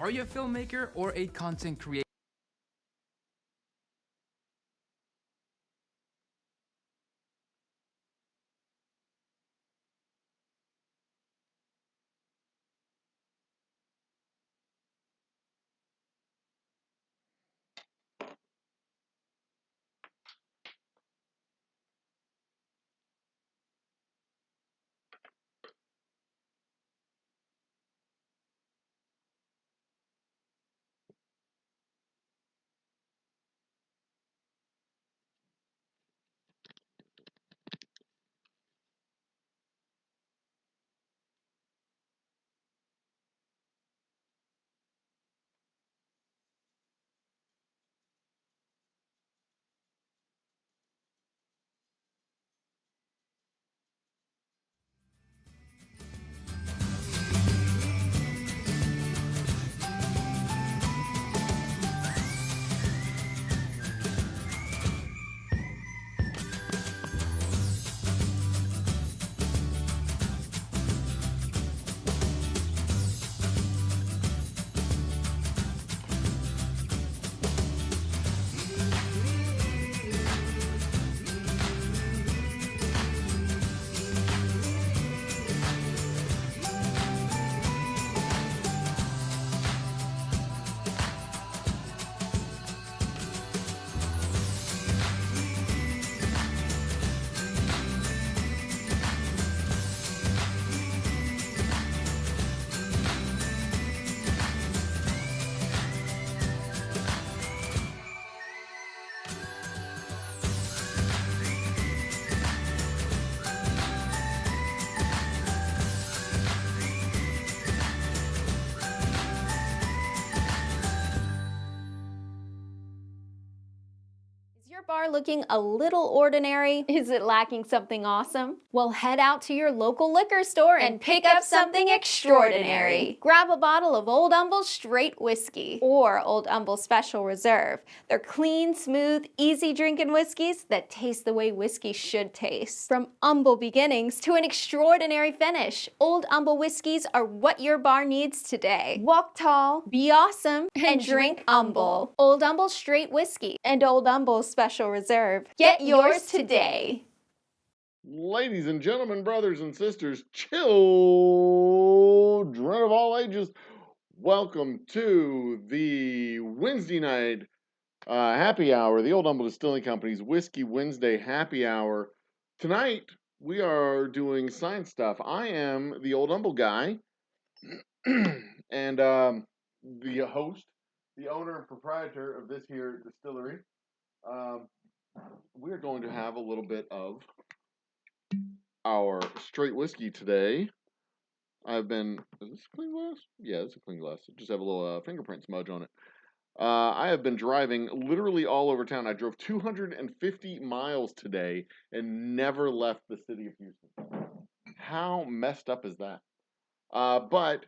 Are you a filmmaker or a content creator? Is your bar looking a little ordinary? Is it lacking something awesome? Well, head out to your local liquor store and pick up something extraordinary. Grab a bottle of Old Humble Straight Whiskey or Old Humble Special Reserve. They're clean, smooth, easy drinking whiskeys that taste the way whiskey should taste. From humble beginnings to an extraordinary finish, Old Humble whiskeys are what your bar needs today. Walk tall, be awesome, and drink humble. Old Humble Straight Whiskey and Old Humble Special Reserve. Get yours today. Ladies and gentlemen, brothers and sisters, children of all ages, welcome to the Wednesday night happy hour, the Old Humble Distilling Company's Whiskey Wednesday happy hour. Tonight, we are doing science stuff. I am the Old Humble guy, and the host, the owner and proprietor of this here distillery. We're going to have a little bit of our straight whiskey today. Is this a clean glass? Yeah, it's a clean glass. Just have a little fingerprint smudge on it. I have been driving literally all over town. I drove 250 miles today and never left the city of Houston. How messed up is that? But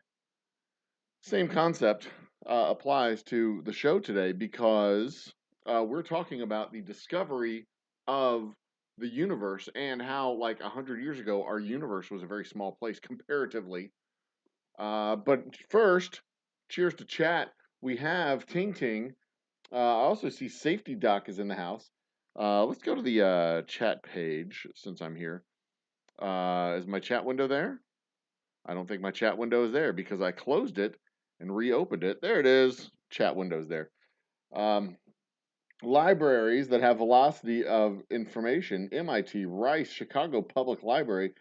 same concept applies to the show today because we're talking about the discovery of the universe and how, like 100 years ago, our universe was a very small place comparatively. But first, cheers to chat. We have Ting Ting. I also see Safety Doc is in the house. Let's go to the chat page since I'm here. Is my chat window there? I don't think my chat window is there because I closed it and reopened it. There it is. Chat window's there. Libraries that have velocity of information: MIT, Rice, Chicago Public Library,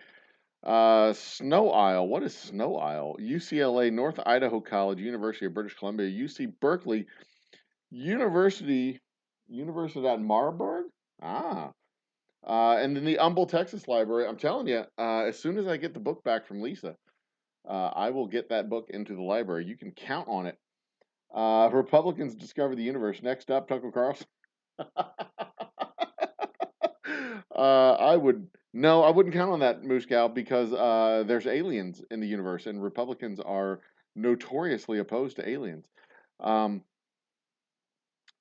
Snow Isle. What is Snow Isle? UCLA, North Idaho College, University of British Columbia, UC Berkeley, Universidad Marburg. And then the Humble, Texas Library. I'm telling you, as soon as I get the book back from Lisa, I will get that book into the library. You can count on it. Republicans discover the universe. Next up, Tucker Carlson. I wouldn't count on that, Moose Gal, because there's aliens in the universe, and Republicans are notoriously opposed to aliens. What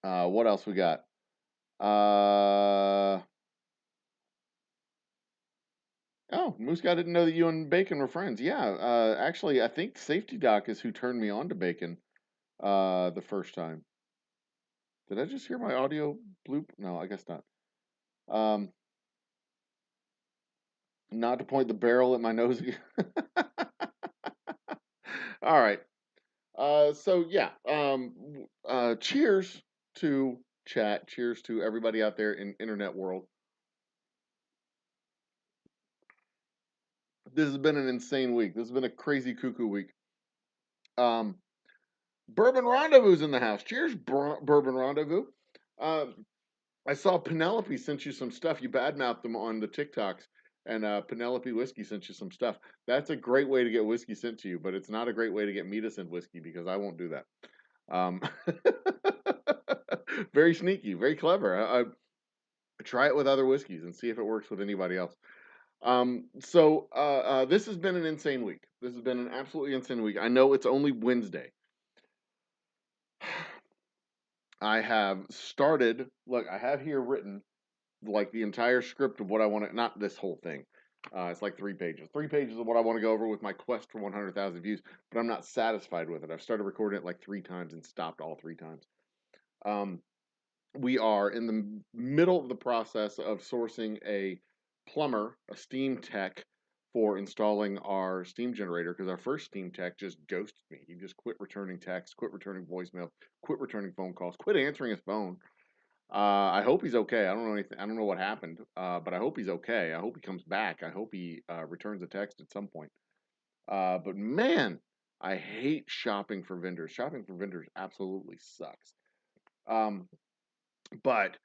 else we got? Oh, Moose Gal didn't know that you and Bacon were friends. Yeah, actually, I think Safety Doc is who turned me on to Bacon. the first time. Did I just hear my audio bloop? No, I guess not. Not to point the barrel at my nose again. All right. So yeah. Cheers to chat. Cheers to everybody out there in internet world. This has been an insane week. This has been a crazy cuckoo week. Um, Bourbon Rendezvous in the house. Cheers, Bourbon Rendezvous. I saw Penelope sent you some stuff. You badmouthed them on the TikToks, and Penelope Whiskey sent you some stuff. That's a great way to get whiskey sent to you, but it's not a great way to get me to send whiskey because I won't do that. Um, very sneaky, very clever. I try it with other whiskeys and see if it works with anybody else. This has been an insane week. This has been an absolutely insane week. I know it's only Wednesday. I have started, look, I have here written like the entire script of what I want to, not this whole thing. It's like 3 pages. 3 pages of what I want to go over with my quest for 100,000 views, but I'm not satisfied with it. I've started recording it like 3 times and stopped all 3 times. We are in the middle of the process of sourcing a plumber, a steam tech, for installing our steam generator because our first steam tech just ghosted me. He just quit returning texts, quit returning voicemail, quit returning phone calls, quit answering his phone. I hope he's okay. I don't know anything. I don't know what happened, but I hope he's okay. I hope he comes back. I hope he returns a text at some point. But man, I hate shopping for vendors. Shopping for vendors absolutely sucks. Um, but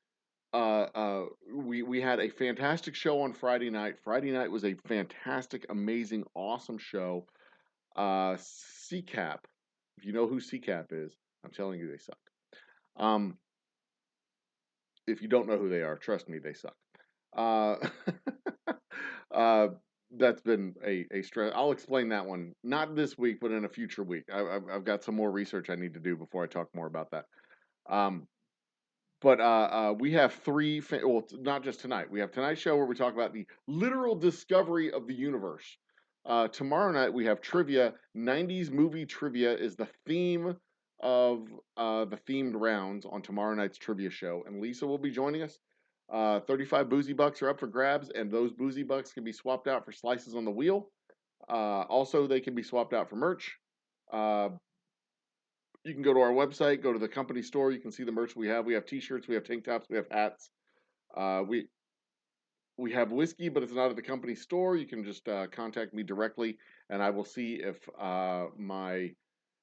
we had a fantastic show on Friday night. Friday night was a fantastic, amazing, awesome show. CCAP, if you know who CCAP is, I'm telling you they suck. Um, if you don't know who they are, trust me, they suck. Uh, uh, that's been a stress. I'll explain that one not this week, but in a future week. I've got some more research I need to do before I talk more about that. But we have well, not just tonight. We have tonight's show where we talk about the literal discovery of the universe. Tomorrow night we have trivia. 90s movie trivia is the theme of the themed rounds on tomorrow night's trivia show, and Lisa will be joining us. 35 boozy bucks are up for grabs, and those boozy bucks can be swapped out for slices on the wheel. Also, they can be swapped out for merch. You can go to our website, go to the company store. You can see the merch we have. We have T-shirts, we have tank tops, we have hats. We have whiskey, but it's not at the company store. You can just contact me directly, and I will see if my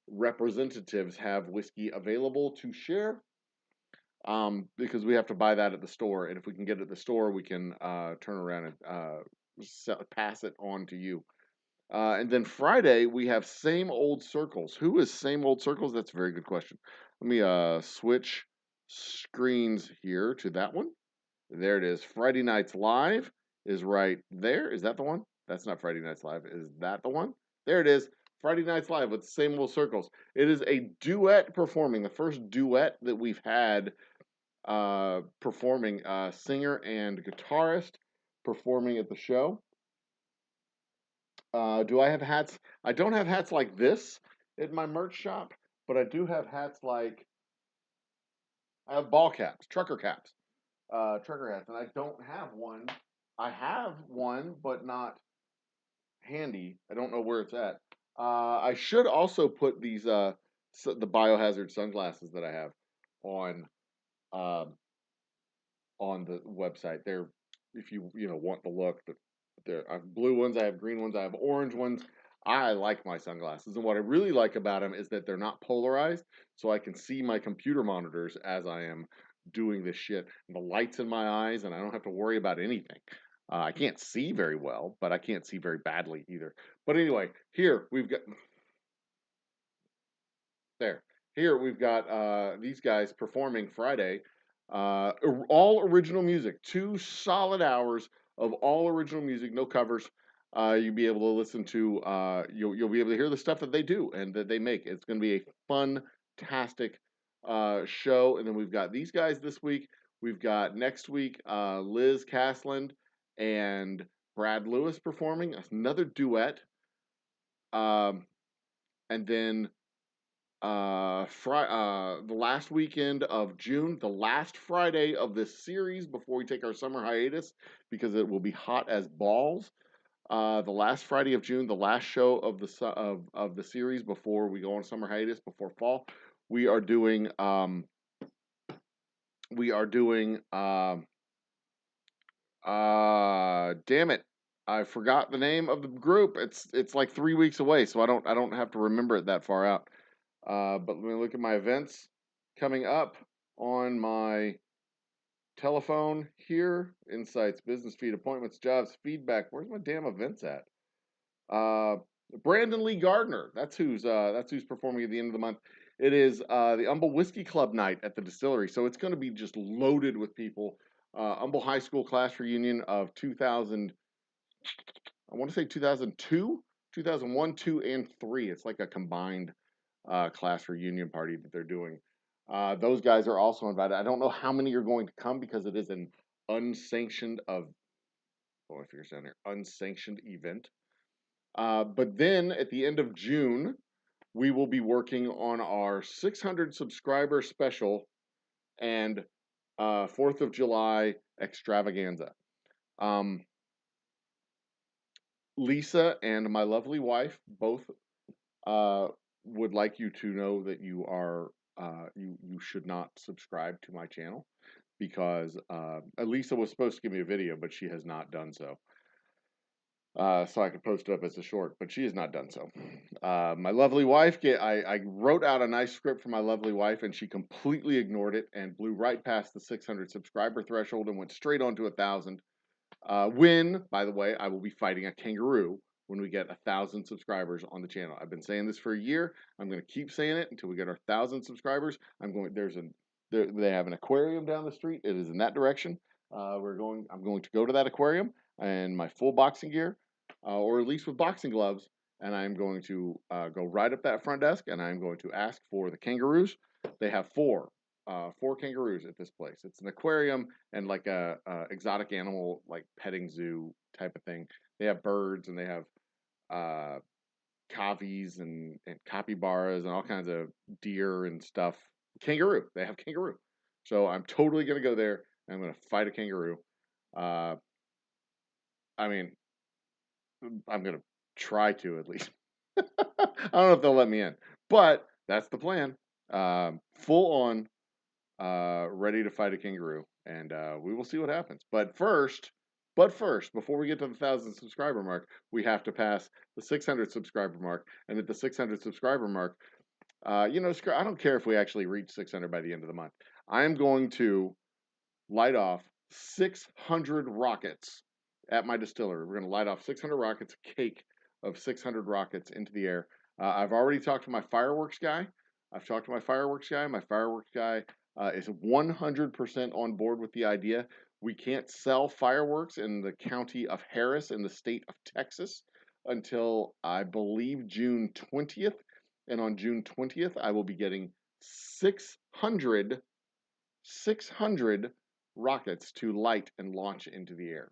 representatives have whiskey available to share. Because we have to buy that at the store, and if we can get it at the store, we can turn around and pass it on to you. And then Friday, we have Same Old Circles. Who is Same Old Circles? That's a very good question. Let me switch screens here to that one. There it is. Friday Nights Live is right there. Is that the one? That's not Friday Nights Live. Is that the one? There it is. Friday Nights Live with Same Old Circles. It is a duet performing. The first duet that we've had performing, singer and guitarist performing at the show. Do I have hats? I don't have hats like this in my merch shop, but I do have hats like I have ball caps, trucker caps, trucker hats, and I don't have one. I have one, but not handy. I don't know where it's at. I should also put these the biohazard sunglasses that I have on um, on the website. They're if you know want the look, I have blue ones, I have green ones, I have orange ones. I like my sunglasses, and what I really like about them is that they're not polarized, so I can see my computer monitors as I am doing this shit. And the lights in my eyes, and I don't have to worry about anything. I can't see very well, but I can't see very badly either. But anyway, here we've got there. Here we've got these guys performing Friday. All original music. 2 solid hours of all original music, no covers. You'll be able to listen to. You'll be able to hear the stuff that they do and that they make. It's going to be a fantastic show. And then we've got these guys this week. We've got next week Liz Casland and Brad Lewis performing another duet. And then the last weekend of June, the last Friday of this series before we take our summer hiatus, because it will be hot as balls. The last Friday of June, the last show of the series before we go on summer hiatus, before fall, we are doing damn it, I forgot the name of the group. It's like 3 weeks away, so I don't have to remember it that far out. But let me look at my events coming up on my telephone here. Insights, business feed, appointments, jobs, feedback. Where's my damn events at? Brandon Lee Gardner. That's who's performing at the end of the month. It is the Humble Whiskey Club night at the distillery, so it's going to be just loaded with people. Humble High School class reunion of 2000. I want to say 2002, 2001, 2, and 3. It's like a combined class reunion party that they're doing. Those guys are also invited. I don't know how many are going to come because it is an unsanctioned unsanctioned event. But then at the end of June, we will be working on our 600 subscriber special and 4th of July extravaganza. Lisa and my lovely wife both would like you to know that you are you should not subscribe to my channel, because Lisa was supposed to give me a video, but she has not done so. So I could post it up as a short, but she has not done so. My lovely wife, I wrote out a nice script for my lovely wife, and she completely ignored it and blew right past the 600 subscriber threshold and went straight on to 1,000. When, by the way, I will be fighting a kangaroo when we get 1,000 subscribers on the channel. I've been saying this for a year. I'm going to keep saying it until we get our 1,000 subscribers. They have an aquarium down the street. It is in that direction. I'm going to go to that aquarium in my full boxing gear, or at least with boxing gloves, and I'm going to go right up that front desk, and I'm going to ask for the kangaroos. They have four kangaroos at this place. It's an aquarium and like a exotic animal, like petting zoo type of thing. They have birds, and they have cavies and capybaras and all kinds of deer and stuff. Kangaroo. They have kangaroo. So I'm totally going to go there. I'm going to fight a kangaroo. I mean, I'm going to try to, at least. I don't know if they'll let me in, but that's the plan. Full on, ready to fight a kangaroo, and we will see what happens. But first, before we get to the 1,000 subscriber mark, we have to pass the 600 subscriber mark. And at the 600 subscriber mark, I don't care if we actually reach 600 by the end of the month. I am going to light off 600 rockets at my distillery. We're going to light off 600 rockets, a cake of 600 rockets into the air. I've already talked to my fireworks guy. My fireworks guy is 100% on board with the idea. We can't sell fireworks in the county of Harris in the state of Texas until, I believe, June 20th. And on June 20th, I will be getting 600 rockets to light and launch into the air.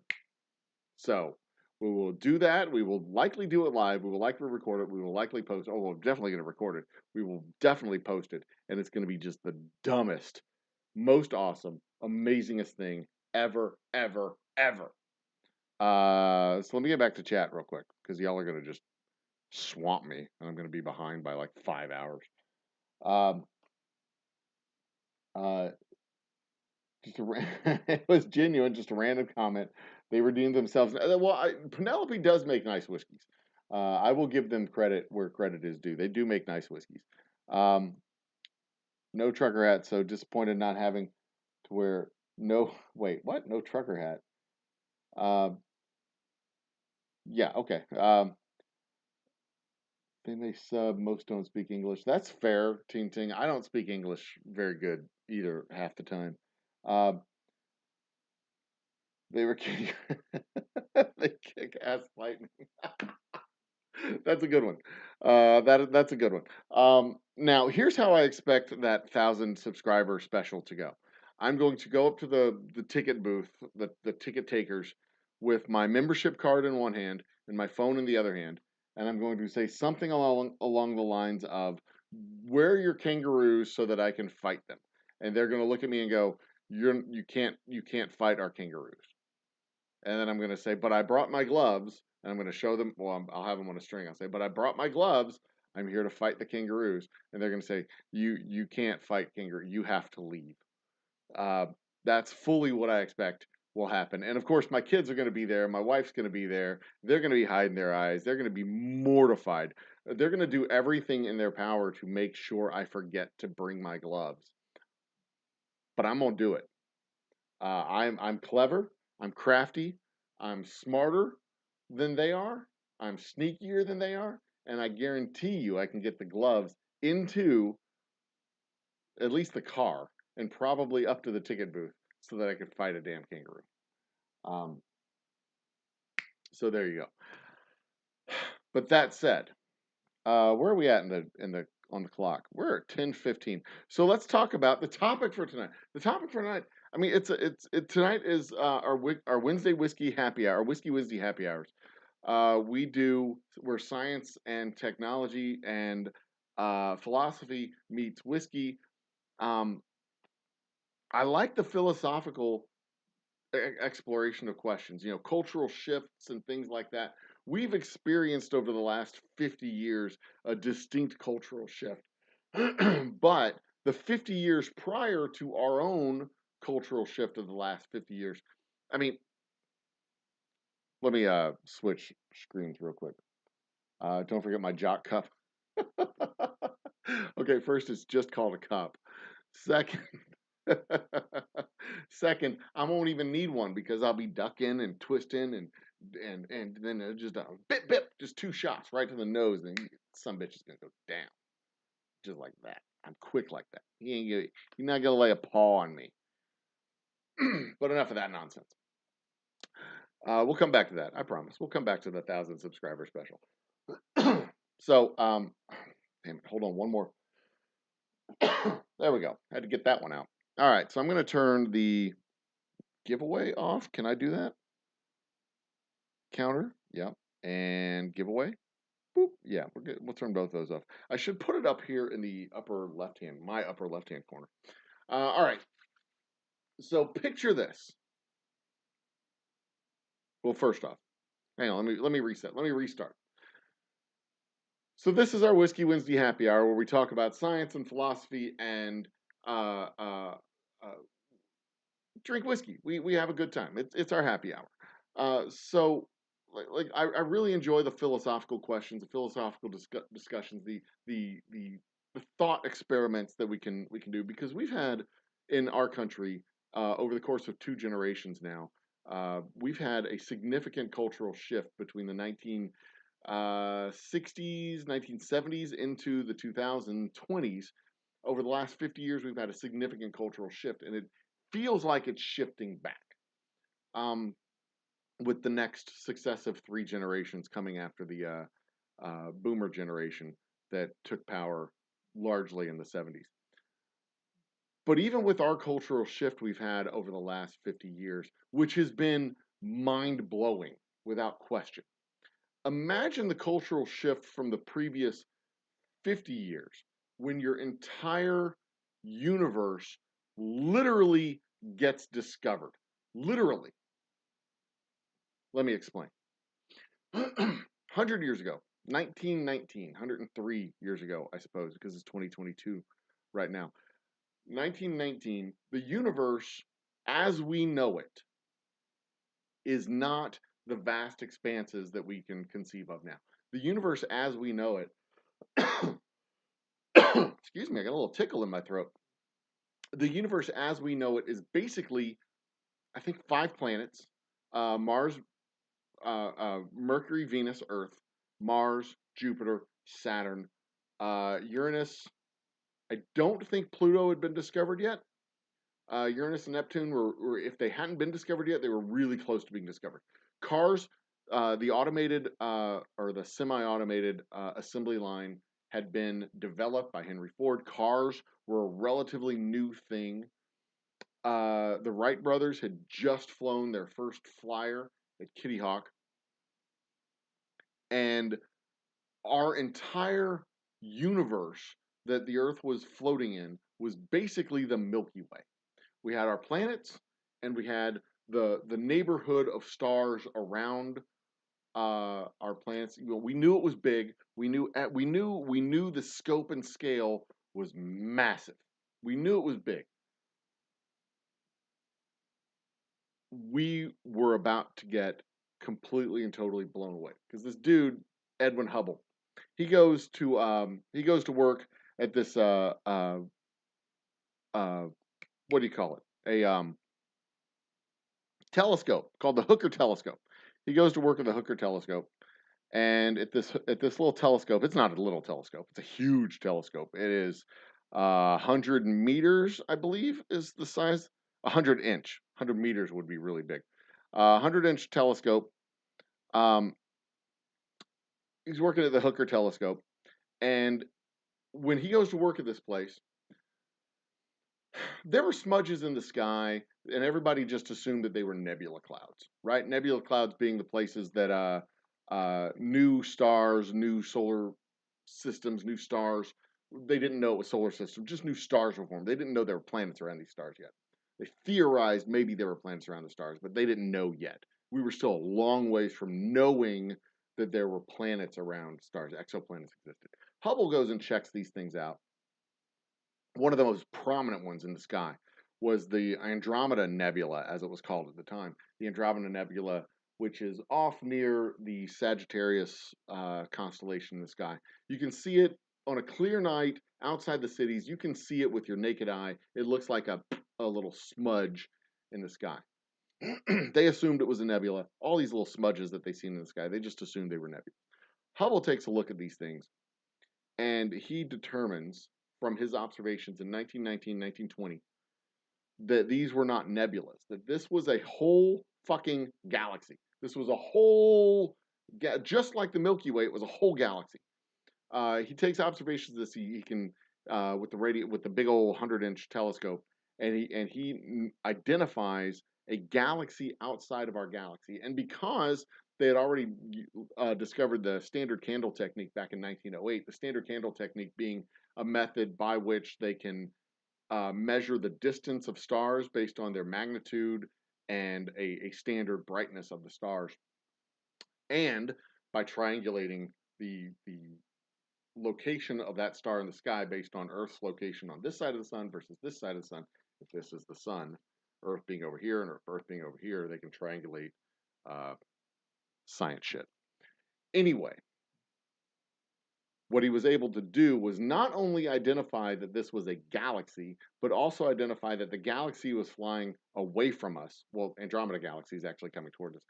So we will do that. We will likely do it live. We will likely record it. We will likely post. Oh, we're definitely going to record it. We will definitely post it. And it's going to be just the dumbest, most awesome, amazingest thing ever, ever, ever. So let me get back to chat real quick, because y'all are going to just swamp me, and I'm going to be behind by like 5 hours. It was genuine, just a random comment. They redeemed themselves. Well, Penelope does make nice whiskeys. I will give them credit where credit is due. They do make nice whiskeys. No trucker hat, so disappointed not having to wear. No, wait, what? No trucker hat. Yeah, okay. They may sub. Most don't speak English. That's fair, Ting Ting. I don't speak English very good either half the time. They were kidding. They kick ass lightning. That's a good one. That's a good one. Now here's how I expect that 1,000 subscriber special to go. I'm going to go up to the ticket booth, the ticket takers, with my membership card in one hand and my phone in the other hand, and I'm going to say something along the lines of, where are your kangaroos so that I can fight them? And they're going to look at me and go, you can't fight our kangaroos. And then I'm going to say, but I brought my gloves. And I'm going to show them, well, I'll have them on a string. I'll say, but I brought my gloves. I'm here to fight the kangaroos. And they're going to say, you can't fight kangaroo. You have to leave. Uh, that's fully what I expect will happen. And of course, my kids are going to be there. My wife's going to be there. They're going to be hiding their eyes. They're going to be mortified. They're going to do everything in their power to make sure I forget to bring my gloves. But I'm going to do it. I'm clever. I'm crafty. I'm smarter than they are. I'm sneakier than they are. And I guarantee you I can get the gloves into at least the car and probably up to the ticket booth so that I could fight a damn kangaroo. So there you go. But that said, where are we at on the clock? We're at 10:15. So let's talk about the topic for tonight. The topic for tonight. I mean, tonight is our Wednesday whiskey happy hour, whiskey Wednesday happy hours. We're science and technology and philosophy meets whiskey. I like the philosophical exploration of questions, cultural shifts and things like that. We've experienced over the last 50 years a distinct cultural shift. But the 50 years prior to our own cultural shift of the last 50 years, I mean, let me switch screens real quick. Don't forget my jock cup. Okay, first, it's just called a cup. Second, second, I won't even need one because I'll be ducking and twisting and then it'll just bip bip, just 2 shots right to the nose, and some bitch is gonna go down just like that. I'm quick like that. You're not gonna lay a paw on me. But enough of that nonsense. We'll come back to that. I promise. We'll come back to the 1,000 subscriber special. So, damn it, hold on, one more. There we go. Had to get that one out. All right, so I'm going to turn the giveaway off. Can I do that? Counter, yeah. And giveaway, boop, yeah, we're good. We'll turn both those off. I should put it up here in the upper left hand, my upper left hand corner. All right. So picture this. Well, first off, hang on. Let me reset. Let me restart. So this is our Whiskey Wednesday happy hour where we talk about science and philosophy and uh, uh, uh, drink whiskey. We have a good time. It's our happy hour. So I really enjoy the philosophical questions, the philosophical discussions, the thought experiments that we can do because we've had in our country over the course of 2 generations now. We've had a significant cultural shift between the 1960s, 1970s into the 2020s. Over the last 50 years, we've had a significant cultural shift, and it feels like it's shifting back with the next successive 3 generations coming after the boomer generation that took power largely in the 70s. But even with our cultural shift we've had over the last 50 years, which has been mind-blowing without question, imagine the cultural shift from the previous 50 years when your entire universe literally gets discovered. Literally. Let me explain. 100 years ago, 1919, 103 years ago, I suppose, because it's 2022 right now. 1919, the universe as we know it is not the vast expanses that we can conceive of now. The universe as we know it, excuse me, I got a little tickle in my throat. The universe as we know it is basically, I think, 5 planets: Mars, Mercury, Venus, Earth, Mars, Jupiter, Saturn, Uranus. I don't think Pluto had been discovered yet. Uranus and Neptune were, if they hadn't been discovered yet, they were really close to being discovered. Cars, the automated or the semi-automated assembly line had been developed by Henry Ford. Cars were a relatively new thing. The Wright brothers had just flown their first flyer at Kitty Hawk. And our entire universe that the Earth was floating in was basically the Milky Way. We had our planets, and we had the neighborhood of stars around our planets. We knew it was big. We knew the scope and scale was massive. We knew it was big. We were about to get completely and totally blown away because this dude, Edwin Hubble, he goes to work at this what do you call it? A telescope called the Hooker telescope. He goes to work at the Hooker telescope, and at this little telescope, it's not a little telescope; it's a huge telescope. It is 100 meters, I believe, is the size. 100 inch, 100 meters would be really big. 100-inch telescope. Um, he's working at the Hooker telescope, and when he goes to work at this place, there were smudges in the sky, and everybody just assumed that they were nebula clouds, right? Nebula clouds being the places that new stars, new solar systems, new stars. They didn't know it was solar system, just new stars were formed. They didn't know there were planets around these stars yet. They theorized maybe there were planets around the stars, but they didn't know yet. We were still a long ways from knowing that there were planets around stars, exoplanets existed. Hubble goes and checks these things out. One of the most prominent ones in the sky was the Andromeda Nebula, as it was called at the time. The Andromeda Nebula, which is off near the Sagittarius constellation in the sky. You can see it on a clear night outside the cities. You can see it with your naked eye. It looks like a little smudge in the sky. They assumed it was a nebula. All these little smudges that they seen in the sky, they just assumed they were nebula. Hubble takes a look at these things, and he determines from his observations in 1919, 1920, that these were not nebulas, that this was a whole fucking galaxy. This was a whole, just like the Milky Way, it was a whole galaxy. He takes observations of this. He can with the big old 100-inch telescope, and he identifies a galaxy outside of our galaxy. And because they had already discovered the standard candle technique back in 1908, the standard candle technique being a method by which they can measure the distance of stars based on their magnitude and a standard brightness of the stars, and by triangulating the location of that star in the sky based on Earth's location on this side of the sun versus this side of the sun. If this is the sun, Earth being over here, and Earth being over here, they can triangulate science shit. Anyway, what he was able to do was not only identify that this was a galaxy, but also identify that the galaxy was flying away from us. Well, Andromeda Galaxy is actually coming towards us.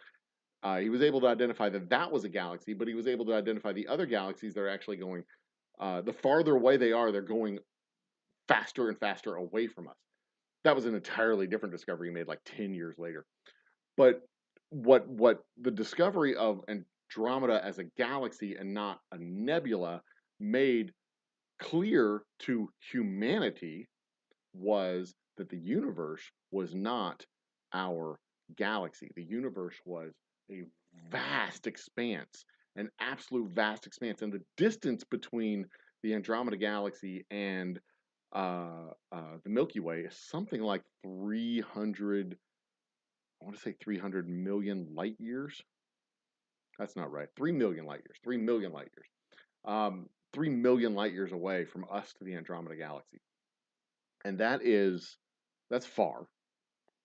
He was able to identify that that was a galaxy, but he was able to identify the other galaxies that are actually going, the farther away they are, they're going faster and faster away from us. That was an entirely different discovery he made like 10 years later. But what the discovery of Andromeda as a galaxy and not a nebula made clear to humanity was that the universe was not our galaxy. The universe was a vast expanse, an absolute vast expanse. And the distance between the Andromeda galaxy and the Milky Way is something like 300, I want to say 300 million light years. That's not right. 3 million light years. 3 million light years. 3 million light years away from us to the Andromeda galaxy. And that's far,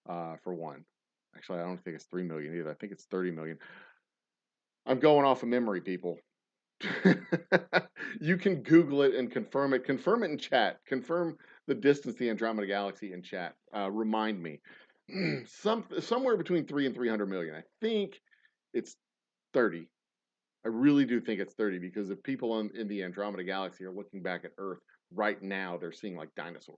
for one. Actually, I don't think it's 3 million either. I think it's 30 million. I'm going off of memory, people. You can Google it and confirm it. Confirm it in chat. Confirm the distance to the Andromeda galaxy in chat. Remind me. Somewhere between 3 and 300 million. I think it's 30. I really do think it's 30 because if people in the Andromeda galaxy are looking back at Earth right now, they're seeing like dinosaurs.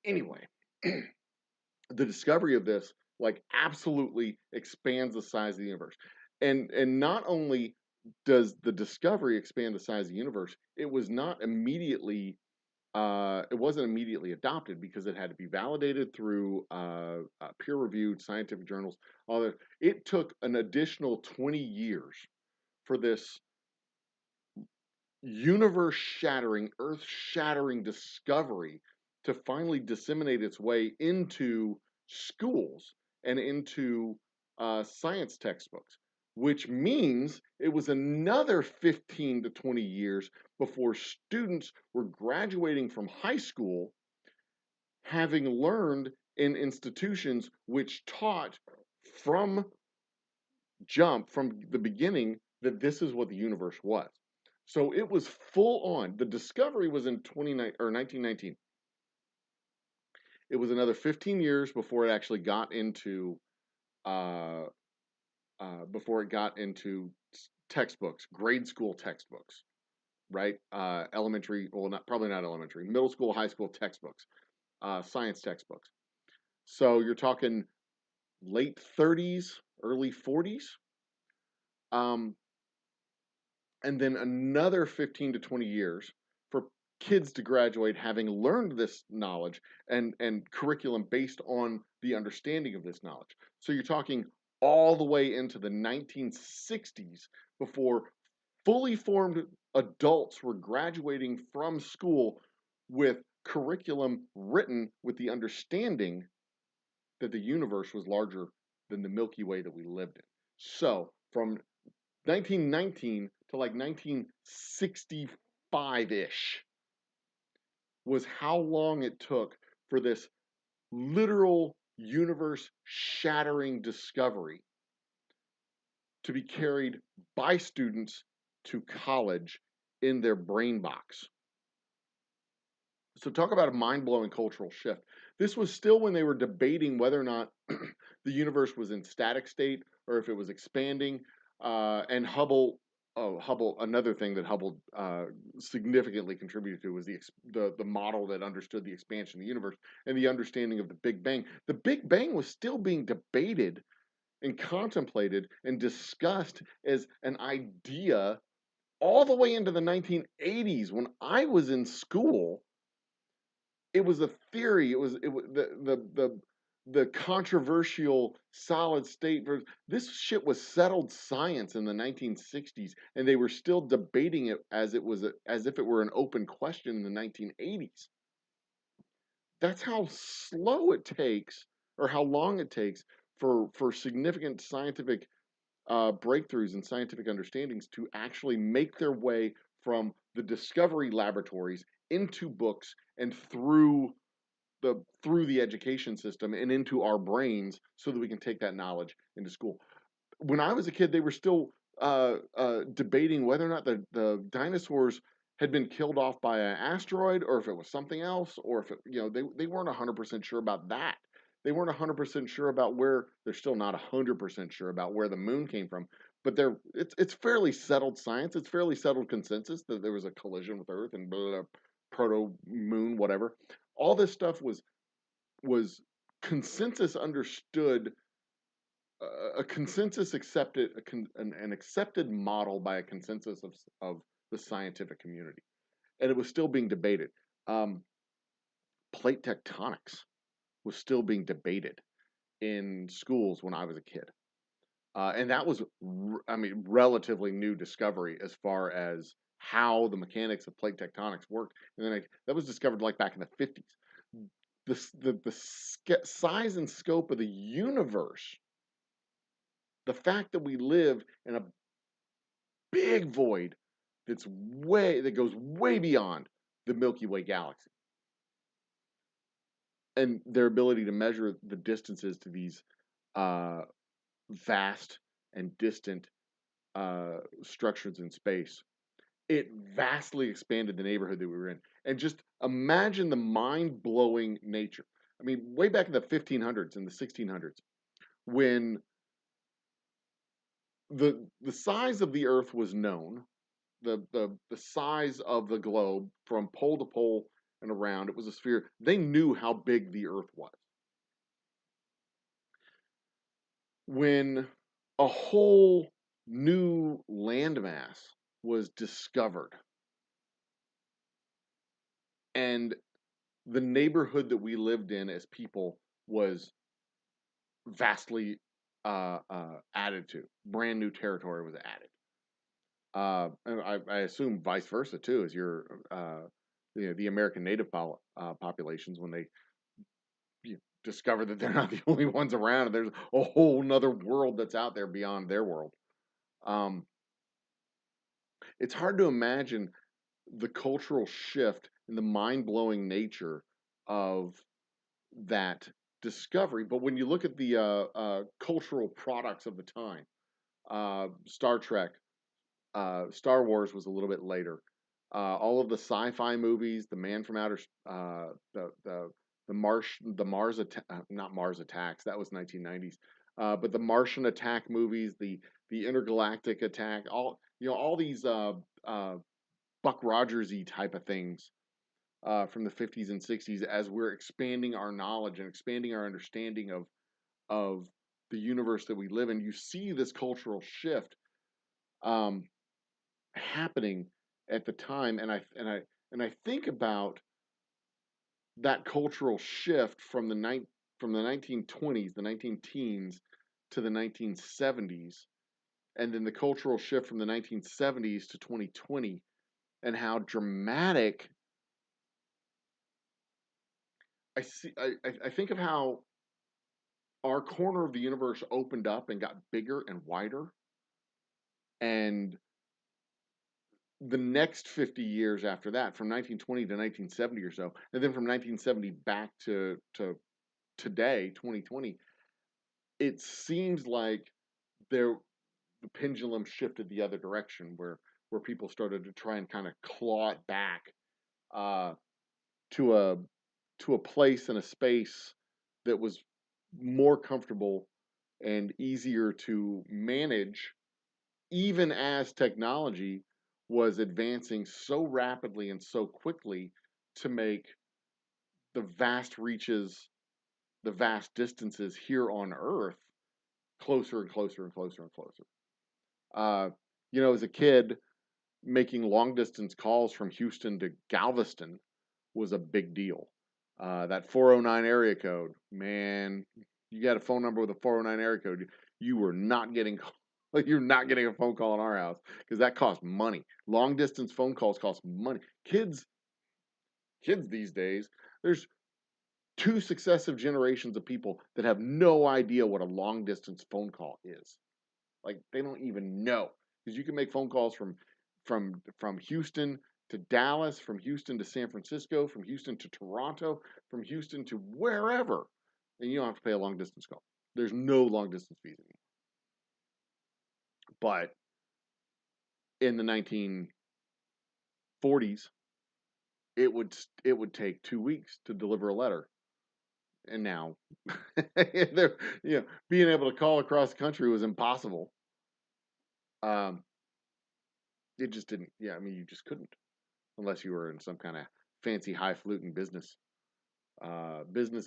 Anyway, the discovery of this like absolutely expands the size of the universe. And not only does the discovery expand the size of the universe, it wasn't immediately adopted because it had to be validated through peer-reviewed scientific journals. It took an additional 20 years for this universe-shattering, earth-shattering discovery to finally disseminate its way into schools and into science textbooks, which means it was another 15 to 20 years before students were graduating from high school having learned in institutions which taught from from the beginning that this is what the universe was. So it was full on. The discovery was in 1919. It was another 15 years before it actually got into uh, textbooks, grade school textbooks, right? Elementary, well, not probably not elementary, middle school, high school textbooks, science textbooks. So you're talking late 30s, early 40s. And then another 15 to 20 years for kids to graduate having learned this knowledge and curriculum based on the understanding of this knowledge. So you're talking all the way into the 1960s before fully formed adults were graduating from school with curriculum written with the understanding that the universe was larger than the Milky Way that we lived in. So from 1919 to like 1965-ish was how long it took for this literal universe shattering discovery to be carried by students to college in their brain box. So talk about a mind-blowing cultural shift. This was still when they were debating whether or not the universe was in static state or if it was expanding. And Hubble, another thing that Hubble significantly contributed to was the model that understood the expansion of the universe and the understanding of the Big Bang. The Big Bang was still being debated and contemplated and discussed as an idea all the way into the 1980s when I was in school. It was a theory. It was the controversial solid state versus this shit was settled science in the 1960s, and they were still debating it as as if it were an open question in the 1980s. That's how slow it takes, or how long it takes for significant scientific breakthroughs and scientific understandings to actually make their way from the discovery laboratories into books and through the education system and into our brains so that we can take that knowledge into school. When I was a kid, they were still debating whether or not the dinosaurs had been killed off by an asteroid or if it was something else, or if it, they weren't 100% sure about that. They weren't 100% sure about where, they're still not 100% sure about where the moon came from, but it's fairly settled science. It's fairly settled consensus that there was a collision with Earth and blah, blah, blah, proto moon, whatever. All this stuff was consensus understood, a consensus accepted, an accepted model by a consensus of the scientific community, and it was still being debated. Plate tectonics was still being debated in schools when I was a kid, and that was, I mean, relatively new discovery as far as how the mechanics of plate tectonics worked, and then that was discovered like back in the 50s. The size and scope of the universe, the fact that we live in a big void that goes way beyond the Milky Way galaxy, and their ability to measure the distances to these vast and distant structures in space, it vastly expanded the neighborhood that we were in. And just imagine the mind-blowing nature. I mean, way back in the 1500s and the 1600s, when the size of the Earth was known, the size of the globe from pole to pole and around, it was a sphere. They knew how big the Earth was. When a whole new landmass was discovered, and the neighborhood that we lived in as people was vastly added to, brand new territory was added. And I assume vice versa too, as your the American native populations when they discover that they're not the only ones around, and there's a whole nother world that's out there beyond their world. Um, it's hard to imagine the cultural shift and the mind blowing nature of that discovery. But when you look at the cultural products of the time, Star Trek, Star Wars was a little bit later. All of the sci-fi movies, The Man from Outer, the Mars attack, not Mars Attacks, that was 1990s. But the Martian Attack movies, the Intergalactic Attack, all these Buck Rogers-y type of things from the 50s and 60s, as we're expanding our knowledge and expanding our understanding of the universe that we live in. You see this cultural shift um, happening at the time, and I think about that cultural shift from from the 1920s, the 19 teens to the 1970s, and then the cultural shift from the 1970s to 2020, and how dramatic I see. I think of how our corner of the universe opened up and got bigger and wider, and the next 50 years after that, from 1920 to 1970 or so, and then from 1970 back to today, 2020, it seems like there the pendulum shifted the other direction, where people started to try and kind of claw it back uh, to a place and a space that was more comfortable and easier to manage, even as technology was advancing so rapidly and so quickly to make the vast reaches, the vast distances here on Earth closer and closer and closer and closer. Uh, as a kid, making long distance calls from Houston to Galveston was a big deal. That 409 area code, man, you got a phone number with a 409 area code, you were not getting you're not getting a phone call in our house because that costs money. Long distance phone calls cost money. Kids these days, there's two successive generations of people that have no idea what a long distance phone call is. Like they don't even know, because you can make phone calls from Houston to Dallas, from Houston to San Francisco, from Houston to Toronto, from Houston to wherever, and you don't have to pay a long distance call. There's no long distance fees anymore. But in the 1940s, it would take 2 weeks to deliver a letter, and now, being able to call across the country was impossible. Um, it just didn't. Yeah, I mean, you just couldn't unless you were in some kind of fancy highfalutin business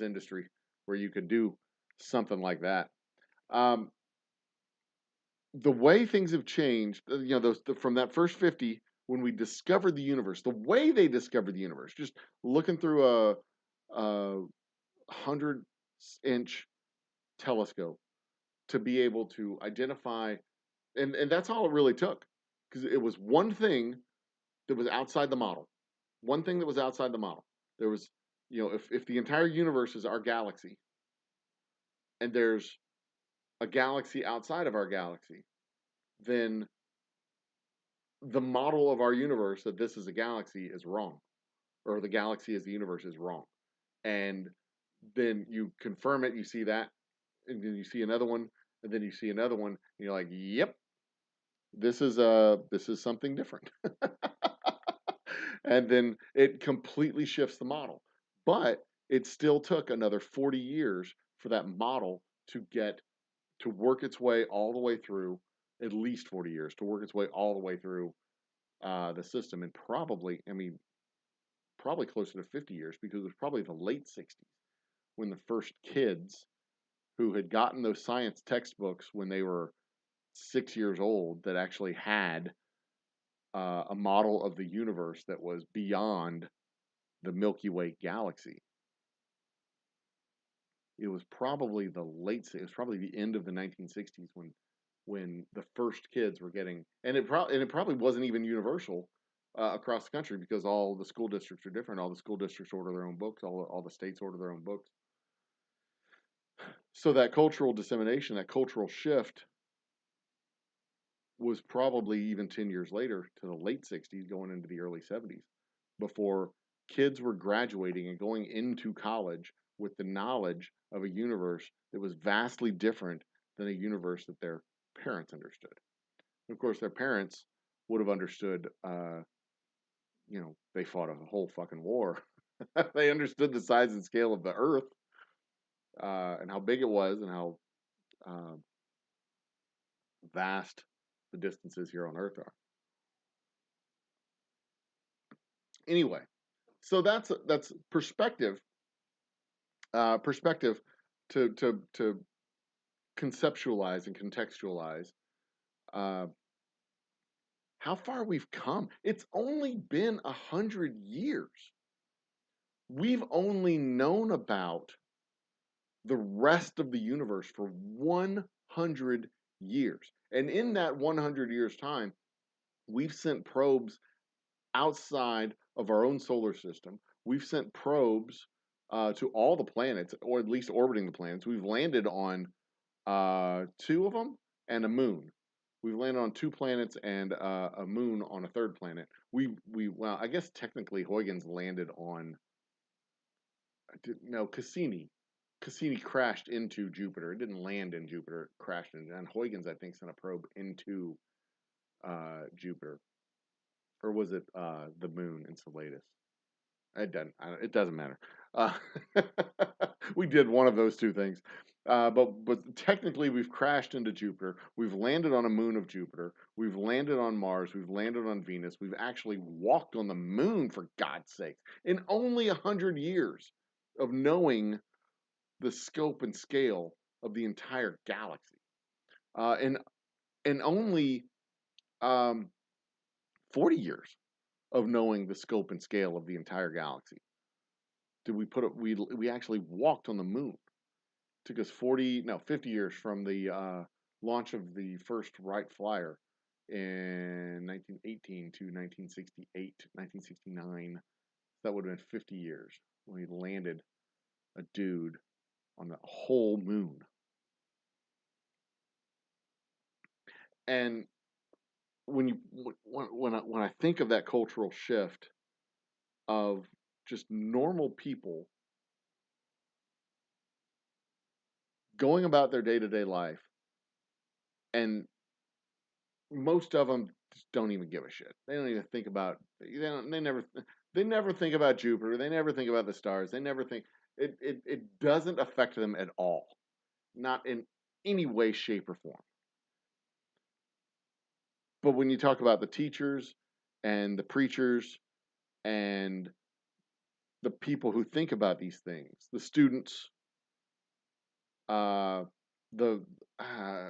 industry where you could do something like that. Um, the way things have changed, from that first 50 when we discovered the universe, the way they discovered the universe, just looking through a 100-inch telescope to be able to identify, and that's all it really took, because it was one thing that was outside the model. One thing that was outside the model. There was, if the entire universe is our galaxy, and there's a galaxy outside of our galaxy, then the model of our universe that this is a galaxy is wrong, or the galaxy as the universe is wrong. And then you confirm it, you see that, and then you see another one, and then you see another one, and you're like, yep, this is something different. And then it completely shifts the model. But it still took another 40 years for that model to work its way all the way through, at least 40 years to work its way all the way through the system. And probably closer to 50 years, because it was probably the late 60s when the first kids who had gotten those science textbooks when they were 6 years old that actually had a model of the universe that was beyond the Milky Way galaxy. It was probably the end of the 1960s when the first kids were getting, and it probably wasn't even universal across the country because all the school districts are different. All the school districts order their own books. All the states order their own books. So that cultural dissemination, that cultural shift, was probably even 10 years later to the late 60s, going into the early 70s, before kids were graduating and going into college with the knowledge of a universe that was vastly different than a universe that their parents understood. And of course, their parents would have understood, they fought a whole fucking war. They understood the size and scale of the earth, and how big it was, and how uh, vast the distances here on earth are. Anyway, so that's perspective. Perspective to conceptualize and contextualize uh, how far we've come. It's only been 100 years. We've only known about the rest of the universe for 100 years, and in that 100 years time, we've sent probes outside of our own solar system. We've sent probes to all the planets, or at least orbiting the planets. We've landed on 2 of them and a moon. We've landed on 2 planets and a moon on a 3rd planet. Well, I guess technically Huygens landed on, no, Cassini. Cassini crashed into Jupiter. It didn't land in Jupiter. It crashed in, and Huygens, I think, sent a probe into Jupiter. Or was it the moon, Enceladus? It doesn't matter. Uh, we did one of those 2 things, but technically we've crashed into Jupiter. We've landed on a moon of Jupiter. We've landed on Mars. We've landed on Venus. We've actually walked on the moon, for God's sake, in only 100 years of knowing the scope and scale of the entire galaxy, and only 40 years of knowing the scope and scale of the entire galaxy. Did we put it? We actually walked on the moon. It took us 50 years from the launch of the first Wright Flyer in 1918 to 1968, 1969. That would have been 50 years when we landed a dude on the whole moon. And when I think of that cultural shift of just normal people going about their day-to-day life, and most of them just don't even give a shit. They don't even think about. They never think about Jupiter. They never think about the stars. They never think it doesn't affect them at all, not in any way, shape, or form. But when you talk about the teachers and the preachers and the people who think about these things, the students, uh, the uh,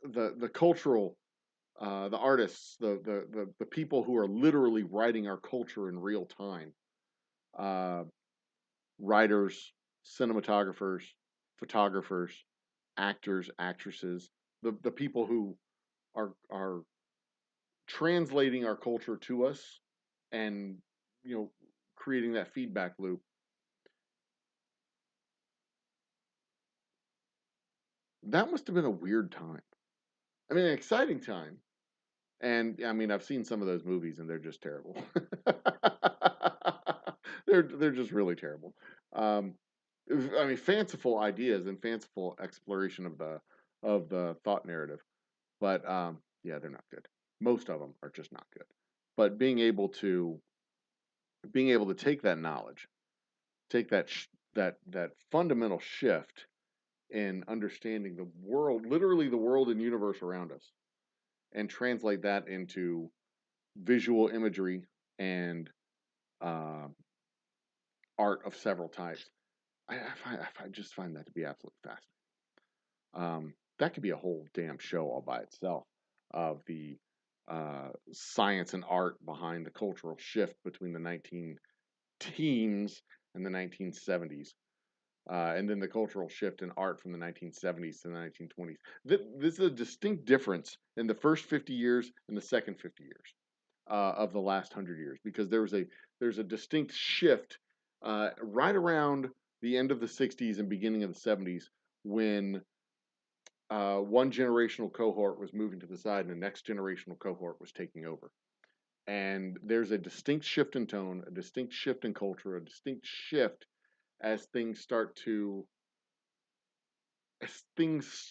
the cultural, the artists, the people who are literally writing our culture in real time, uh, writers, cinematographers, photographers, actors, actresses, the people who are translating our culture to us, and creating that feedback loop. That must have been a weird time. I mean, an exciting time. And I mean, I've seen some of those movies, and they're just terrible. They're just really terrible. Um, I mean, fanciful ideas and fanciful exploration of the thought narrative, but yeah, they're not good. Most of them are just not good. But being able to take that knowledge, take that fundamental shift in understanding the world, literally the world and universe around us, and translate that into visual imagery and uh, art of several types. I just find that to be absolutely fascinating. That could be a whole damn show all by itself, of the science and art behind the cultural shift between the 19 teens and the 1970s. and then the cultural shift in art from the 1970s to the 1920s. This is a distinct difference in the first 50 years and the second 50 years of the last 100 years, because there's a distinct shift right around the end of the 60s and beginning of the 70s when one generational cohort was moving to the side and the next generational cohort was taking over. And there's a distinct shift in tone, a distinct shift in culture, a distinct shift as things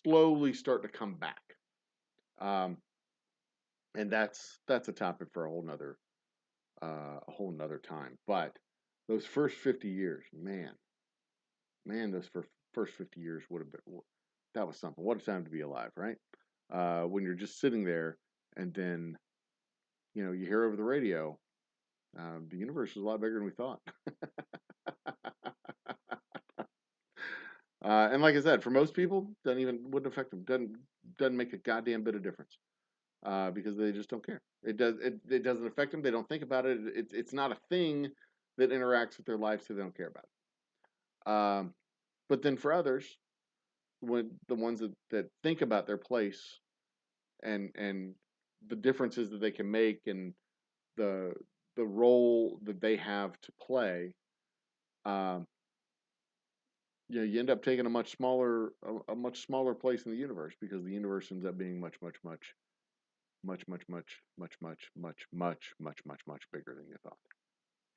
slowly start to come back. And that's a topic for a whole nother time. But those first 50 years, man, those first 50 years would have been, that was something. What a time to be alive, right? When you're just sitting there and then, you hear over the radio, the universe is a lot bigger than we thought. And like I said, for most people, wouldn't affect them. Doesn't make a goddamn bit of difference. Because they just don't care. It doesn't affect them. They don't think about it. It's not a thing that interacts with their life, so they don't care about it. But then for others, when the ones that think about their place and the differences that they can make and the role that they have to play, you end up taking a much smaller place in the universe, because the universe ends up being much bigger than you thought.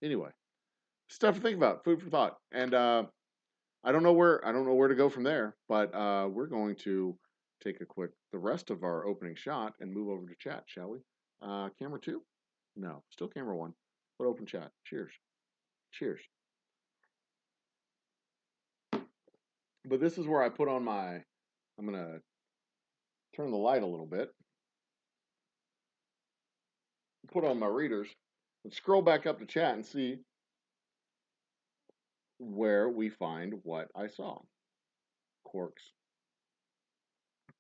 Anyway, stuff to think about, food for thought. And I don't know where to go from there, but we're going to take the rest of our opening shot and move over to chat, shall we? Camera 2? No, still camera 1. But open chat. Cheers. Cheers. But this is where I put on I'm going to turn the light a little bit, put on my readers, and scroll back up to chat and see where we find what I saw. Corks.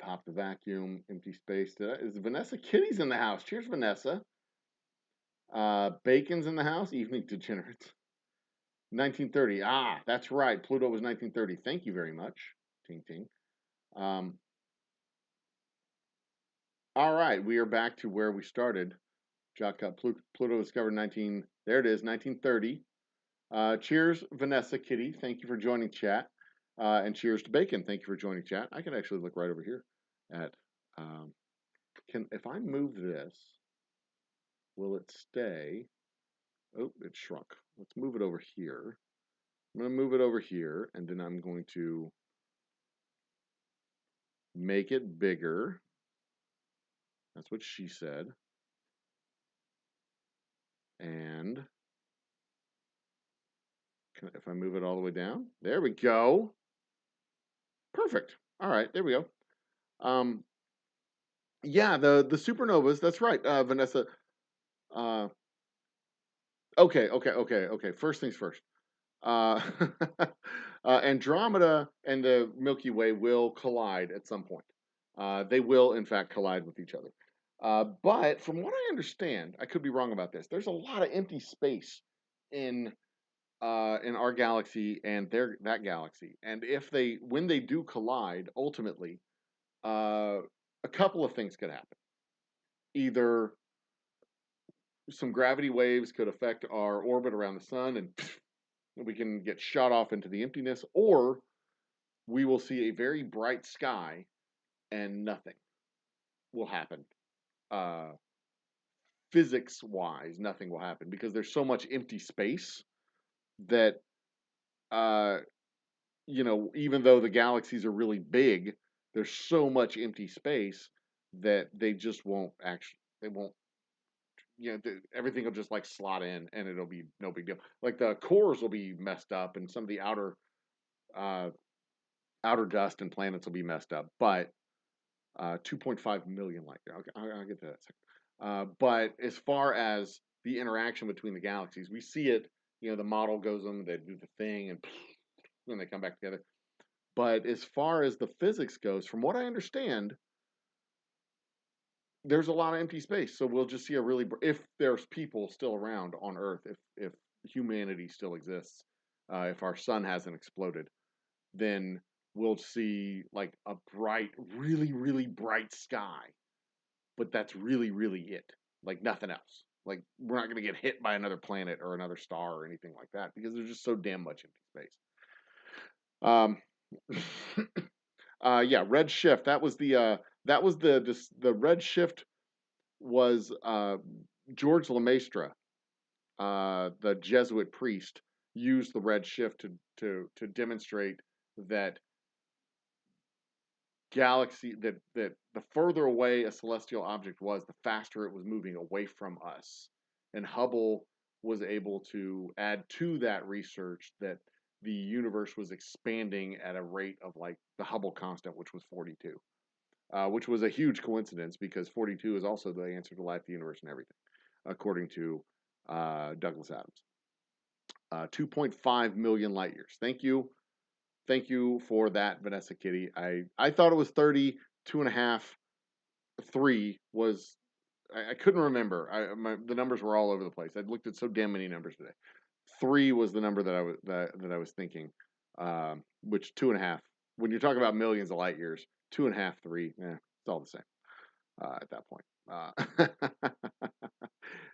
Pop the vacuum. Empty space. Is Vanessa Kitty's in the house? Cheers, Vanessa. Bacon's in the house. Evening degenerates. 1930. Ah, that's right. Pluto was 1930. Thank you very much. Ting ting. All right, we are back to where we started. Pluto discovered there it is, 1930. Cheers, Vanessa Kitty. Thank you for joining chat. And cheers to Bacon. Thank you for joining chat. I can actually look right over here at, if I move this, will it stay? Oh, it shrunk. Let's move it over here. I'm going to move it over here, and then I'm going to make it bigger. That's what she said. And if I move it all the way down, there we go. Perfect. All right, there we go. Yeah, the supernovas. That's right, Vanessa. Okay. First things first. Andromeda and the Milky Way will collide at some point. They will, in fact, collide with each other. But from what I understand, I could be wrong about this. There's a lot of empty space in our galaxy and that galaxy. And when they do collide, ultimately, a couple of things could happen. Either some gravity waves could affect our orbit around the sun, and we can get shot off into the emptiness, or we will see a very bright sky and nothing will happen. Physics-wise, nothing will happen, because there's so much empty space that, even though the galaxies are really big, there's so much empty space that they just won't everything will just like slot in, and it'll be no big deal. Like the cores will be messed up, and some of the outer dust and planets will be messed up, but 2.5 million light years. Okay, I'll get to that in a second. But as far as the interaction between the galaxies, we see it. The model goes them, they do the thing, and then they come back together. But as far as the physics goes, from what I understand, there's a lot of empty space. So we'll just see if there's people still around on Earth, if humanity still exists, if our sun hasn't exploded, then we'll see like a bright, really, really bright sky. But that's really, really it. Like nothing else. Like we're not going to get hit by another planet or another star or anything like that because there's just so damn much empty space. Um, yeah, red shift. That was the red shift was George Lemaistre, the Jesuit priest, used the red shift to demonstrate that that the further away a celestial object was, the faster it was moving away from us. And Hubble was able to add to that research that the universe was expanding at a rate of like the Hubble constant, which was 42, which was a huge coincidence because 42 is also the answer to life, the universe, and everything, according to Douglas Adams. 2.5 million light years. Thank you. Thank you for that, Vanessa Kitty. I thought it was 30, 2.5, 3 was, I couldn't remember. The numbers were all over the place. I'd looked at so damn many numbers today. 3 was the number that I was thinking, which 2.5. When you're talking about millions of light years, 2.5, 3, it's all the same at that point.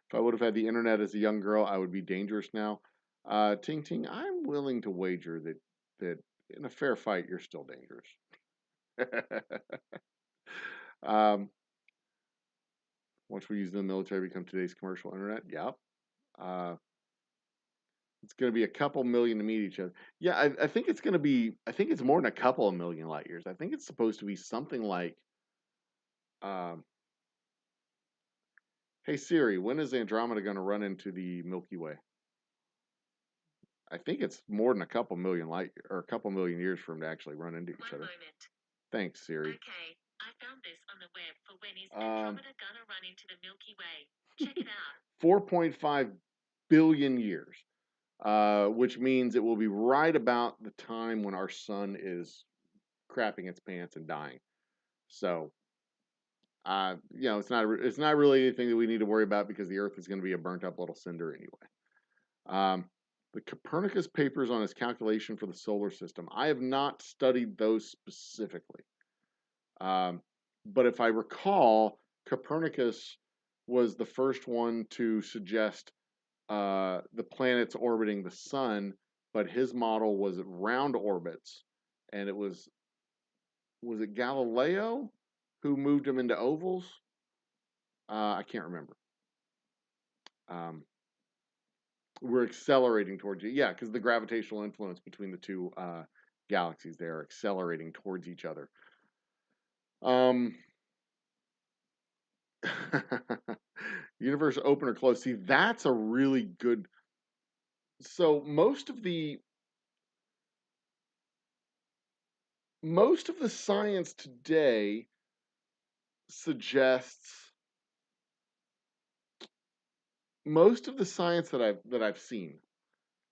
If I would have had the internet as a young girl, I would be dangerous now. Ting Ting, I'm willing to wager that in a fair fight, you're still dangerous. Once we use the military, become today's commercial internet. Yep. It's going to be a couple million to meet each other. Yeah, I think it's going to be. I think it's more than a couple of million light years. I think it's supposed to be something like. Hey Siri, when is Andromeda going to run into the Milky Way? I think it's more than a couple million a couple million years for them to actually run into each other. Moment. Thanks, Siri. Okay, I found this on the web for when is Andromeda gonna run into the Milky Way. Check it out. 4.5 billion years, which means it will be right about the time when our sun is crapping its pants and dying. So, it's not really anything that we need to worry about because the Earth is going to be a burnt up little cinder anyway. The Copernicus papers on his calculation for the solar system. I have not studied those specifically. But if I recall, Copernicus was the first one to suggest the planets orbiting the sun, but his model was round orbits, and it was it Galileo who moved them into ovals? I can't remember. We're accelerating towards you. Yeah, because the gravitational influence between the two galaxies, they are accelerating towards each other. Universe open or close. See, that's a really good. So most of the science today suggests most of the science that I've seen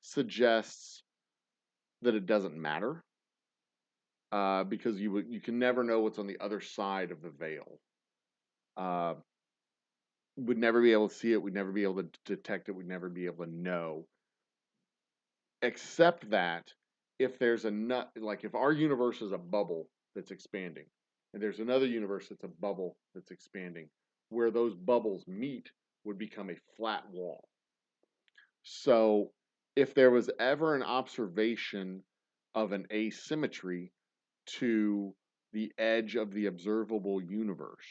suggests that it doesn't matter because you can never know what's on the other side of the veil. Would never be able to see it. We'd never be able to detect it. We'd never be able to know. Except that if there's if our universe is a bubble that's expanding, and there's another universe that's a bubble that's expanding, where those bubbles meet would become a flat wall. So if there was ever an observation of an asymmetry to the edge of the observable universe,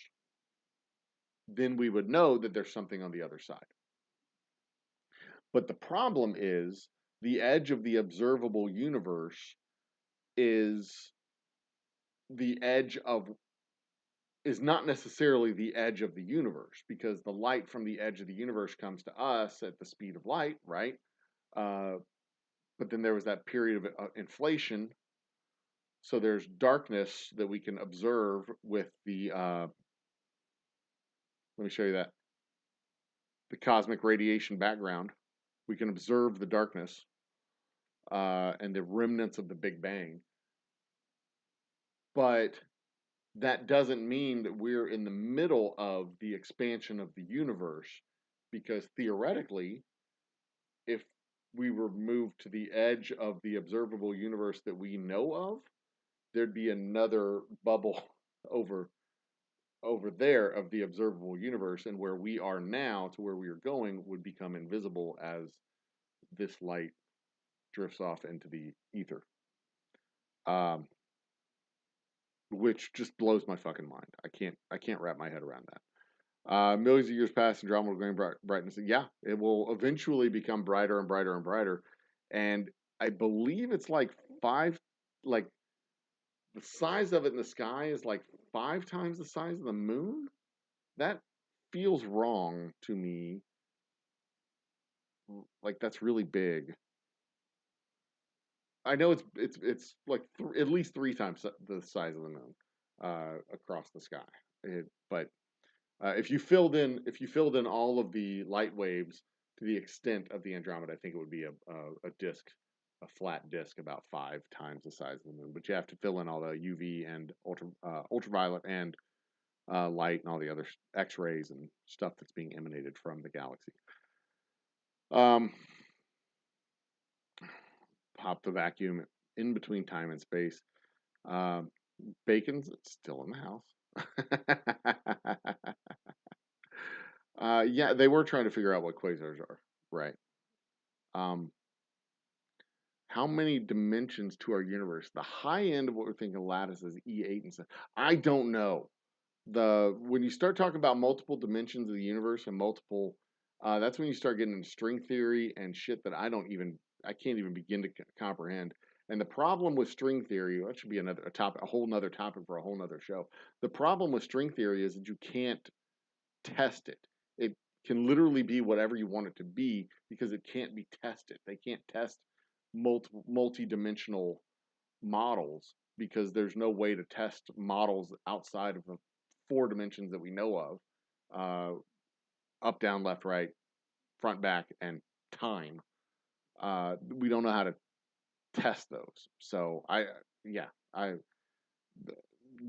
then we would know that there's something on the other side. But the problem is the edge of the observable universe is not necessarily the edge of the universe, because the light from the edge of the universe comes to us at the speed of light, right? But then there was that period of inflation. So there's darkness that we can observe with the, let me show you that, the cosmic radiation background. We can observe the darkness and the remnants of the Big Bang. But that doesn't mean that we're in the middle of the expansion of the universe, because theoretically, if we were moved to the edge of the observable universe that we know of, there'd be another bubble over there of the observable universe, and where we are now to where we are going would become invisible as this light drifts off into the ether. Which just blows my fucking mind. I can't wrap my head around that. Millions of years pass, Andromeda will gain brightness. Yeah, it will eventually become brighter and brighter and brighter. And I believe it's like the size of it in the sky is like 5 times the size of the moon. That feels wrong to me. Like that's really big. I know it's like at least 3 times the size of the moon across the sky. But if you filled in all of the light waves to the extent of the Andromeda, I think it would be a disk, a flat disk about 5 times the size of the moon. But you have to fill in all the UV and ultraviolet and light and all the other X-rays and stuff that's being emanated from the galaxy. Pop the vacuum in between time and space. Bacon's still in the house. Yeah, they were trying to figure out what quasars are, right? How many dimensions to our universe? The high end of what we're thinking lattice is E8 and stuff. I don't know. When you start talking about multiple dimensions of the universe and multiple, that's when you start getting into string theory and shit that I can't even begin to comprehend. And the problem with string theory, that should be a whole nother topic for a whole nother show. The problem with string theory is that you can't test it. It can literally be whatever you want it to be because it can't be tested. They can't test multi-dimensional models because there's no way to test models outside of the 4 dimensions that we know of, up, down, left, right, front, back, and time. We don't know how to test those. So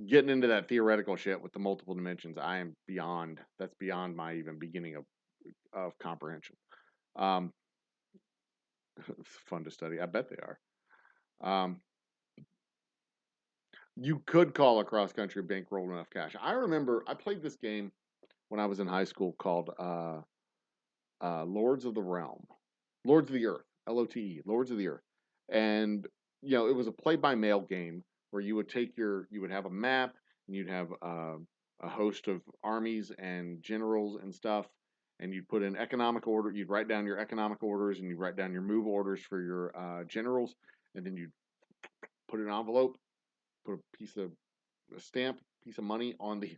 getting into that theoretical shit with the multiple dimensions, that's beyond my even beginning of comprehension. It's fun to study. I bet they are. You could call a cross country bankroll enough cash. I remember I played this game when I was in high school called Lords of the Realm, Lords of the Earth, LOTE, Lords of the Earth, and it was a play-by-mail game where you would have a map and you'd have a host of armies and generals and stuff, and you'd put in economic order. You'd write down your economic orders and you'd write down your move orders for your generals, and then you'd put it in an envelope, put a stamp, piece of money on the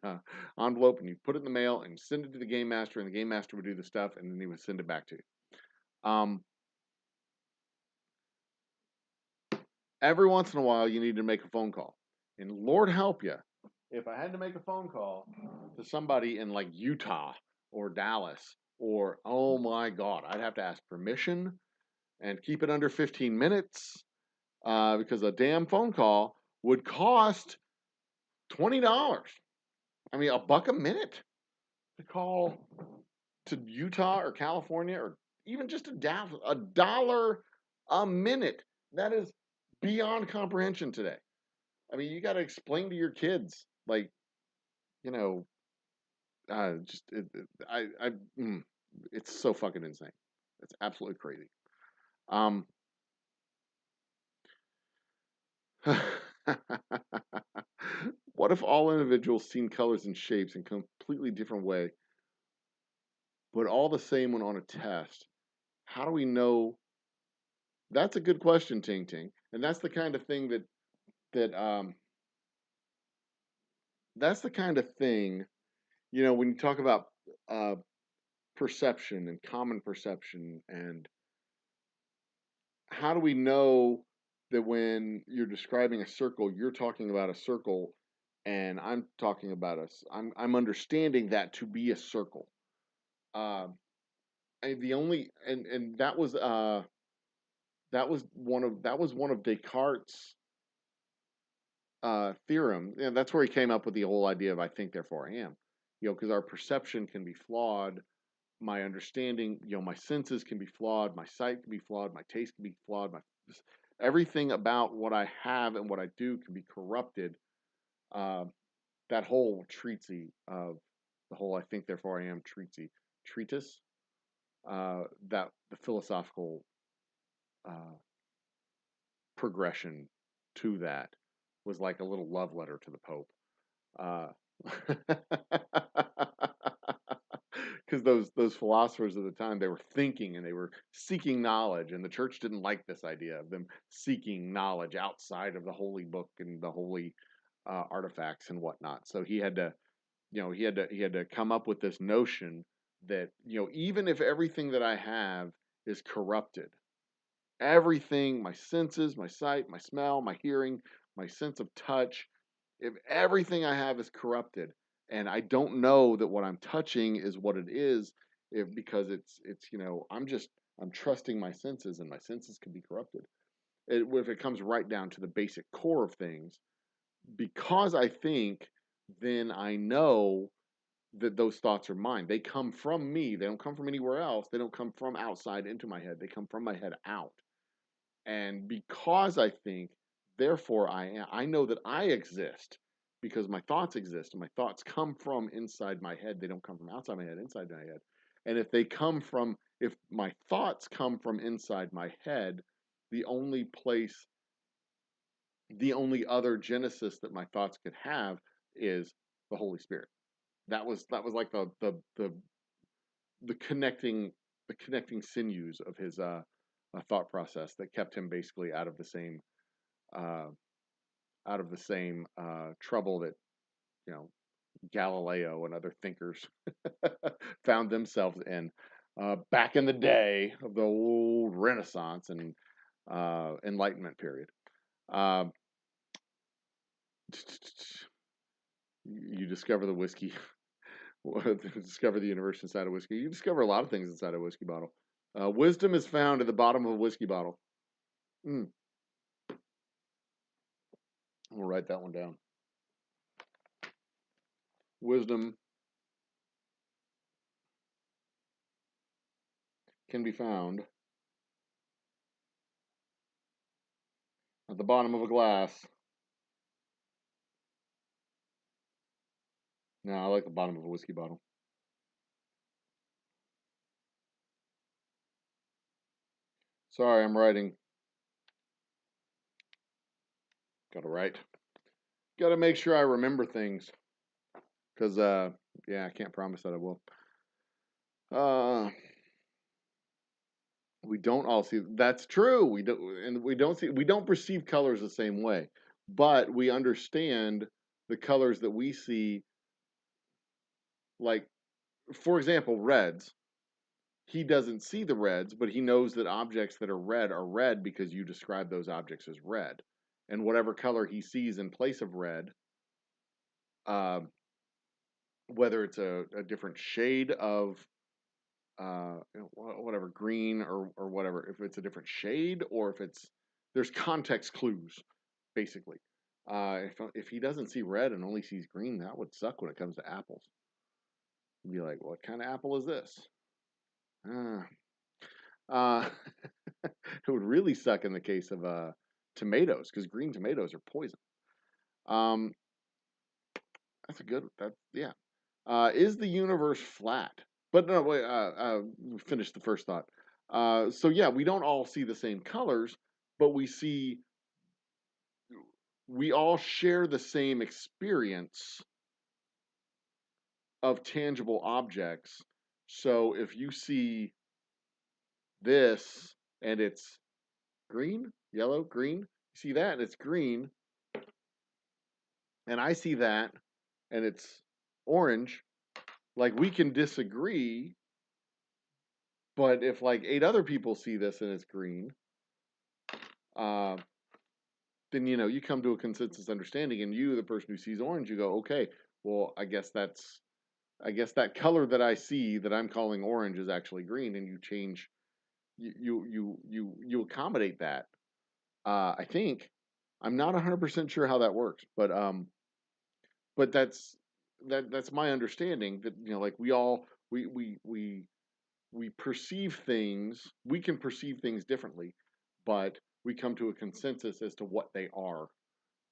envelope, and you put it in the mail and send it to the game master, and the game master would do the stuff, and then he would send it back to you. Every once in a while, you need to make a phone call, and Lord help you, if I had to make a phone call to somebody in like Utah or Dallas, or oh my God, I'd have to ask permission and keep it under 15 minutes because a damn phone call would cost $20. I mean, $1 a minute to call to Utah or California or even just $1 a minute. That is beyond comprehension today. I mean, you got to explain to your kids, like, it's so fucking insane. It's absolutely crazy. What if all individuals seen colors and shapes in a completely different way, but all the same when on a test? How do we know? That's a good question, Ting Ting, and that's the kind of thing that's the kind of thing, when you talk about perception and common perception, and how do we know that when you're describing a circle, you're talking about a circle, and I'm talking about I'm understanding that to be a circle. The only and that was one of Descartes' theorem. And that's where he came up with the whole idea of I think therefore I am. Because our perception can be flawed my understanding, my senses can be flawed, my sight can be flawed, my taste can be flawed, everything about what I have and what I do can be corrupted. That whole treatise of the whole I think therefore I am treatise, that the philosophical progression to that was like a little love letter to the Pope. Because those philosophers of the time, they were thinking and they were seeking knowledge, and the church didn't like this idea of them seeking knowledge outside of the holy book and the holy artifacts and whatnot. So he had to, he had to come up with this notion that even if everything that I have is corrupted, everything, my senses, my sight, my smell, my hearing, my sense of touch, if everything I have is corrupted, and I don't know that what I'm touching is what it is, because it's I'm trusting my senses, and my senses can be corrupted. If it comes right down to the basic core of things, because I think, then I know that those thoughts are mine. They come from me. They don't come from anywhere else. They don't come from outside into my head. They come from my head out. And because I think, therefore I know that I exist because my thoughts exist, and my thoughts come from inside my head. They don't come from outside my head, inside my head. And if my thoughts come from inside my head, the only other genesis that my thoughts could have is the Holy Spirit. That was like the connecting sinews of his thought process that kept him basically uh, out of the same trouble that Galileo and other thinkers found themselves in back in the day of the old Renaissance and Enlightenment period. Uh, you discover the whiskey, discover the universe inside a whiskey. You discover a lot of things inside a whiskey bottle. Wisdom is found at the bottom of a whiskey bottle. We'll write that one down. Wisdom can be found at the bottom of a glass. No, I like the bottom of a whiskey bottle. Sorry, I'm writing. Gotta write. Gotta make sure I remember things. Because, I can't promise that I will. We don't all see. That's true. We don't perceive colors the same way. But we understand the colors that we see. Like, for example, reds. He doesn't see the reds, but he knows that objects that are red because you describe those objects as red. And whatever color he sees in place of red, whether it's a different shade of whatever, green or whatever, if it's a different shade or if there's context clues, basically. If he doesn't see red and only sees green, that would suck when it comes to apples. He'd be like, what kind of apple is this? It would really suck in the case of tomatoes, because green tomatoes are poison. That's a good. Yeah. Is the universe flat? But no, wait. Finish the first thought. So yeah, we don't all see the same colors, but we all share the same experience of tangible objects. So if you see this and it's green, yellow, green, you see that and it's green, and I see that and it's orange, like, we can disagree, but if like 8 other people see this and it's green, then you come to a consensus understanding, and you, the person who sees orange, you go, okay, well, I guess that color that I see that I'm calling orange is actually green, and you change, you accommodate that. I think, I'm not 100% sure how that works, but that's my understanding, that like we we perceive things, we can perceive things differently, but we come to a consensus as to what they are,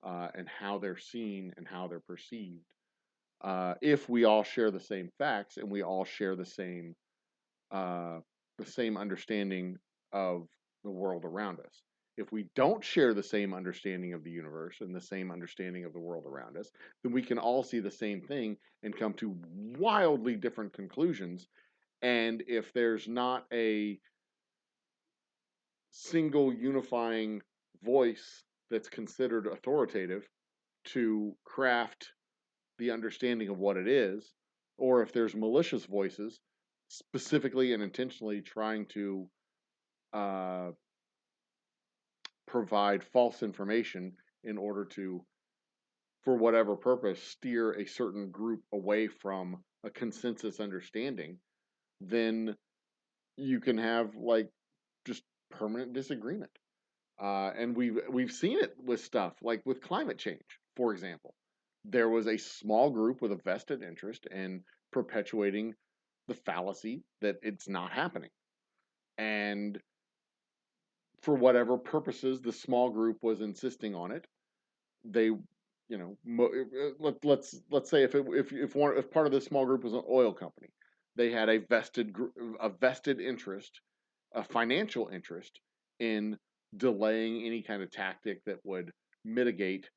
and how they're seen and how they're perceived. If we all share the same facts and we all share uh, the same understanding of the world around us. If we don't share the same understanding of the universe and the same understanding of the world around us, then we can all see the same thing and come to wildly different conclusions. And if there's not a single unifying voice that's considered authoritative to craft the understanding of what it is, or if there's malicious voices specifically and intentionally trying to uh, provide false information in order to, for whatever purpose, steer a certain group away from a consensus understanding, then you can have like just permanent disagreement. And we've seen it with stuff like with climate change, for example. There was a small group with a vested interest in perpetuating the fallacy that it's not happening. And for whatever purposes the small group was insisting on it, they, let's say if part of this small group was an oil company, they had a vested interest, a financial interest in delaying any kind of tactic that would mitigate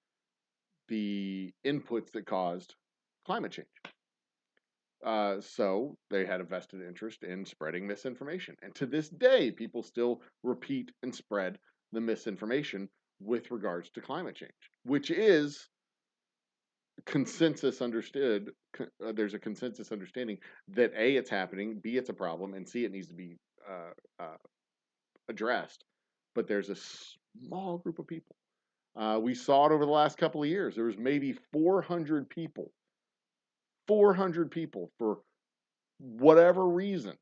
the inputs that caused climate change. So they had a vested interest in spreading misinformation. And to this day, people still repeat and spread the misinformation with regards to climate change, which is consensus understood. There's a consensus understanding that A, it's happening, B, it's a problem, and C, it needs to be addressed. But there's a small group of people. We saw it over the last couple of years. There was maybe 400 people, for whatever reason,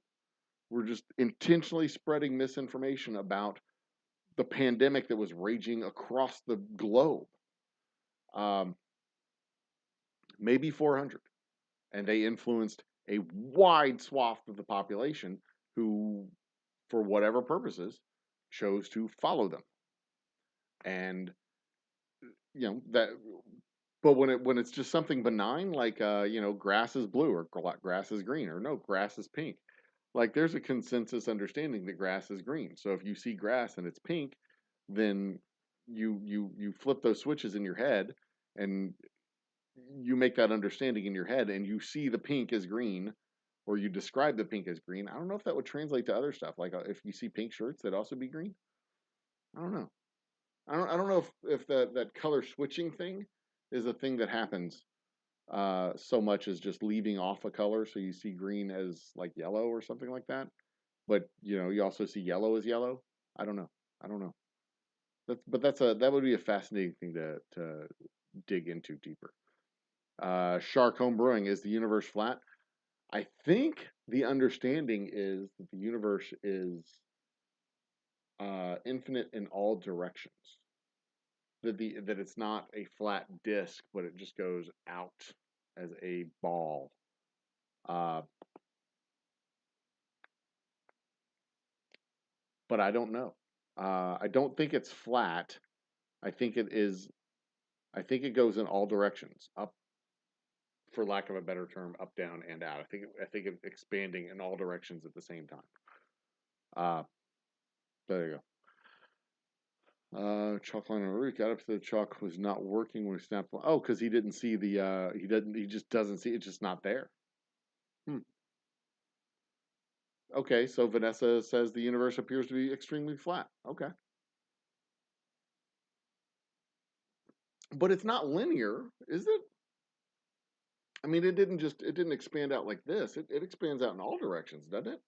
were just intentionally spreading misinformation about the pandemic that was raging across the globe. Um, Maybe 400. And they influenced a wide swath of the population who, for whatever purposes, chose to follow them. And that, but when it's just something benign like grass is blue or grass is green or no, grass is pink, like there's a consensus understanding that grass is green. So if you see grass and it's pink, then you flip those switches in your head and you make that understanding in your head and you see the pink as green, or you describe the pink as green. I don't know if that would translate to other stuff. Like if you see pink shirts, that'd also be green. I don't know. I don't know if that color switching thing is a thing that happens so much as just leaving off a color, so you see green as like yellow or something like that. But you also see yellow as yellow. I don't know. I don't know. That would be a fascinating thing to dig into deeper. Shark Home Brewing, is the universe flat? I think the understanding is that the universe is infinite in all directions. That it's not a flat disc, but it just goes out as a ball. But I don't know. I don't think it's flat. I think it is. I think it goes in all directions, up, for lack of a better term, up, down, and out. I think it's expanding in all directions at the same time. There you go. Chalk line on the roof. Got up to the chalk was not working when he snapped. Oh, because he didn't see the. He just doesn't see. It's just not there. Okay, so Vanessa says the universe appears to be extremely flat. Okay, but it's not linear, is it? I mean, it didn't expand out like this. It expands out in all directions, doesn't it?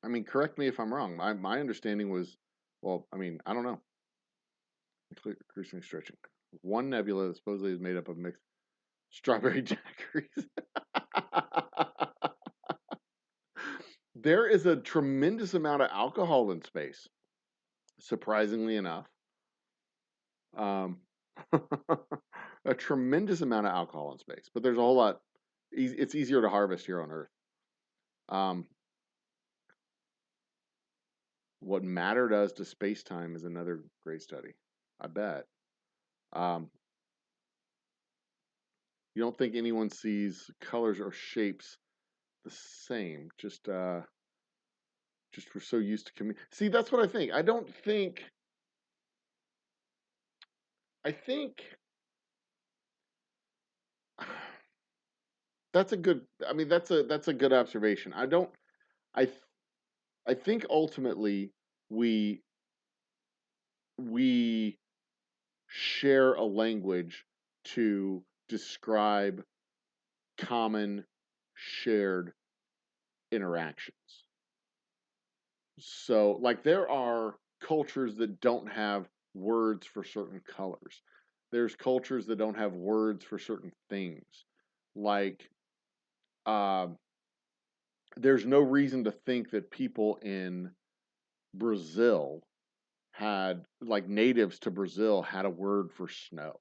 I mean, correct me if I'm wrong. My understanding was, well, I mean, I don't know. Increasing stretching. One nebula that supposedly is made up of mixed strawberry daiquiris. There is a tremendous amount of alcohol in space, surprisingly enough. A tremendous amount of alcohol in space, but there's a whole lot. It's easier to harvest here on Earth. What matter does to space-time is another great study. I bet. You don't think anyone sees colors or shapes the same? Just we're so used to see. That's what I think. I don't think. I think that's a good. I mean, that's a good observation. I don't. I I think ultimately we we share a language to describe common shared interactions. So, like, there are cultures that don't have words for certain colors. There's cultures that don't have words for certain things. Like, uh, there's no reason to think that people in Brazil had, like, natives to Brazil had a word for snow.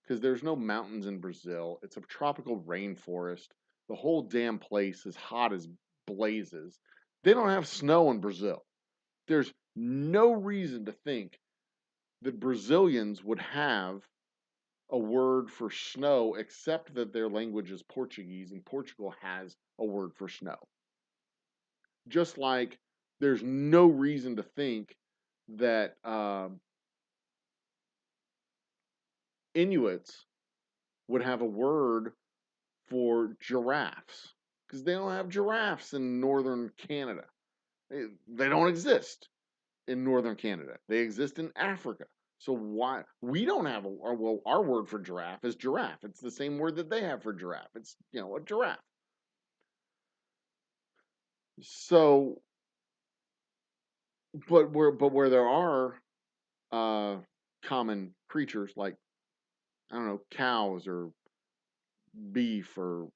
Because there's no mountains in Brazil. It's a tropical rainforest. The whole damn place is hot as blazes. They don't have snow in Brazil. There's no reason to think that Brazilians would have a word for snow except that their language is Portuguese and Portugal has a word for snow. Just like there's no reason to think that Inuits would have a word for giraffes because they don't have giraffes in northern Canada. They don't exist in northern Canada. They exist in Africa. So why we don't have our word for giraffe is giraffe. It's the same word that they have for giraffe. It's a giraffe. So, but where there are common creatures like I don't know cows or beef or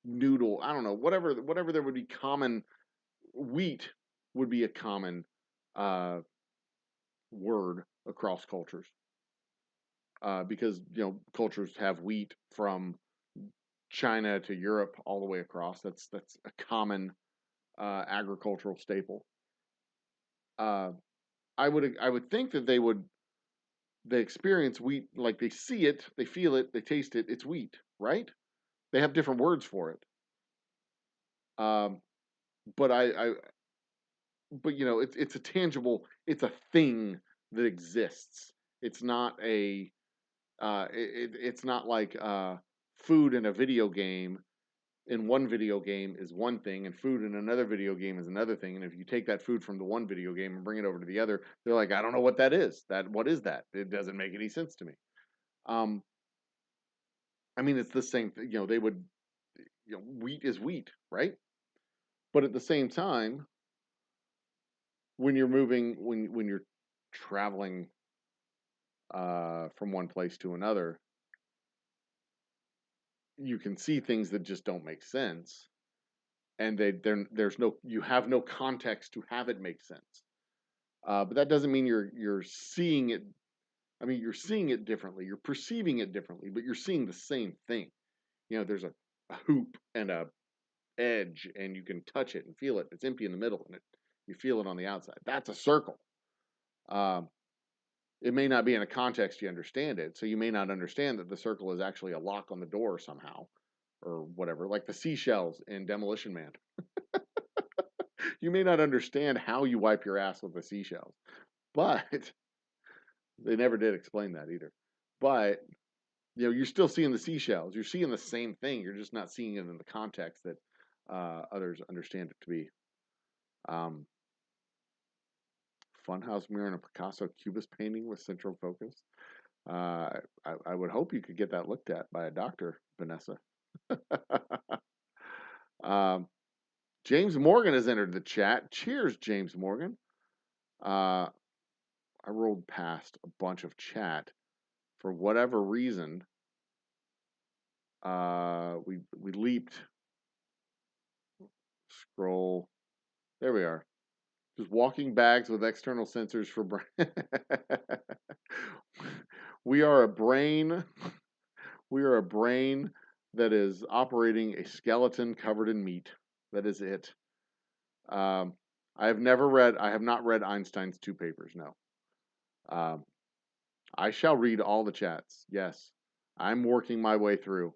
noodle. I don't know whatever there would be common. Wheat would be a common word across cultures. Because cultures have wheat from China to Europe all the way across. That's a common agricultural staple. I would think that they experience wheat like they see it, they feel it, they taste it. It's wheat, right? They have different words for it. But it's a tangible, it's a thing that exists. It's not it's not like food in a video game. In one video game is one thing, and food in another video game is another thing. And if you take that food from the one video game and bring it over to the other, they're like, I don't know what that is. What is that? It doesn't make any sense to me. I mean, it's the same thing. They would, wheat is wheat, right? But at the same time, when you're moving, when you're traveling from one place to another, you can see things that just don't make sense, and you have no context to have it make sense. But that doesn't mean you're seeing it. I mean, you're seeing it differently. You're perceiving it differently, but you're seeing the same thing. There's a hoop and a edge, and you can touch it and feel it. It's empty in the middle, and you feel it on the outside. That's a circle. It may not be in a context you understand it, so you may not understand that the circle is actually a lock on the door somehow, or whatever, like the seashells in Demolition Man. You may not understand how you wipe your ass with the seashells, but they never did explain that either. But you're still seeing the seashells. You're seeing the same thing. You're just not seeing it in the context that others understand it to be. Funhouse mirror and a Picasso Cubist painting with central focus. I would hope you could get that looked at by a doctor, Vanessa. James Morgan has entered the chat. Cheers, James Morgan. I rolled past a bunch of chat for whatever reason. We leaped. Scroll. There we are. Just walking bags with external sensors for brain. We are a brain that is operating a skeleton covered in meat. That is it. I have not read Einstein's 2 papers, no. Um, I shall read all the chats. Yes, I'm working my way through.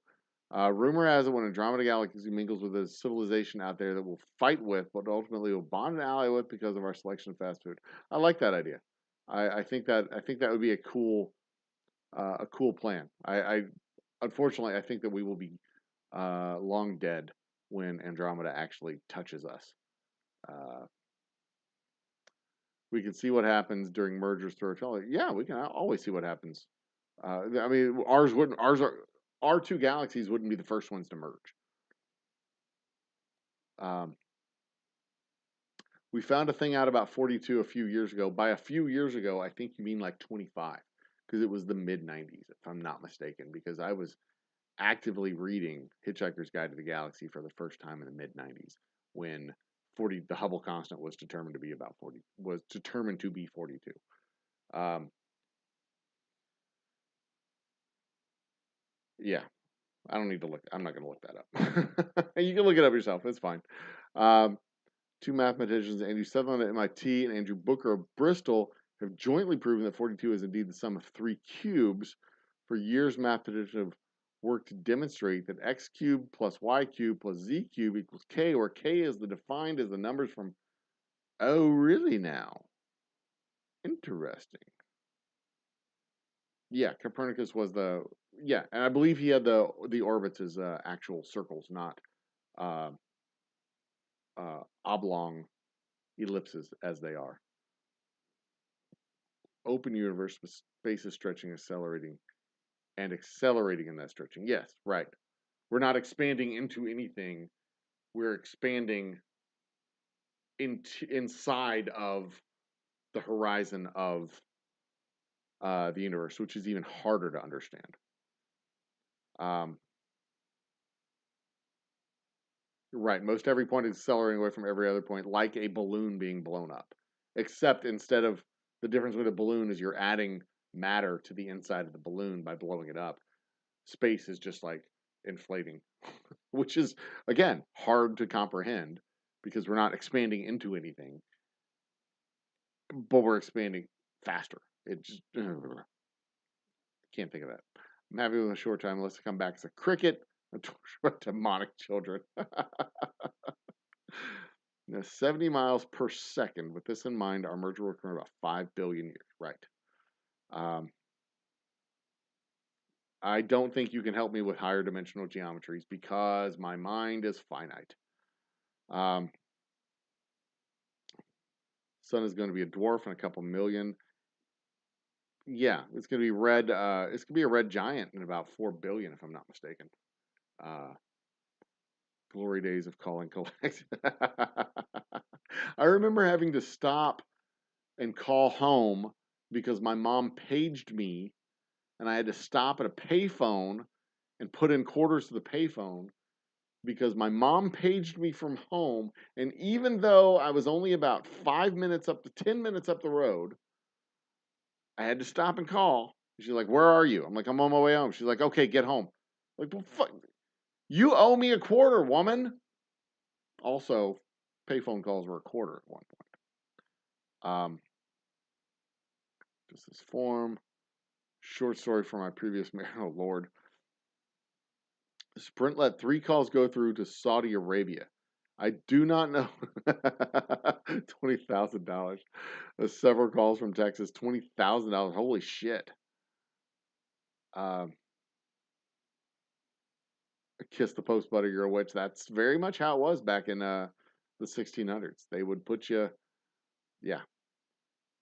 Rumor has it when Andromeda Galaxy mingles with a civilization out there that we'll fight with, but ultimately will bond and ally with because of our selection of fast food. I like that idea. I think that would be a cool plan. Unfortunately I think that we will be long dead when Andromeda actually touches us. We can see what happens during mergers through our Yeah, we can always see what happens. I mean, our 2 galaxies wouldn't be the first ones to merge. We found a thing out about 42 a few years ago. By a few years ago, I think you mean like 25, because it was the mid-90s, if I'm not mistaken, because I was actively reading Hitchhiker's Guide to the Galaxy for the first time in the mid-90s when the Hubble constant was determined to be 42. Yeah, I don't need to look. I'm not going to look that up. You can look it up yourself. It's fine. 2 mathematicians, Andrew Sutherland at MIT and Andrew Booker of Bristol, have jointly proven that 42 is indeed the sum of 3 cubes. For years, mathematicians have worked to demonstrate that x cubed plus y cubed plus z cubed equals k, where k is defined as the numbers from... Oh, really now? Interesting. Yeah, Copernicus was and I believe he had the orbits as actual circles, not uh, oblong ellipses as they are. Open universe with space is stretching, accelerating in that stretching. Yes, right. We're not expanding into anything. We're expanding inside of the horizon of the universe, which is even harder to understand. Right. Most every point is accelerating away from every other point, like a balloon being blown up. Except instead of the difference with a balloon is you're adding matter to the inside of the balloon by blowing it up. Space is just like inflating, which is, again, hard to comprehend because we're not expanding into anything, but we're expanding faster. It just can't think of that. I'm happy with a short time. Let's come back as a cricket. Demonic children. Now, 70 miles per second. With this in mind, our merger will occur in about 5 billion years. Right. I don't think you can help me with higher dimensional geometries because my mind is finite. Sun is going to be a dwarf in a couple million. Yeah, it's going to be red. It's going to be a red giant in about 4 billion, if I'm not mistaken. Glory days of call and collect. I remember having to stop and call home because my mom paged me and I had to stop at a payphone and put in quarters to the payphone because my mom paged me from home. And even though I was only about 10 minutes up the road, I had to stop and call. She's like, "Where are you?" I'm like, "I'm on my way home." She's like, "Okay, get home." I'm like, well, fuck, you owe me a quarter, woman. Also, payphone calls were a quarter at one point. Just this form. Short story from my previous mayor. Oh, Lord. Sprint let 3 calls go through to Saudi Arabia. I do not know. $20,000. Several calls from Texas. $20,000. Holy shit. Kiss the post buddy, you're a witch. That's very much how it was back in the 1600s. They would put you, yeah,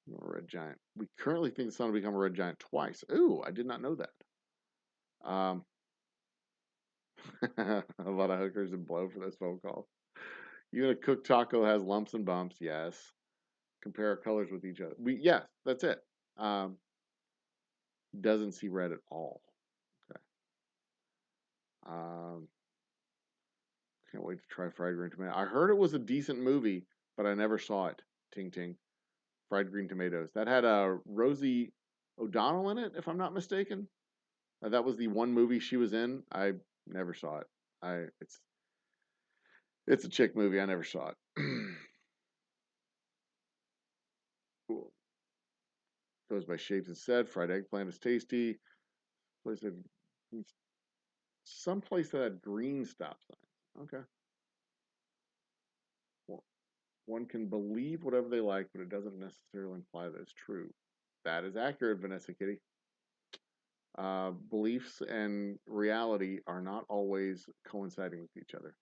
you're a red giant. We currently think the sun will become a red giant twice. Ooh, I did not know that. A lot of hookers and blow for this phone call. Even a cooked taco has lumps and bumps. Yes. Compare our colors with each other. Yes, that's it. Doesn't see red at all. Okay. Can't wait to try Fried Green Tomato. I heard it was a decent movie, but I never saw it. Ting ting. Fried Green Tomatoes. That had Rosie O'Donnell in it, if I'm not mistaken. That was the one movie she was in. I Never saw it. It's a chick movie. I never saw it. Cool. Goes by Shapes and Said. Fried eggplant is tasty. Some place that had green stop signs. Okay. Well, one can believe whatever they like, but it doesn't necessarily imply that it's true. That is accurate, Vanessa Kitty. Beliefs and reality are not always coinciding with each other.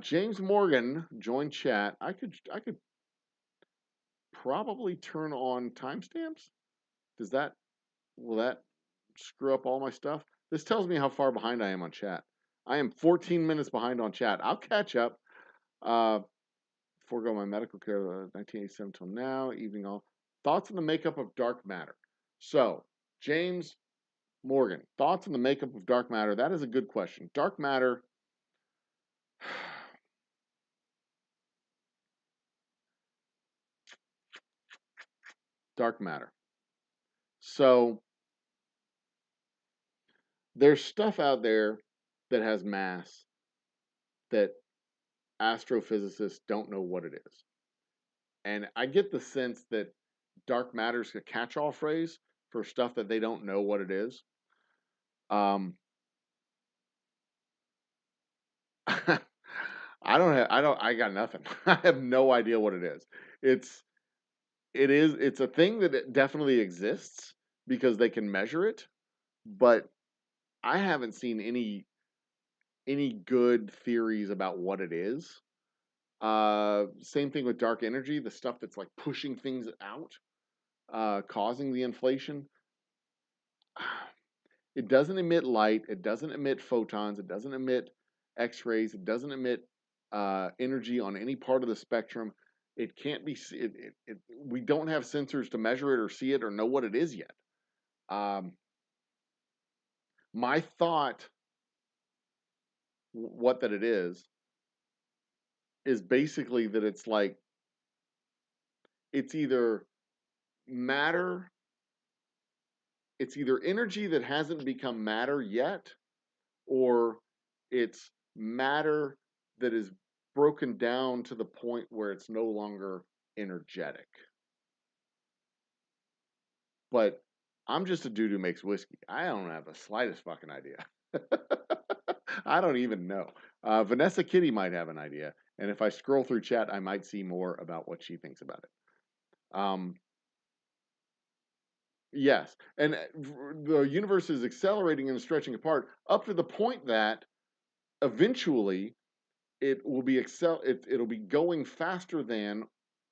James Morgan joined chat. I could probably turn on timestamps. Will that screw up all my stuff? This tells me how far behind I am on chat. I am 14 minutes behind on chat. I'll catch up. Forego my medical care 1987 till now. Evening all. Thoughts on the makeup of dark matter. So, James Morgan, thoughts on the makeup of dark matter? That is a good question. Dark matter. Dark matter. So, there's stuff out there that has mass that astrophysicists don't know what it is. And I get the sense that dark matter is a catch-all phrase for stuff that they don't know what it is. I got nothing. I have no idea what it is. It's a thing that it definitely exists because they can measure it, but I haven't seen any good theories about what it is. Same thing with dark energy, the stuff that's like pushing things out, causing the inflation. It doesn't emit light. It doesn't emit photons. It doesn't emit X-rays. It doesn't emit energy on any part of the spectrum. It can't be. We don't have sensors to measure it or see it or know what it is yet. My thought, what that it is basically that it's like it's either matter. It's either energy that hasn't become matter yet, or it's matter that is broken down to the point where it's no longer energetic. But I'm just a dude who makes whiskey. I don't have the slightest fucking idea. I don't even know. Vanessa Kitty might have an idea. And if I scroll through chat, I might see more about what she thinks about it. Yes. And the universe is accelerating and stretching apart up to the point that eventually it will be it'll be going faster than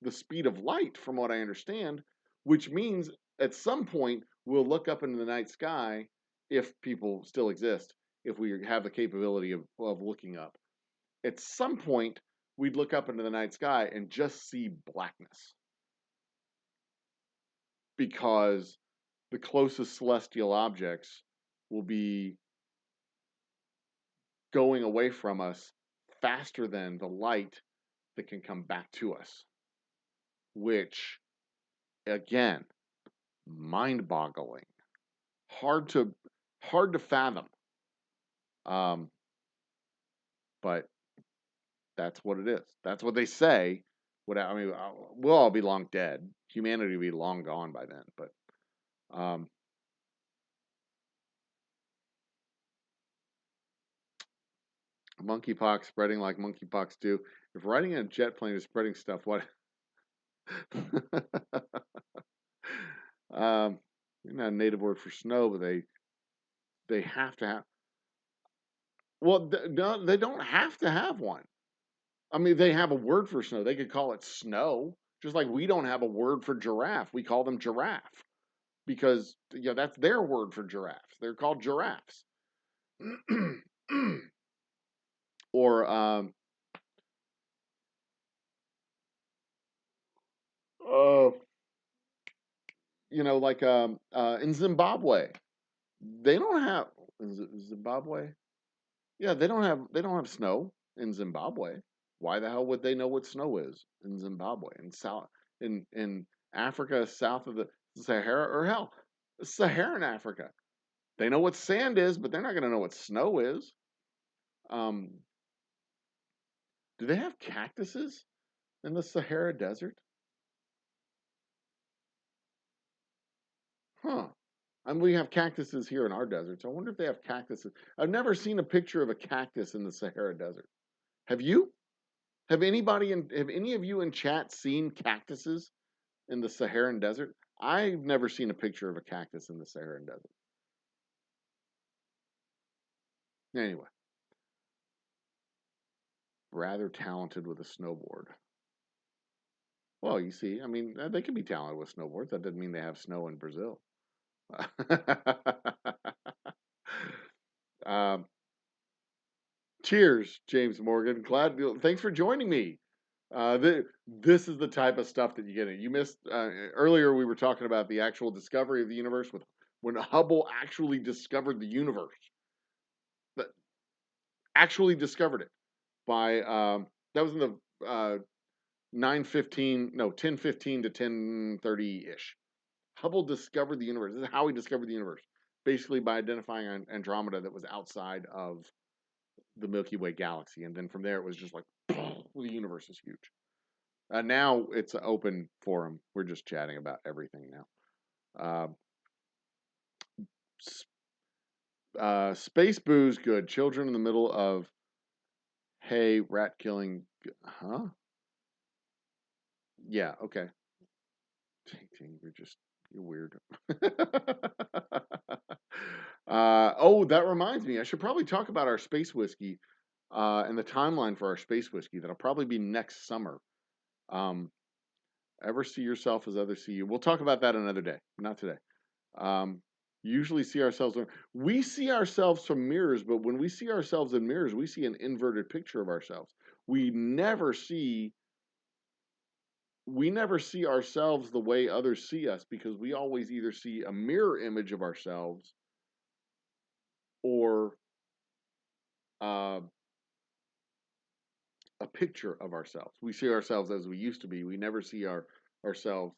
the speed of light, from what I understand, which means at some point we'll look up into the night sky, if people still exist, if we have the capability of looking up. At some point, we'd look up into the night sky and just see blackness. Because the closest celestial objects will be going away from us faster than the light that can come back to us, which, again, mind-boggling, hard to fathom. But that's what it is. That's what they say. We'll all be long dead. Humanity will be long gone by then. But monkeypox spreading like monkeypox do. If riding in a jet plane is spreading stuff, what? Not a native word for snow, but they have to have. Well, no, they don't have to have one. I mean, they have a word for snow. They could call it snow, just like we don't have a word for giraffe. We call them giraffe because that's their word for giraffes. They're called giraffes. Or like in Zimbabwe, they don't have Zimbabwe. Yeah, they don't have snow in Zimbabwe. Why the hell would they know what snow is in Zimbabwe? In Africa, south of the Sahara, or hell, Saharan Africa. They know what sand is, but they're not going to know what snow is. Do they have cactuses in the Sahara Desert? Huh. I mean, we have cactuses here in our deserts. I wonder if they have cactuses. I've never seen a picture of a cactus in the Sahara Desert. Have you? Have any of you in chat seen cactuses in the Saharan Desert? I've never seen a picture of a cactus in the Saharan Desert. Anyway, rather talented with a snowboard. Well, you see, I mean, they can be talented with snowboards. That doesn't mean they have snow in Brazil. um, cheers, James Morgan. Thanks for joining me. This is the type of stuff that you get. You missed earlier. We were talking about the actual discovery of the universe when Hubble actually discovered the universe. But actually discovered it by that was in the 10:15 to 10:30 ish. Hubble discovered the universe. This is how he discovered the universe, basically by identifying Andromeda that was outside of the Milky Way galaxy, and then from there it was just like the universe is huge. Now it's an open forum. We're just chatting about everything now. Space booze, good. Children in the middle of hay, rat killing. Huh? Yeah, okay. You're weird. Oh, that reminds me. I should probably talk about our space whiskey and the timeline for our space whiskey. That'll probably be next summer. Ever see yourself as others see you? We'll talk about that another day, not today. Usually see ourselves. We see ourselves from mirrors, but when we see ourselves in mirrors, we see an inverted picture of ourselves. We never see ourselves the way others see us, because we always either see a mirror image of ourselves or a picture of ourselves. We see ourselves as we used to be. We never see ourselves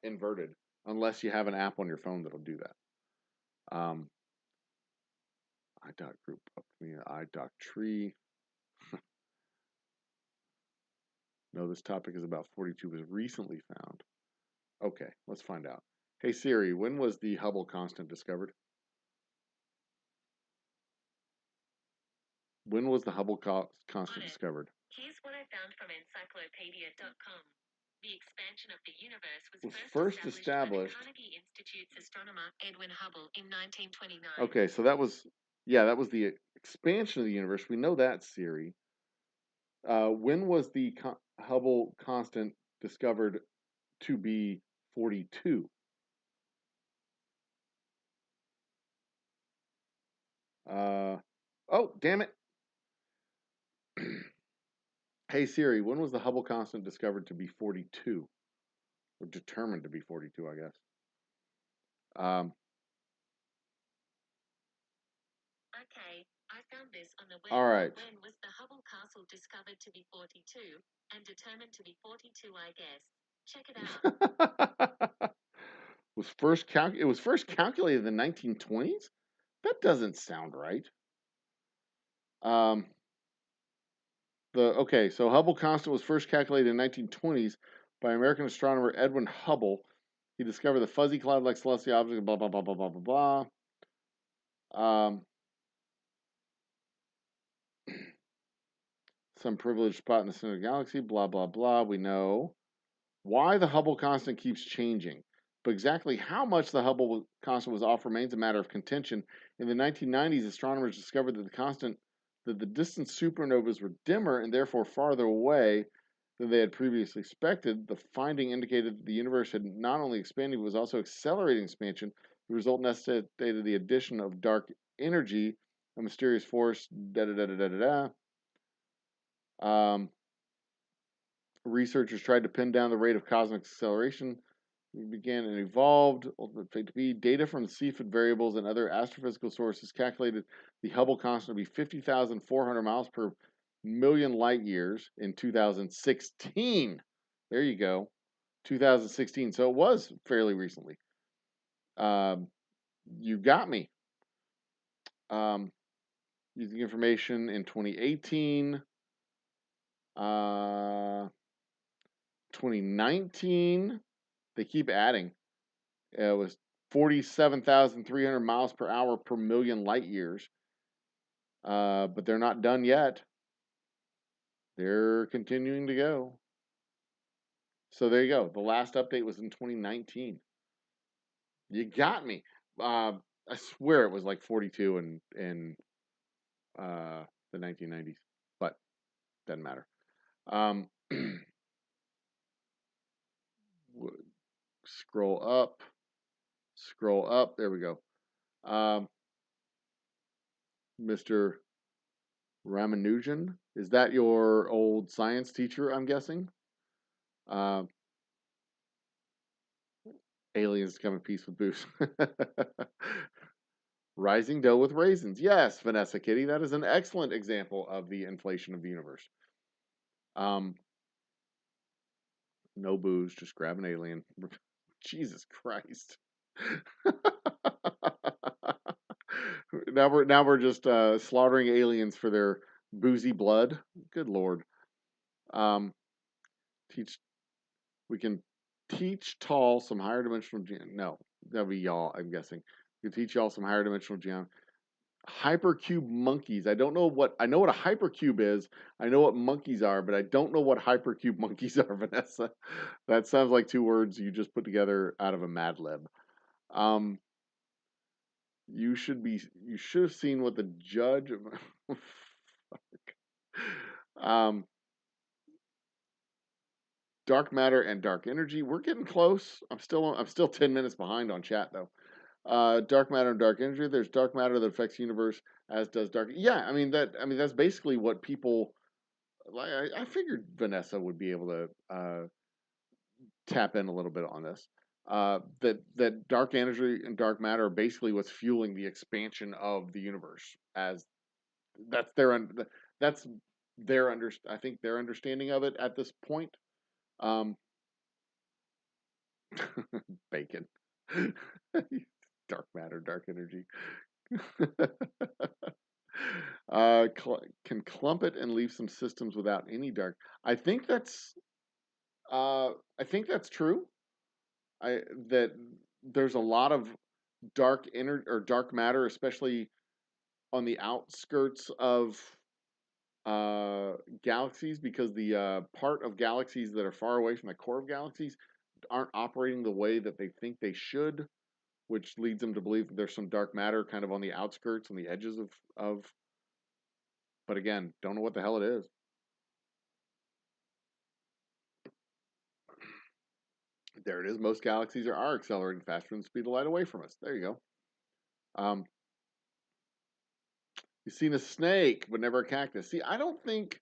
inverted, unless you have an app on your phone that'll do that. iDoc group up to me, iDoc tree. No, this topic is about 42 was recently found. Okay, let's find out. Hey Siri, when was the Hubble constant discovered? When was the Hubble constant discovered? Here's what I found from encyclopedia.com. The expansion of the universe was first established by the Carnegie Institute's astronomer Edwin Hubble in 1929. Okay, so that was the expansion of the universe. We know that, Siri. When was the Hubble constant discovered to be 42? Oh, damn it. Hey Siri, when was the Hubble constant discovered to be 42? Or determined to be 42, I guess. Okay, I found this on the web. All right. When was the Hubble castle discovered to be 42 and determined to be 42, I guess. Check it out. It was first calculated in the 1920s? That doesn't sound right. So Hubble constant was first calculated in the 1920s by American astronomer Edwin Hubble. He discovered the fuzzy cloud-like celestial object, blah, blah, blah, blah, blah, blah, blah. Some privileged spot in the center of the galaxy, blah, blah, blah. We know why the Hubble constant keeps changing. But exactly how much the Hubble constant was off remains a matter of contention. In the 1990s, astronomers discovered that the distant supernovas were dimmer and therefore farther away than they had previously expected. The finding indicated that the universe had not only expanded, but was also accelerating expansion. The result necessitated the addition of dark energy, a mysterious force, researchers tried to pin down the rate of cosmic acceleration. It began and evolved. Ultimate fate to be. Data from the Cepheid variables and other astrophysical sources calculated the Hubble constant to be 50,400 miles per million light years in 2016. There you go. 2016. So it was fairly recently. You got me. using information in 2018. 2019, they keep adding. It was 47,300 miles per hour per million light years. But they're not done yet. They're continuing to go. So there you go. The last update was in 2019. You got me. I swear it was like 42 in the 1990s, but doesn't matter. Scroll up. There we go. Mr. Ramanujan, is that your old science teacher? I'm guessing. Aliens come in peace with booze. Rising dough with raisins. Yes, Vanessa Kitty, that is an excellent example of the inflation of the universe. No booze, just grab an alien. Jesus Christ. Now we're just slaughtering aliens for their boozy blood. Good Lord. We can teach Tall some higher dimensional no, that'll be y'all, I'm guessing. We can teach y'all some higher dimensional geometry. Hypercube monkeys. I know what a hypercube is. I know what monkeys are, but I don't know what hypercube monkeys are, Vanessa. That sounds like two words you just put together out of a Mad Lib. You should have seen what the judge dark matter and dark energy. We're getting close. I'm still 10 minutes behind on chat though. Dark matter and dark energy. There's dark matter that affects the universe, as does dark. Yeah, I mean that's basically what people like. I figured Vanessa would be able to tap in a little bit on this. That dark energy and dark matter are basically what's fueling the expansion of the universe. As that's their I think their understanding of it at this point. Bacon. Dark matter, dark energy. Can clump it and leave some systems without any dark. I think that's true. That there's a lot of dark dark matter, especially on the outskirts of galaxies, because the part of galaxies that are far away from the core of galaxies aren't operating the way that they think they should, which leads them to believe that there's some dark matter kind of on the outskirts, on the edges of. But again, don't know what the hell it is. There it is. Most galaxies are accelerating faster than the speed of light away from us. There you go. You've seen a snake, but never a cactus. See, I don't think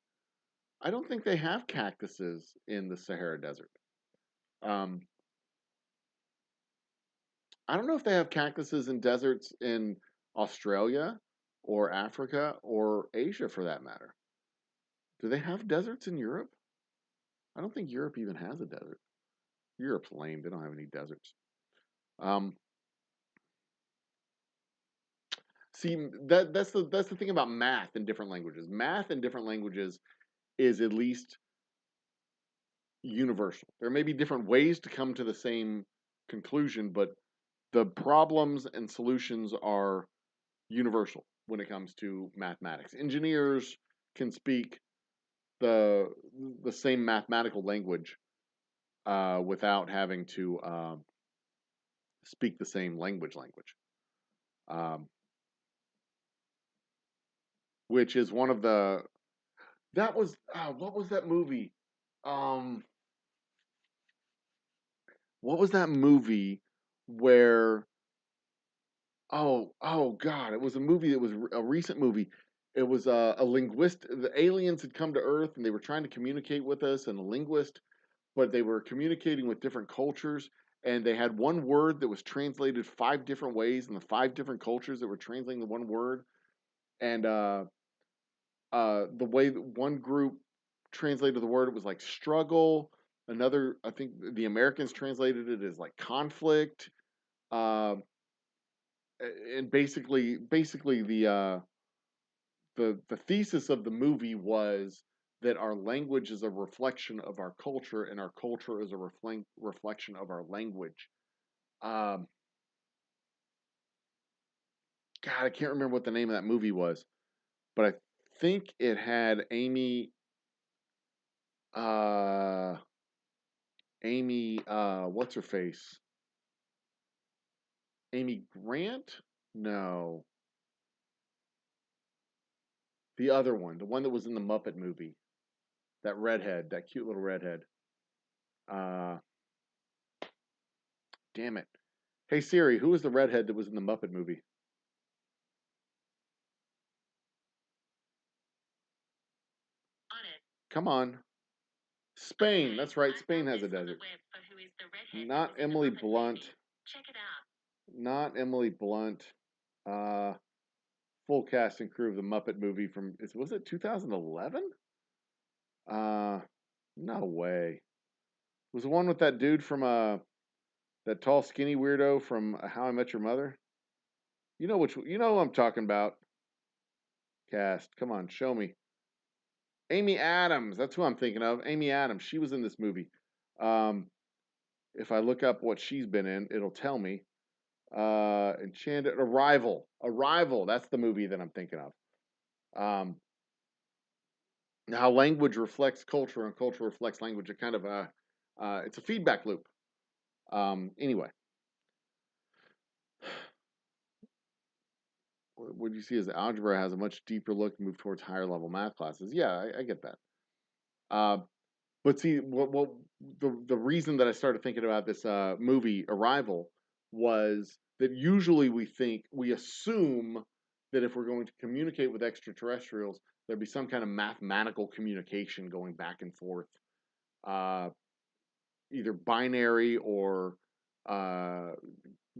they have cactuses in the Sahara Desert. I don't know if they have cactuses in deserts in Australia or Africa or Asia for that matter. Do they have deserts in Europe? I don't think Europe even has a desert. Europe's lame. They don't have any deserts. See, that's the thing about math in different languages. Math in different languages is at least universal. There may be different ways to come to the same conclusion, but the problems and solutions are universal when it comes to mathematics. Engineers can speak the same mathematical language without having to speak the same language. Which is one of the that was what was that movie? What was that movie where oh god, it was a movie that was a recent movie. It was a linguist. The aliens had come to Earth and they were trying to communicate with us, and a linguist, but they were communicating with different cultures, and they had one word that was translated 5 different ways in the 5 different cultures that were translating the one word. And the way that one group translated the word, it was like struggle. Another, I think the Americans translated it as like conflict. And basically the thesis of the movie was that our language is a reflection of our culture, and our culture is a reflection of our language. God, I can't remember what the name of that movie was, but I think it had what's her face? Amy Grant? No. The other one, the one that was in the Muppet movie. That redhead, that cute little redhead. Damn it. Hey Siri, who was the redhead that was in the Muppet movie? On it. Come on. Spain. Okay, That's right. I Spain found has a this on the desert. web for who is the redhead that Not was in the Emily Muppet Blunt. movie. Check it out. Not Emily Blunt. Full cast and crew of the Muppet movie from was it 2011? No way. Was the one with that dude from that tall skinny weirdo from How I Met Your Mother? You know who I'm talking about. Cast. Come on, show me. Amy Adams. That's who I'm thinking of. Amy Adams. She was in this movie. If I look up what she's been in, it'll tell me. Enchanted Arrival. Arrival. That's the movie that I'm thinking of. How language reflects culture and culture reflects language. It kind of it's a feedback loop. Anyway, what you see is algebra has a much deeper look, move towards higher level math classes. Yeah, I get that. But see, what the reason that I started thinking about this movie Arrival was that usually we assume that if we're going to communicate with extraterrestrials, there'd be some kind of mathematical communication going back and forth, either binary or uh,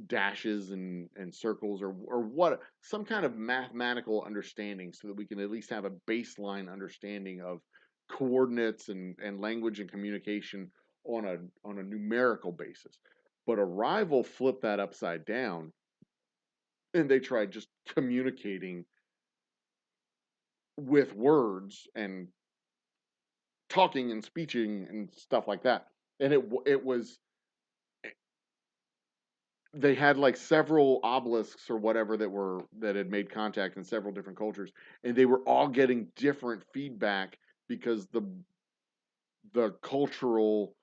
dashes and circles or what, some kind of mathematical understanding, so that we can at least have a baseline understanding of coordinates and language and communication on a numerical basis. But Arrival flipped that upside down, and they tried just communicating with words and talking and speeching and stuff like that. And it was, they had like several obelisks or whatever that had made contact in several different cultures, and they were all getting different feedback because the cultural,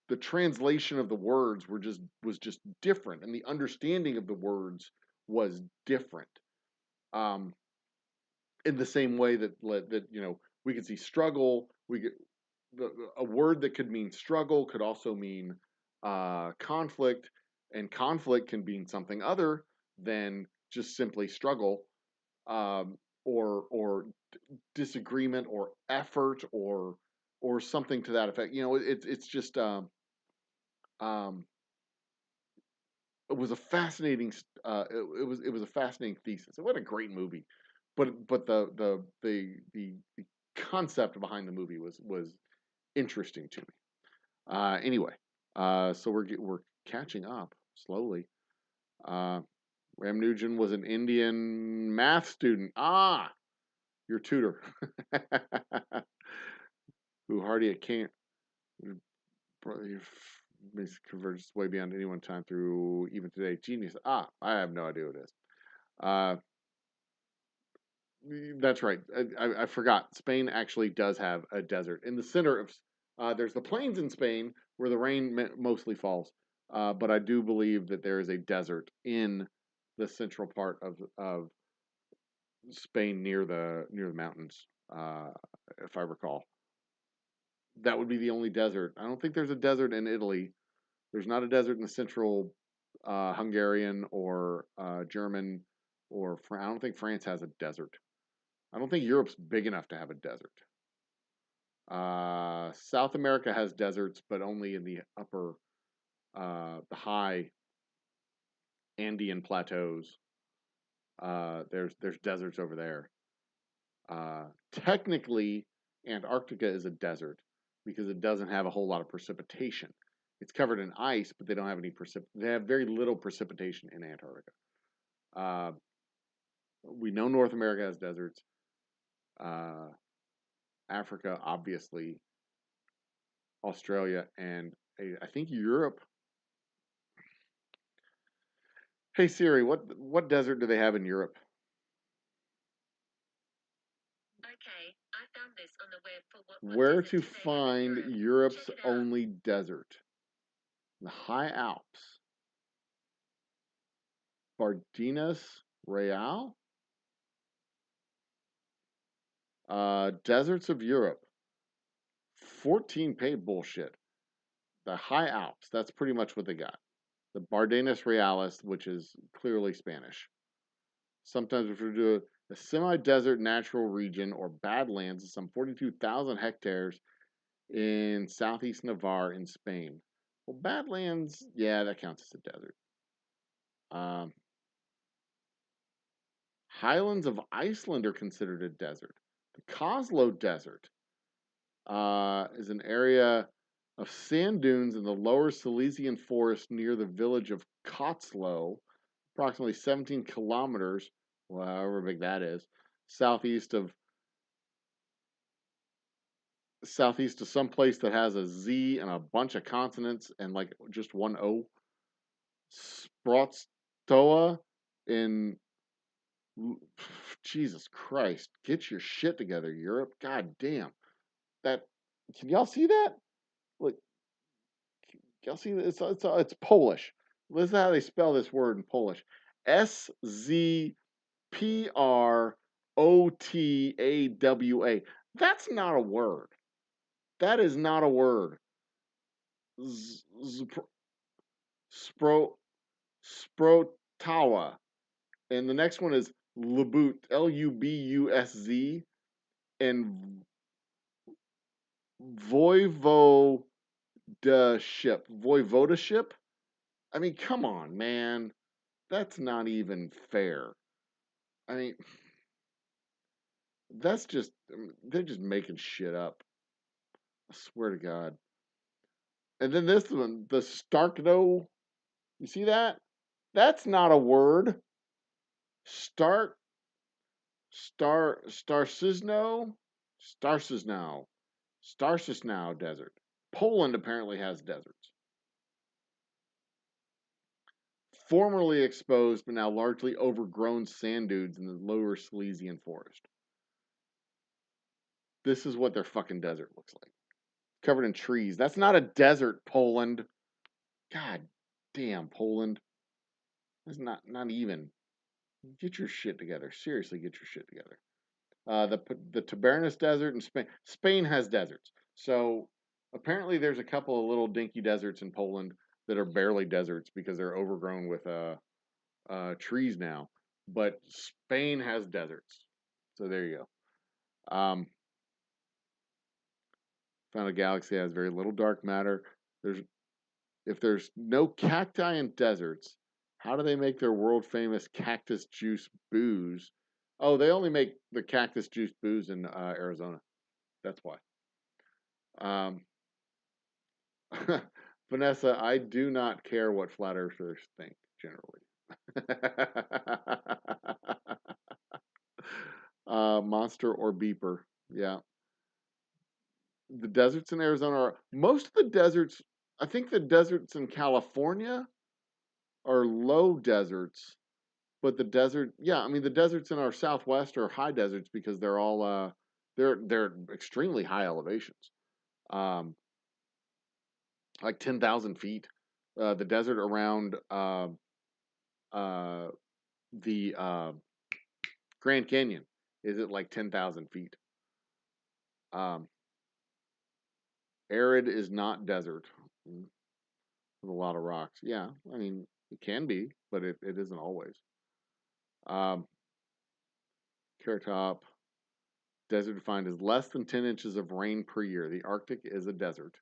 the translation of the words was just different, and the understanding of the words was different. Um, in the same way that we could see struggle, a word that could mean struggle could also mean conflict, and conflict can mean something other than just simply struggle, or disagreement or effort or something to that effect. It's just um, it was a fascinating it was a fascinating thesis. It wasn't a great movie, but the concept behind the movie was interesting to me. Anyway, so we're catching up slowly. Uh, Ram Nugent was an Indian math student. Ah, your tutor, who Hardy at can't converges way beyond anyone time through even today. Genius. Ah, I have no idea what it is. Uh, that's right. I forgot. Spain actually does have a desert in the center of. There's the plains in Spain where the rain mostly falls, but I do believe that there is a desert in the central part of Spain near the mountains, if I recall. That would be the only desert. I don't think there's a desert in Italy. There's not a desert in the central Hungarian or German or I don't think France has a desert. I don't think Europe's big enough to have a desert. South America has deserts, but only in the the high Andean plateaus. There's deserts over there. Technically, Antarctica is a desert because it doesn't have a whole lot of precipitation. It's covered in ice, but they don't have any They have very little precipitation in Antarctica. Uh, we know North America has deserts. Africa, obviously, Australia, and I think Europe. Hey Siri, what desert do they have in Europe? Okay, I found this on the web for what Where desert to do they have in find Europe? Europe's Check it out. only desert? The High Alps. Bardinas Real? Deserts of Europe. 14 page bullshit. The High Alps. That's pretty much what they got. The Bardenas Reales, which is clearly Spanish. Sometimes referred to a semi-desert natural region or badlands of some 42,000 hectares in southeast Navarre in Spain. Well, badlands, yeah, that counts as a desert. Highlands of Iceland are considered a desert. The Koslo Desert is an area of sand dunes in the lower Silesian forest near the village of Kotzlo, approximately 17 kilometers, well, however big that is, southeast of some place that has a Z and a bunch of consonants and like just one O. Sprotstoa in Jesus Christ, get your shit together, Europe. God damn. That can y'all see that? Look, y'all see that? It's Polish. Listen how they spell this word in Polish. Szprotawa. That's not a word. That is not a word. Spro Sprotawa. And the next one is Lubut, Lubuz, and Voivodeship. I mean, come on, man. That's not even fair. I mean, they're just making shit up. I swear to God. And then this one, the Starkno, you see that? That's not a word. Stark, Starsisno Desert. Poland apparently has deserts. Formerly exposed, but now largely overgrown sand dunes in the lower Silesian forest. This is what their fucking desert looks like. Covered in trees. That's not a desert, Poland. God damn, Poland. That's not even. Get your shit together. Seriously, get your shit together. The Tabernas Desert in Spain. Spain has deserts. So apparently there's a couple of little dinky deserts in Poland that are barely deserts because they're overgrown with trees now. But Spain has deserts. So there you go. Found a galaxy that has very little dark matter. If there's no cacti in deserts, how do they make their world famous cactus juice booze? Oh, they only make the cactus juice booze in Arizona. That's why. Vanessa, I do not care what flat earthers think generally. Monster or beeper. Yeah. The deserts in Arizona are most of the deserts. I think the deserts in California are low deserts, but the desert, yeah, I mean the deserts in our Southwest are high deserts because they're all they're extremely high elevations, like 10,000 feet. The desert around the Grand Canyon is at like 10,000 feet. Arid is not desert with a lot of rocks. Yeah, I mean it can be, but it isn't always. Carrot Top. Desert defined as less than 10 inches of rain per year. The Arctic is a desert.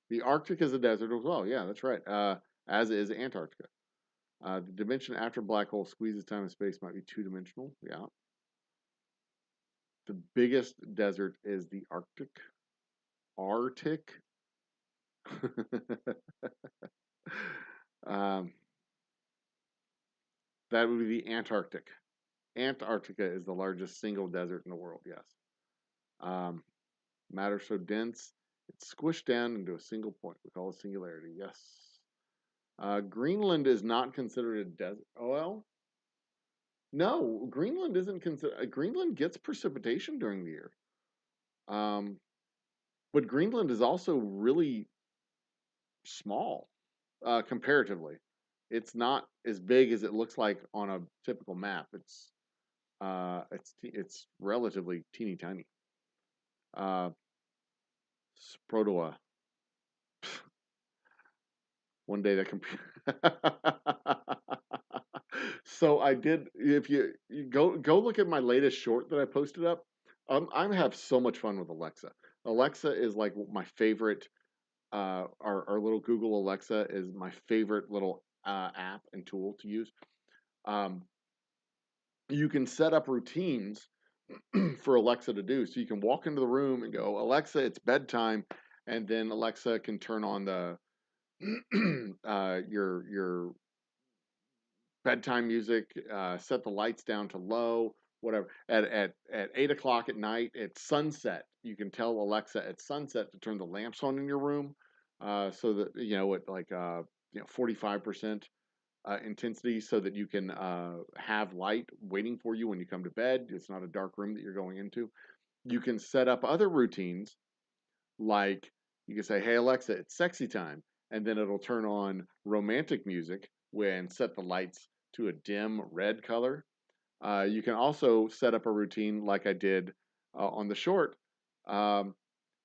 The Arctic is a desert as well. Yeah, that's right. As is Antarctica. The dimension after black hole squeezes time and space might be two-dimensional. Yeah. The biggest desert is the Arctic. Arctic. um, that would be the Antarctic. Antarctica is the largest single desert in the world. Yes. Matter so dense, it's squished down into a single point. We call it singularity. Yes. Greenland is not considered a desert. Oh, well, no, Greenland isn't considered. Greenland gets precipitation during the year. Um, but Greenland is also really small, comparatively. It's not as big as it looks like on a typical map. It's relatively teeny tiny. Protoa. One day that computer. So I did. If you go look at my latest short that I posted up, I have so much fun with Alexa. Alexa is like my favorite. Our little Google Alexa is my favorite little app and tool to use. Um, you can set up routines for Alexa to do. So you can walk into the room and go, Alexa, it's bedtime, and then Alexa can turn on the your bedtime music, set the lights down to low, whatever. At 8 o'clock at night, at sunset, you can tell Alexa at sunset to turn the lamps on in your room, so that at like 45% intensity, so that you can have light waiting for you when you come to bed. It's not a dark room that you're going into. You can set up other routines, like you can say, "Hey Alexa, it's sexy time," and then it'll turn on romantic music and set the lights to a dim red color. You can also set up a routine like I did on the short, um,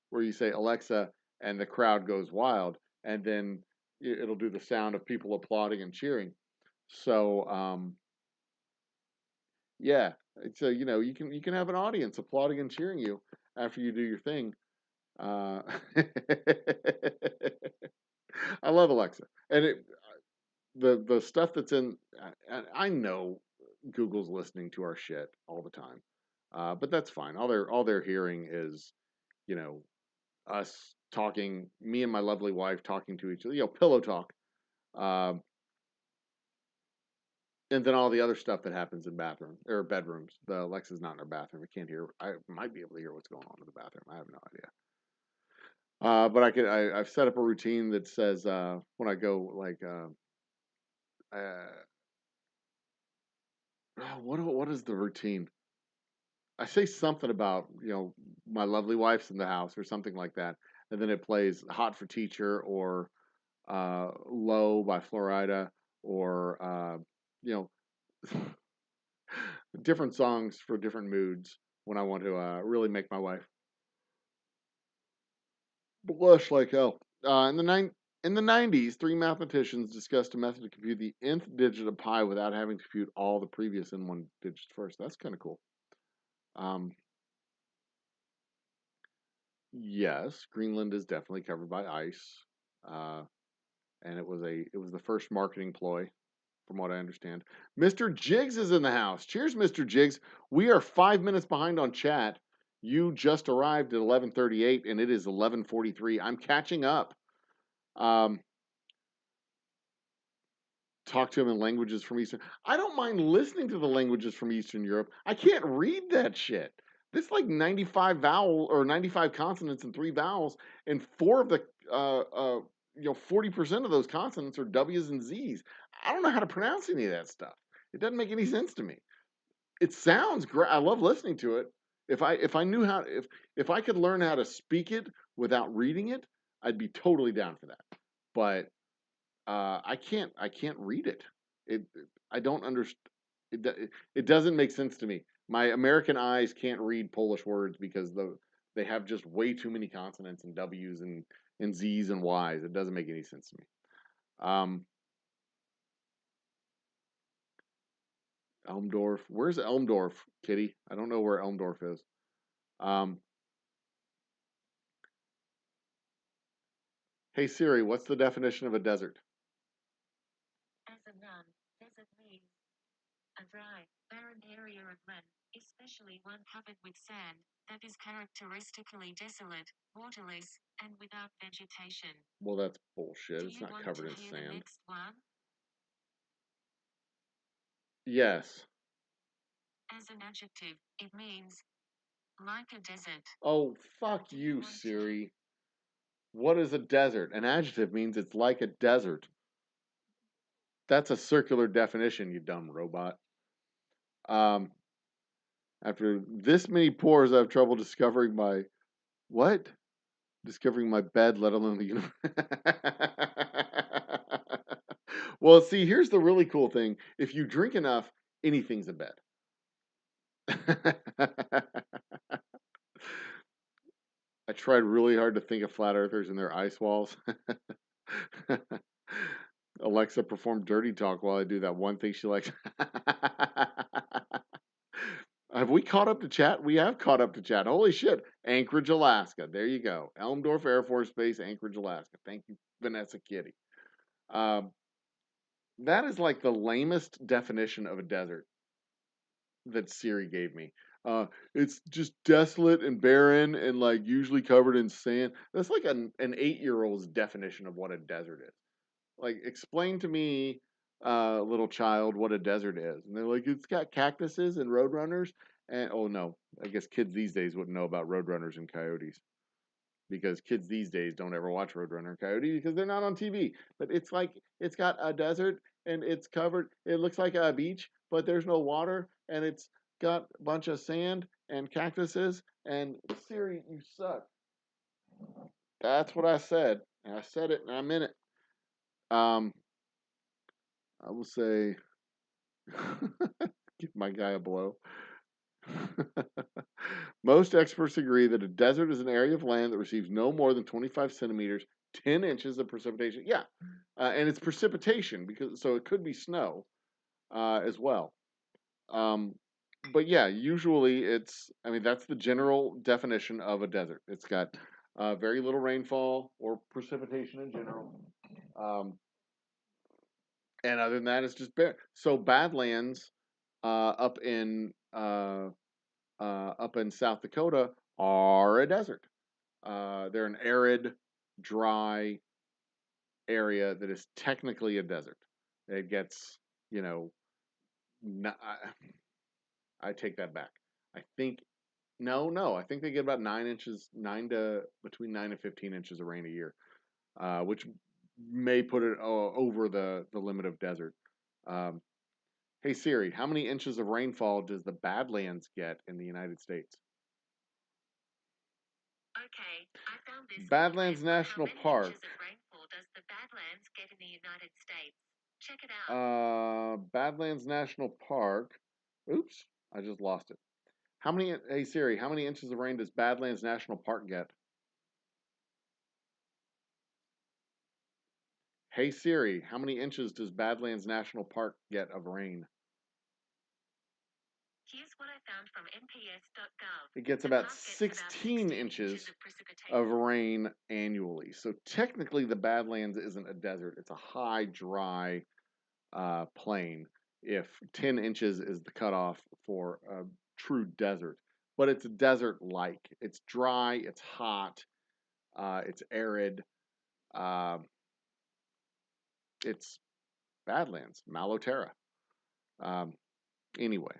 where you say Alexa, and the crowd goes wild, and then it'll do the sound of people applauding and cheering. So yeah, so you can have an audience applauding and cheering you after you do your thing. Uh, I love Alexa, and the stuff that's in. I know Google's listening to our shit all the time, but that's fine. All they're hearing is, you know, us talking, me and my lovely wife talking to each other, pillow talk, um, and then all the other stuff that happens in bathroom or bedrooms. The Alexa's not in our bathroom. I can't hear. I might be able to hear what's going on in the bathroom. I have no idea. But I've set up a routine that says when I go like uh, what is the routine? I say something about my lovely wife's in the house or something like that, and then it plays "Hot for Teacher" or "Low" by Florida, or you know different songs for different moods when I want to really make my wife blush like hell. In the 90s, three mathematicians discussed a method to compute the nth digit of pi without having to compute all the previous n1 digits first. That's kind of cool. Um, yes, Greenland is definitely covered by ice, uh, and it was the first marketing ploy, from what I understand. Mr. Jiggs is in the house. Cheers, Mr. Jiggs. We are 5 minutes behind on chat. You just arrived at 11:38, and it is 11:43. I'm catching up. Um, talk to him in languages from Eastern. I don't mind listening to the languages from Eastern Europe. I can't read that shit. This like 95 vowel or 95 consonants and three vowels, and four of the 40% of those consonants are W's and Z's. I don't know how to pronounce any of that stuff. It doesn't make any sense to me. It sounds great. I love listening to it. If I knew how if I could learn how to speak it without reading it, I'd be totally down for that. But I can't read it. It I don't understand. It doesn't make sense to me. My American eyes can't read Polish words because they have just way too many consonants and W's and Z's and Y's. It doesn't make any sense to me. Um, Elmdorf. Where's Elmdorf, Kitty? I don't know where Elmdorf is. Um, hey Siri, what's the definition of a desert? As a noun, desert means a dry, barren area of land, especially one covered with sand, that is characteristically desolate, waterless, and without vegetation. Well, that's bullshit. Do It's you not want covered to in hear the sand. next one? Yes. As an adjective, it means Like a desert. Oh, fuck you, Siri. What is a desert? An adjective means it's like a desert. That's a circular definition, you dumb robot. After this many pours, I have trouble discovering my what? Discovering my bed, let alone the universe. Well, see, here's the really cool thing. If you drink enough, anything's a bed. I tried really hard to think of flat earthers and their ice walls. Alexa, perform dirty talk while I do that one thing she likes. Have we caught up to chat? We have caught up to chat. Holy shit. Anchorage, Alaska. There you go. Elmdorf Air Force Base, Anchorage, Alaska. Thank you, Vanessa Kitty. That is like the lamest definition of a desert that Siri gave me. It's just desolate and barren and like usually covered in sand. That's like an 8-year-old's definition of what a desert is. Like, explain to me, little child, what a desert is. And they're like, it's got cactuses and roadrunners. And oh no, I guess kids these days wouldn't know about roadrunners and coyotes because kids these days don't ever watch Roadrunner and Coyote because they're not on TV. But it's like it's got a desert and it's covered. It looks like a beach, but there's no water, and it's got a bunch of sand and cactuses. And Siri, you suck. That's what I said. And I said it, and I meant it. I will say, give my guy a blow. Most experts agree that a desert is an area of land that receives no more than 25 centimeters, 10 inches of precipitation. Yeah, and it's precipitation because so it could be snow as well. But yeah, usually I mean, that's the general definition of a desert. It's got very little rainfall or precipitation in general. And other than that, it's just bare. So Badlands up in South Dakota are a desert. They're an arid, dry area that is technically a desert. It gets, you know, I take that back. I think no. I think they get about 9 inches, between 9 and 15 inches of rain a year, which may put it over the limit of desert. Um, hey Siri, how many inches of rainfall does the Badlands get in the United States? Okay, I found this. Badlands National Park. How many inches of rainfall does the Badlands get in the United States? Check it out. Badlands National Park. Oops, I just lost it. Hey Siri, how many inches of rain does Badlands National Park get? Hey Siri, how many inches does Badlands National Park get of rain? Here's what I found from nps.gov. It gets about 16 inches of rain annually. So technically the Badlands isn't a desert. It's a high, dry plain. If 10 inches is the cutoff for a true desert. But it's a desert-like. It's dry, it's hot, it's arid. It's Badlands, Malotera. Anyway.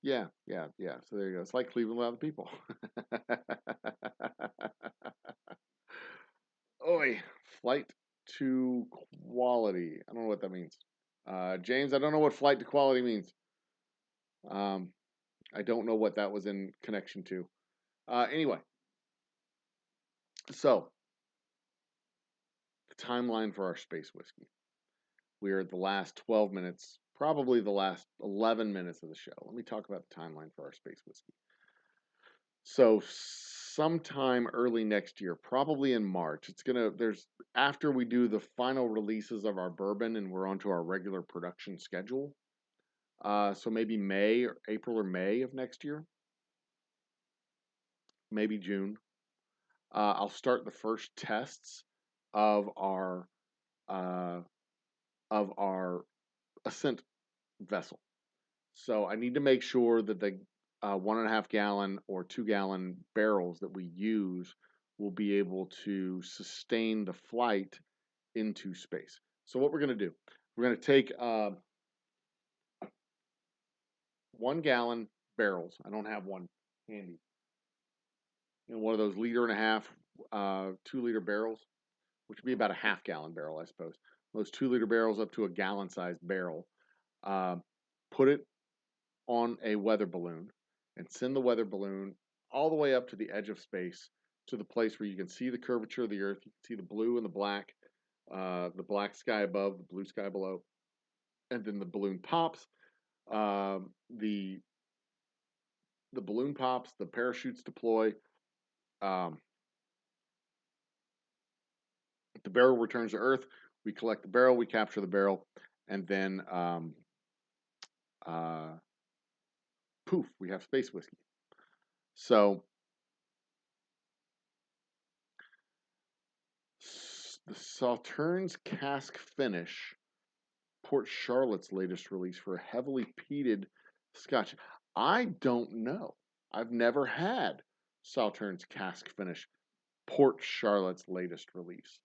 Yeah. So there you go. It's like Cleveland without the people. Oi, flight to quality. I don't know what that means. James, I don't know what flight to quality means. I don't know what that was in connection to. Anyway, so the timeline for our space whiskey. We are at the last 12 minutes, probably the last 11 minutes of the show. Let me talk about the timeline for our space whiskey. So sometime early next year, probably in March, after we do the final releases of our bourbon and we're onto our regular production schedule. So maybe April or May of next year, maybe June. I'll start the first tests of our ascent vessel. So I need to make sure that the 1.5 gallon or 2 gallon barrels that we use will be able to sustain the flight into space. So what we're going to do, we're going to take 1 gallon barrels. I don't have one handy. One of those 1.5 liter, 2 liter barrels, which would be about a half-gallon barrel, I suppose. Those 2 liter barrels up to a gallon-sized barrel. Put it on a weather balloon and send the weather balloon all the way up to the edge of space, to the place where you can see the curvature of the Earth. You can see the blue and the black sky above, the blue sky below, and then the balloon pops. The balloon pops, the parachutes deploy. The barrel returns to Earth. We collect the barrel, we capture the barrel, and then poof, we have space whiskey. So the Sauternes Cask Finish, Port Charlotte's latest release for a heavily peated Scotch. I don't know. I've never had Sauternes Cask Finish, Port Charlotte's latest release.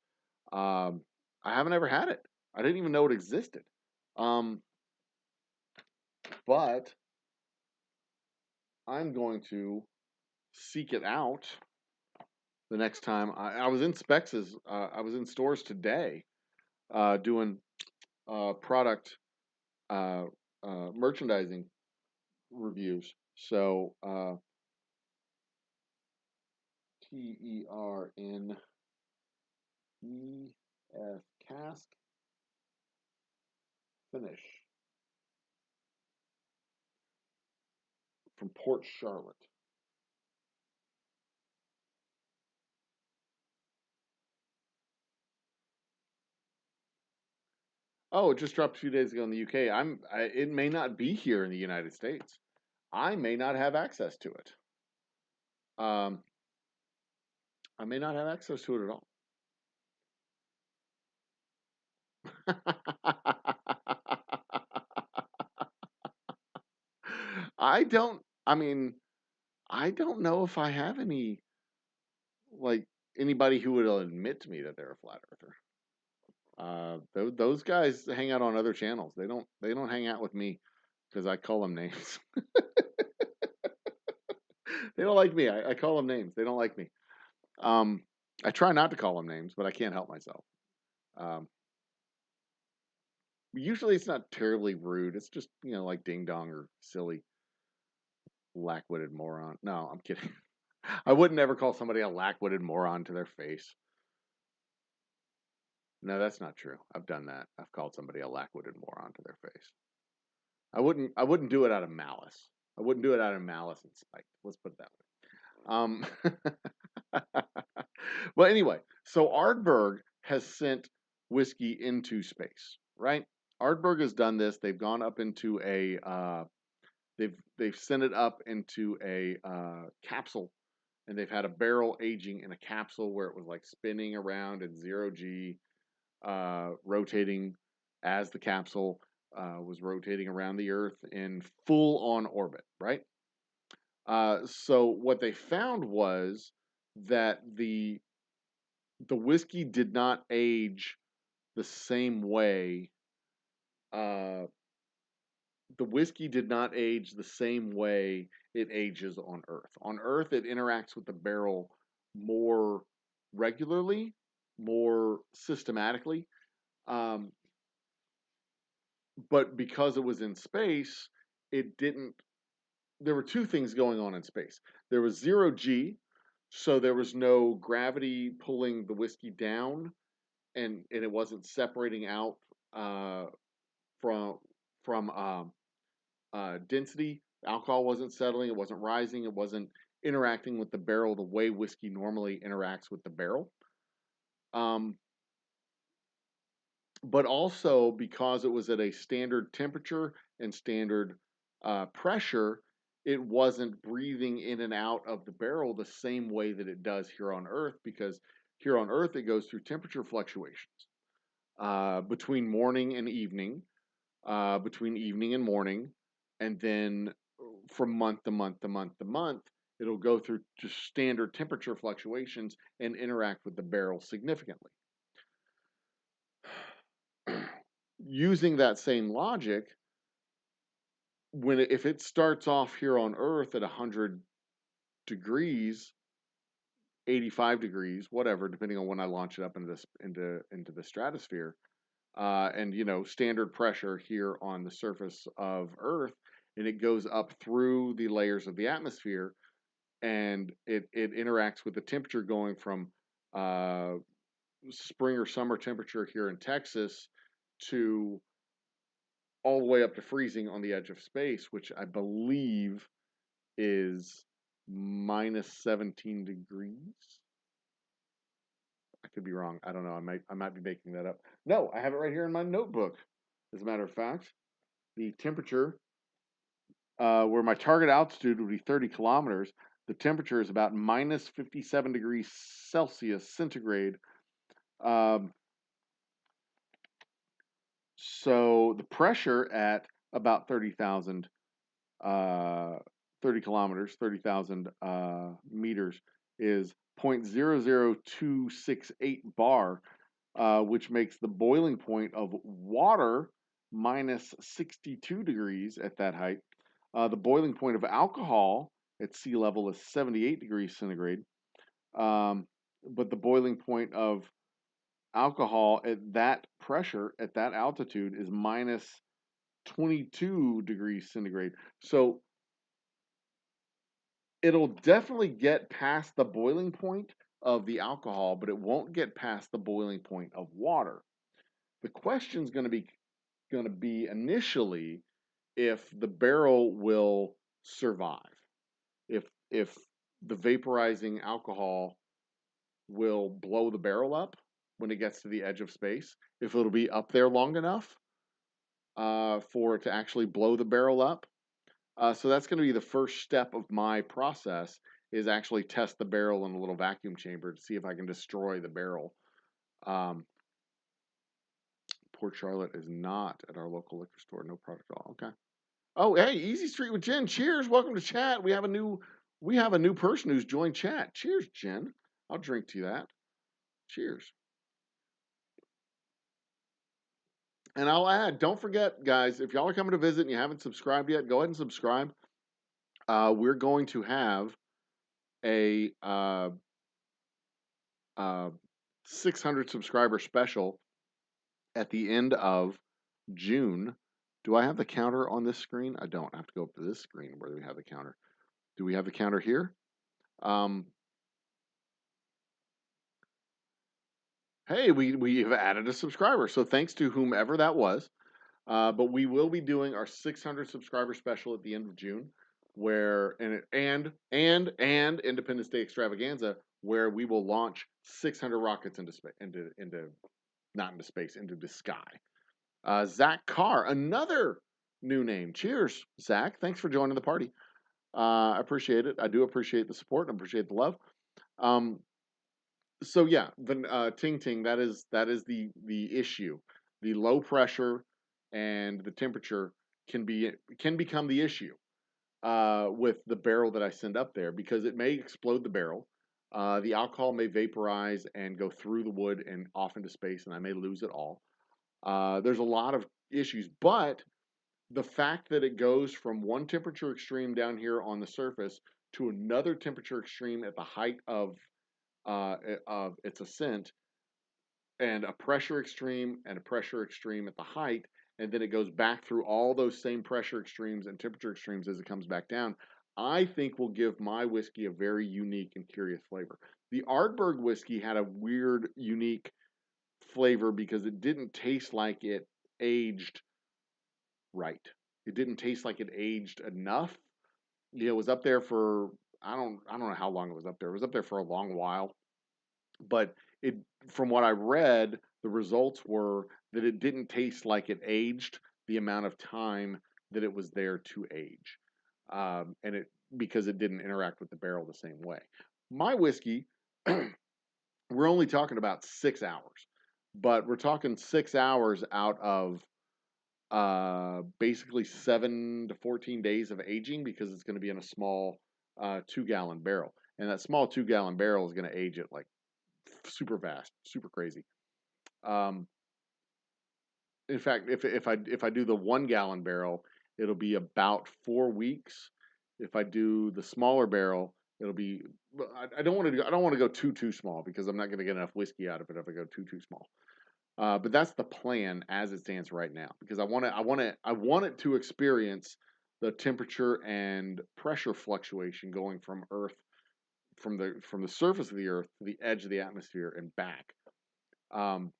I haven't ever had it. I didn't even know it existed. But I'm going to seek it out the next time. I was in Spec's. I was in stores today, doing product merchandising reviews. So TERNEF Cask Finish from Port Charlotte. Oh, it just dropped a few days ago in the UK. It may not be here in the United States. I may not have access to it. I may not have access to it at all. I don't. I mean, I don't know if I have anybody who would admit to me that they're a flat earther. Those guys hang out on other channels. They don't hang out with me because I call them names. They don't like me. I call them names. They don't like me. I try not to call them names, but I can't help myself. Usually it's not terribly rude. It's just, like ding dong or silly, lack-witted moron. No, I'm kidding. I would never call somebody a lack-witted moron to their face. No, that's not true. I've done that. I've called somebody a lack-witted moron to their face. I wouldn't do it out of malice. I wouldn't do it out of malice and spite. Let's put it that way. Well, anyway, so Ardbeg has sent whiskey into space, right? Ardbeg has done this. They've gone up into they've sent it up into a capsule, and they've had a barrel aging in a capsule where it was like spinning around at 0 G, rotating as the capsule was rotating around the Earth in full-on orbit, right? So what they found was that the whiskey did not age the same way. The whiskey did not age the same way it ages on Earth. On Earth, it interacts with the barrel more regularly, more systematically. But because it was in space, it didn't. There were two things going on in space. There was 0 G, so there was no gravity pulling the whiskey down, and it wasn't separating out from density. Alcohol wasn't settling. It wasn't rising. It wasn't interacting with the barrel the way whiskey normally interacts with the barrel. But also because it was at a standard temperature and standard pressure, it wasn't breathing in and out of the barrel the same way that it does here on Earth, because here on Earth it goes through temperature fluctuations between morning and evening, between evening and morning, and then from month to month to month to month, it'll go through just standard temperature fluctuations and interact with the barrel significantly. Using that same logic, if it starts off here on Earth at 100 degrees, 85 degrees, whatever, depending on when I launch it up into the stratosphere, and standard pressure here on the surface of Earth, and it goes up through the layers of the atmosphere, and it interacts with the temperature going from spring or summer temperature here in Texas to all the way up to freezing on the edge of space, which I believe is minus 17 degrees. I could be wrong. I don't know. I might be making that up. No, I have it right here in my notebook. As a matter of fact, the temperature where my target altitude would be 30 kilometers, the temperature is about minus 57 degrees Celsius centigrade. So the pressure at about 30,000, 30 kilometers, 30,000 meters is 0.00268 bar, which makes the boiling point of water minus 62 degrees at that height. The boiling point of alcohol at sea level is 78 degrees centigrade. But the boiling point of alcohol at that pressure, at that altitude, is minus 22 degrees centigrade. So it'll definitely get past the boiling point of the alcohol, but it won't get past the boiling point of water. The question's going to be initially if the barrel will survive. If the vaporizing alcohol will blow the barrel up when it gets to the edge of space, if it'll be up there long enough for it to actually blow the barrel up. So that's going to be the first step of my process, is actually test the barrel in a little vacuum chamber to see if I can destroy the barrel. Port Charlotte is not at our local liquor store. No product at all. Okay. Oh, hey, Easy Street with Jen. Cheers. Welcome to chat. We have a new person who's joined chat. Cheers, Jen. I'll drink to that. Cheers. And I'll add, don't forget, guys, if y'all are coming to visit and you haven't subscribed yet, go ahead and subscribe. We're going to have a 600 subscriber special at the end of June. Do I have the counter on this screen? I don't. I have to go up to this screen where we have the counter. Do we have the counter here? Hey, we have added a subscriber. So thanks to whomever that was. But we will be doing our 600 subscriber special at the end of June, where and Independence Day extravaganza, where we will launch 600 rockets into space, into the sky. Zach Carr, another new name. Cheers, Zach. Thanks for joining the party. I appreciate it. I do appreciate the support and appreciate the love. So yeah, the ting ting, that is the issue. The low pressure and the temperature can become the issue with the barrel that I send up there, because it may explode the barrel. The alcohol may vaporize and go through the wood and off into space, and I may lose it all. There's a lot of issues, but the fact that it goes from one temperature extreme down here on the surface to another temperature extreme at the height of its ascent, and a pressure extreme and a pressure extreme at the height, and then it goes back through all those same pressure extremes and temperature extremes as it comes back down, I think will give my whiskey a very unique and curious flavor. The Ardbeg whiskey had a weird, unique flavor because it didn't taste like it aged right. It didn't taste like it aged enough. It was up there for I don't know how long it was up there. It was up there for a long while. But from what I read, the results were that it didn't taste like it aged the amount of time that it was there to age, because it didn't interact with the barrel the same way. My whiskey, we're only talking about 6 hours, but we're talking 6 hours out of basically 7 to 14 days of aging, because it's going to be in a small 2-gallon barrel, and that small 2-gallon barrel is going to age it like super fast, super crazy. In fact, if I do the 1-gallon barrel, it'll be about 4 weeks. If I do the smaller barrel, it'll be. I don't want to. I don't want to go too small because I'm not going to get enough whiskey out of it if I go too small. But that's the plan as it stands right now because I want it to experience the temperature and pressure fluctuation going from Earth from the surface of the Earth to the edge of the atmosphere and back. And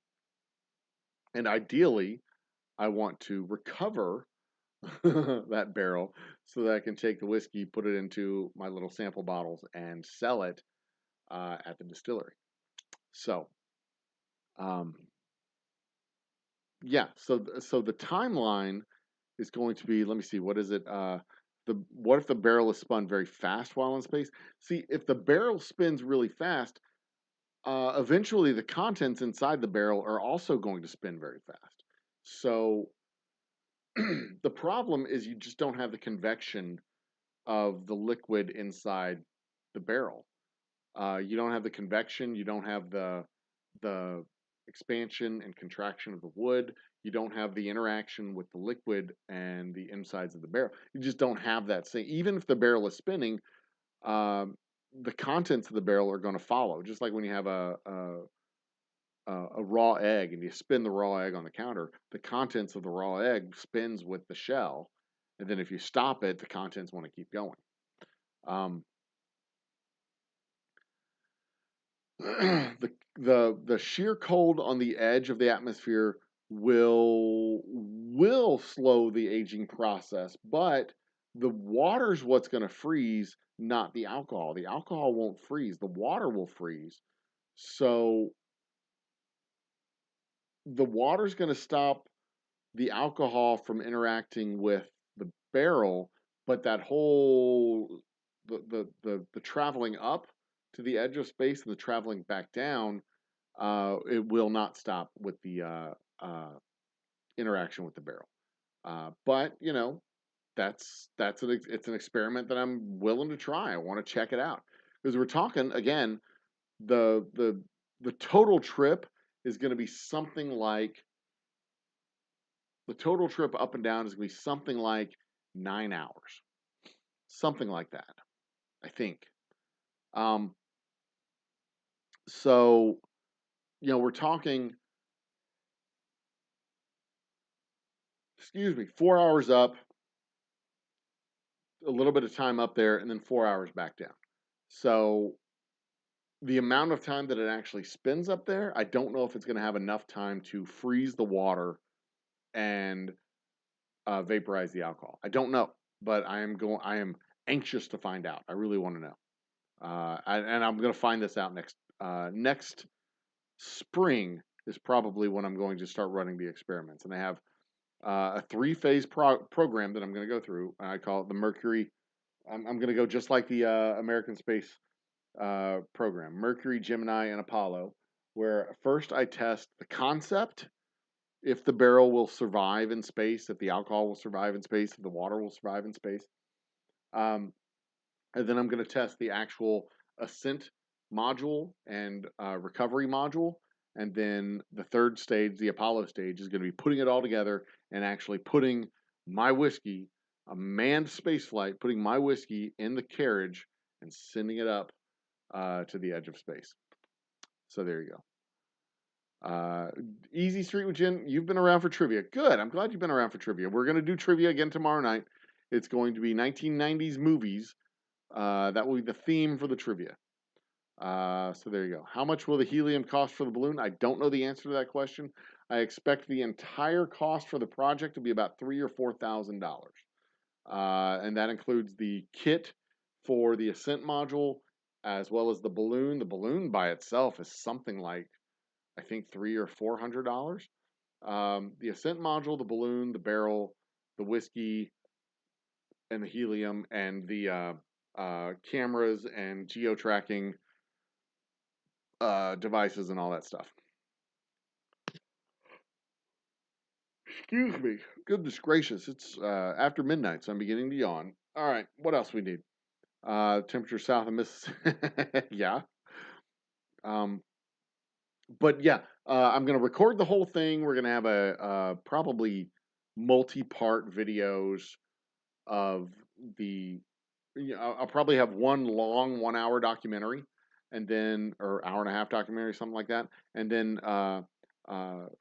ideally, I want to recover that barrel so that I can take the whiskey, put it into my little sample bottles, and sell it at the distillery. So, um, yeah. So the timeline is going to be. Let me see. What is it? What if the barrel is spun very fast while in space? See, if the barrel spins really fast, eventually the contents inside the barrel are also going to spin very fast. So the problem is you just don't have the convection of the liquid inside the barrel. You don't have the convection. You don't have the expansion and contraction of the wood. You don't have the interaction with the liquid and the insides of the barrel. You just don't have that same. Even if the barrel is spinning, the contents of the barrel are going to follow. Just like when you have a raw egg and you spin the raw egg on the counter, the contents of the raw egg spins with the shell, and then if you stop it, the contents want to keep going. Um, the sheer cold on the edge of the atmosphere will slow the aging process, but the water's what's going to freeze, not the alcohol. The alcohol won't freeze, the water will freeze. So the water's going to stop the alcohol from interacting with the barrel, but that whole the traveling up to the edge of space and the traveling back down, it will not stop with the interaction with the barrel. But you know, it's an experiment that I'm willing to try. I want to check it out because we're talking again. The total trip is going to be something like the total trip up and down is going to be something like 9 hours, something like that, I think. Um, so, we're talking, 4 hours up, a little bit of time up there, and then 4 hours back down. So, the amount of time that it actually spins up there, I don't know if it's going to have enough time to freeze the water and vaporize the alcohol. I don't know, but I am anxious to find out. I really want to know. And I'm going to find this out next spring is probably when I'm going to start running the experiments. And I have a 3-phase program that I'm going to go through. I call it the Mercury. I'm going to go just like the American space program, Mercury, Gemini, and Apollo, where first I test the concept, if the barrel will survive in space, if the alcohol will survive in space, if the water will survive in space. And then I'm going to test the actual ascent module and recovery module. And then the third stage, the Apollo stage, is going to be putting it all together and actually putting my whiskey, a manned space flight, putting my whiskey in the carriage and sending it up to the edge of space. So there you go. Easy Street with Gin, you've been around for trivia. Good. I'm glad you've been around for trivia. We're going to do trivia again tomorrow night. It's going to be 1990s movies. That will be the theme for the trivia. So there you go. How much will the helium cost for the balloon? I don't know the answer to that question. I expect the entire cost for the project to be about $3,000 or $4,000. And that includes the kit for the ascent module as well as the balloon. The balloon by itself is something like, I think, $300 or $400. The ascent module, the balloon, the barrel, the whiskey, and the helium, and the cameras and geo-tracking devices and all that stuff. Excuse me. Goodness gracious. It's after midnight, so I'm beginning to yawn. All right. What else we need? Temperature south of Mississippi. Yeah. But yeah, I'm going to record the whole thing. We're going to have a probably multi-part videos of the. I'll probably have one long 1 hour documentary, and then or hour and a half documentary, something like that, and then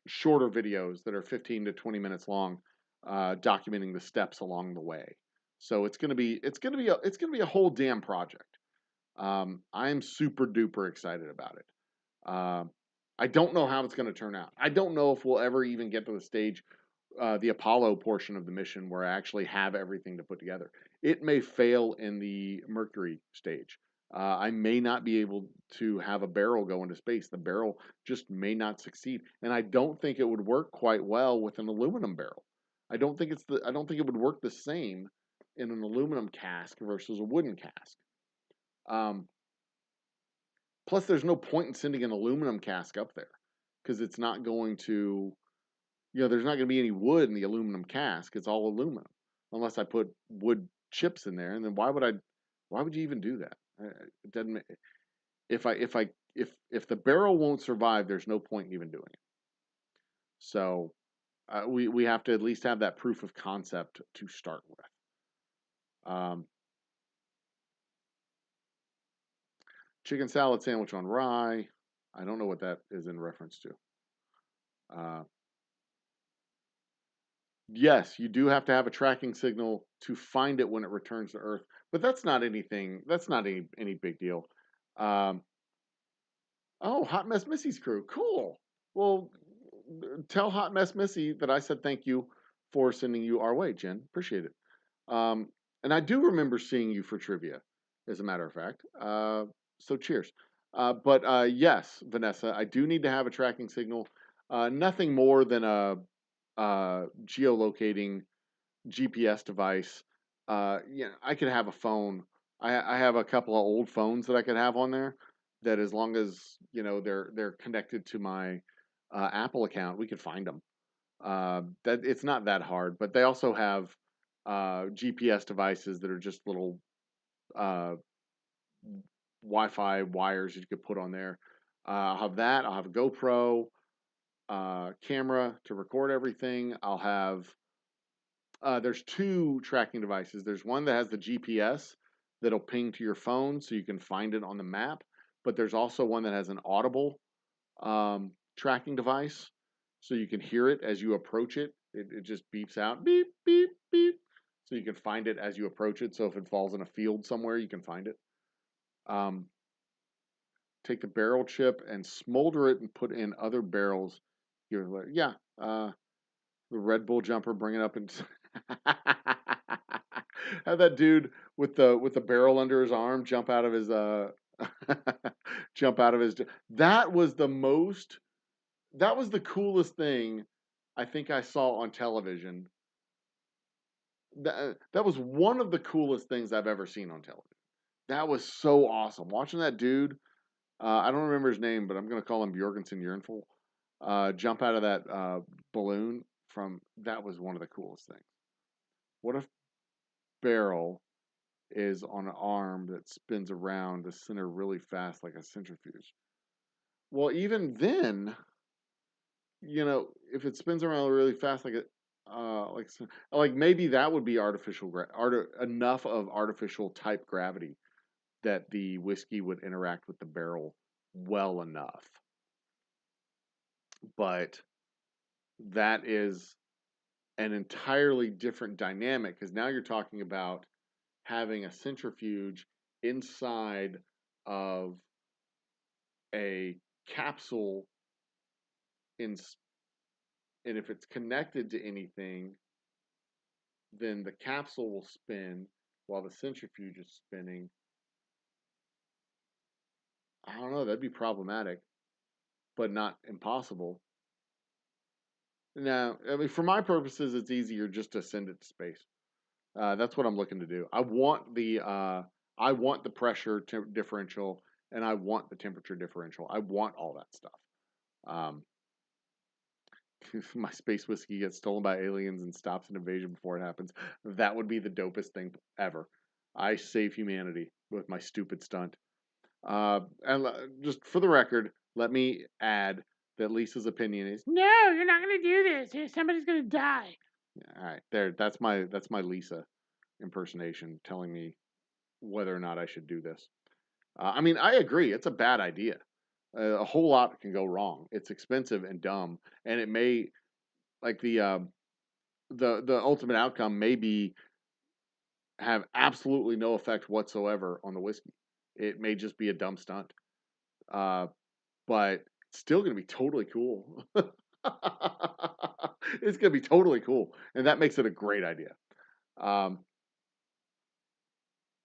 shorter videos that are 15 to 20 minutes long, documenting the steps along the way. So it's gonna be a whole damn project. I am super duper excited about it. I don't know how it's going to turn out. I don't know if we'll ever even get to the stage, the Apollo portion of the mission, where I actually have everything to put together. It may fail in the Mercury stage. I may not be able to have a barrel go into space. The barrel just may not succeed, and I don't think it would work quite well with an aluminum barrel. I don't think it would work the same in an aluminum cask versus a wooden cask. Um, Plus, there's no point in sending an aluminum cask up there because it's not going to, there's not going to be any wood in the aluminum cask. It's all aluminum, unless I put wood chips in there. And then why would you even do that? It doesn't. If the barrel won't survive, there's no point in even doing it. So we have to at least have that proof of concept to start with. Chicken salad sandwich on rye. I don't know what that is in reference to. Yes, you do have to have a tracking signal to find it when it returns to Earth, but that's not anything. That's not any big deal. Um, oh, Hot Mess Missy's crew, cool. Well, tell Hot Mess Missy that I said thank you for sending you our way, Jen. Appreciate it. Um, and I do remember seeing you for trivia, as a matter of fact. So cheers. But yes, Vanessa, I do need to have a tracking signal. Nothing more than a geolocating GPS device. I could have a phone. I have a couple of old phones that I could have on there. That as long as they're connected to my Apple account, we could find them. That it's not that hard, but they also have GPS devices that are just little uh, Wi-Fi wires that you could put on there. I'll have that. I'll have a GoPro camera to record everything. I'll have. There's two tracking devices. There's one that has the GPS that'll ping to your phone so you can find it on the map. But there's also one that has an audible tracking device, so you can hear it as you approach it. It just beeps out, beep, beep, beep. So you can find it as you approach it. So if it falls in a field somewhere, you can find it. Take the barrel chip and smolder it and put in other barrels. Yeah, the Red Bull jumper, bring it up and have that dude with the barrel under his arm jump out of his jump out of his. That was the coolest thing I think I saw on television. That was one of the coolest things I've ever seen on television. That was so awesome. Watching that dude, I don't remember his name, but I'm going to call him Jorgensen Yearnful, jump out of that balloon that was one of the coolest things. What if barrel is on an arm that spins around the center really fast like a centrifuge? Well, even then, if it spins around really fast like maybe that would be enough of artificial type gravity that the whiskey would interact with the barrel well enough. But that is an entirely different dynamic because now you're talking about having a centrifuge inside of a capsule and if it's connected to anything, then the capsule will spin while the centrifuge is spinning. I don't know, that'd be problematic, but not impossible. Now, I mean, for my purposes, it's easier just to send it to space. That's what I'm looking to do. I want the pressure differential, and I want the temperature differential. I want all that stuff. If my space whiskey gets stolen by aliens and stops an invasion before it happens, that would be the dopest thing ever. I save humanity with my stupid stunt. And just for the record, let me add that Lisa's opinion is no, you're not going to do this. Somebody's going to die. All right, there. That's my Lisa. impersonation telling me whether or not I should do this. I mean, I agree. It's a bad idea. A whole lot can go wrong. It's expensive and dumb, and it may like the ultimate outcome may be have absolutely no effect whatsoever on the whiskey. It may just be a dumb stunt, but it's still going to be totally cool. It's going to be totally cool, and that makes it a great idea. Um,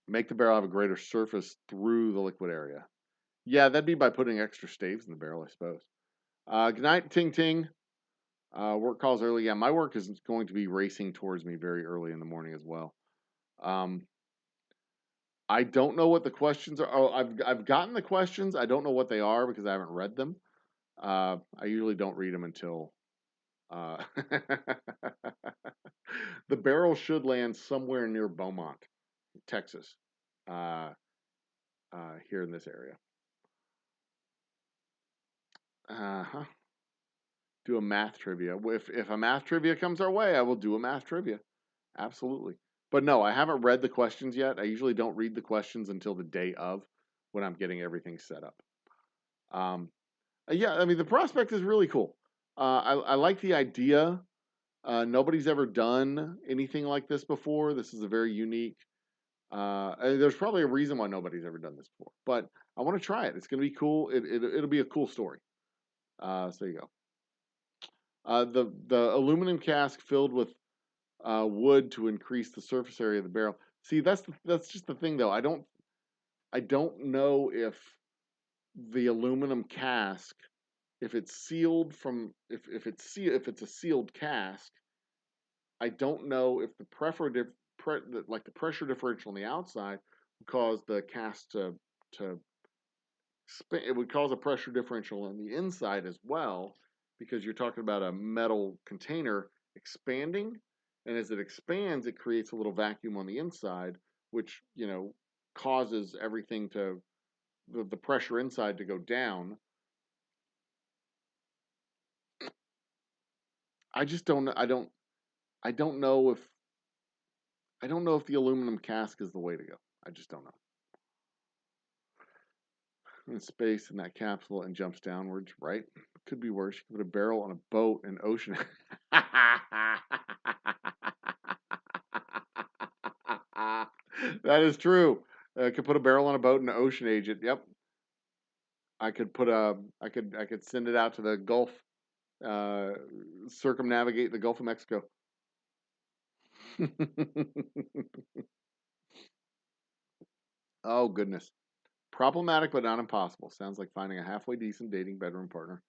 make the barrel have a greater surface through the liquid area. Yeah, that'd be by putting extra staves in the barrel, I suppose. Good night, Ting Ting. Work calls early. Yeah, my work is going to be racing towards me very early in the morning as well. I don't know what the questions are. Oh, I've gotten the questions. I don't know what they are because I haven't read them. I usually don't read them until the barrel should land somewhere near Beaumont, Texas, uh, here in this area. Uh-huh. Do a math trivia. If a math trivia comes our way, I will do a math trivia. Absolutely. But no, I haven't read the questions yet. I usually don't read the questions until the day of when I'm getting everything set up. Yeah, I mean, the prospect is really cool. I like the idea. Nobody's ever done anything like this before. This is a very unique. There's probably a reason why nobody's ever done this before, but I want to try it. It's going to be cool. It'll be a cool story. So there you go. The aluminum cask filled with wood to increase the surface area of the barrel. See, that's just the thing, though. I don't know if the aluminum cask, if it's sealed from, if it's a sealed cask, I don't know if the the pressure differential on the outside would cause the cask to spin. It would cause a pressure differential on the inside as well, because you're talking about a metal container expanding, and as it expands, it creates a little vacuum on the inside, which causes everything to the pressure inside to go down. I just don't. I don't know if. I don't know if the aluminum cask is the way to go. I just don't know. In space in that capsule and jumps downwards, right? Could be worse. You could put a barrel on a boat in ocean. That is true. I could put a barrel on a boat and ocean age it. Yep. I could put I could send it out to the Gulf, circumnavigate the Gulf of Mexico. Oh goodness. Problematic but not impossible. Sounds like finding a halfway decent dating bedroom partner.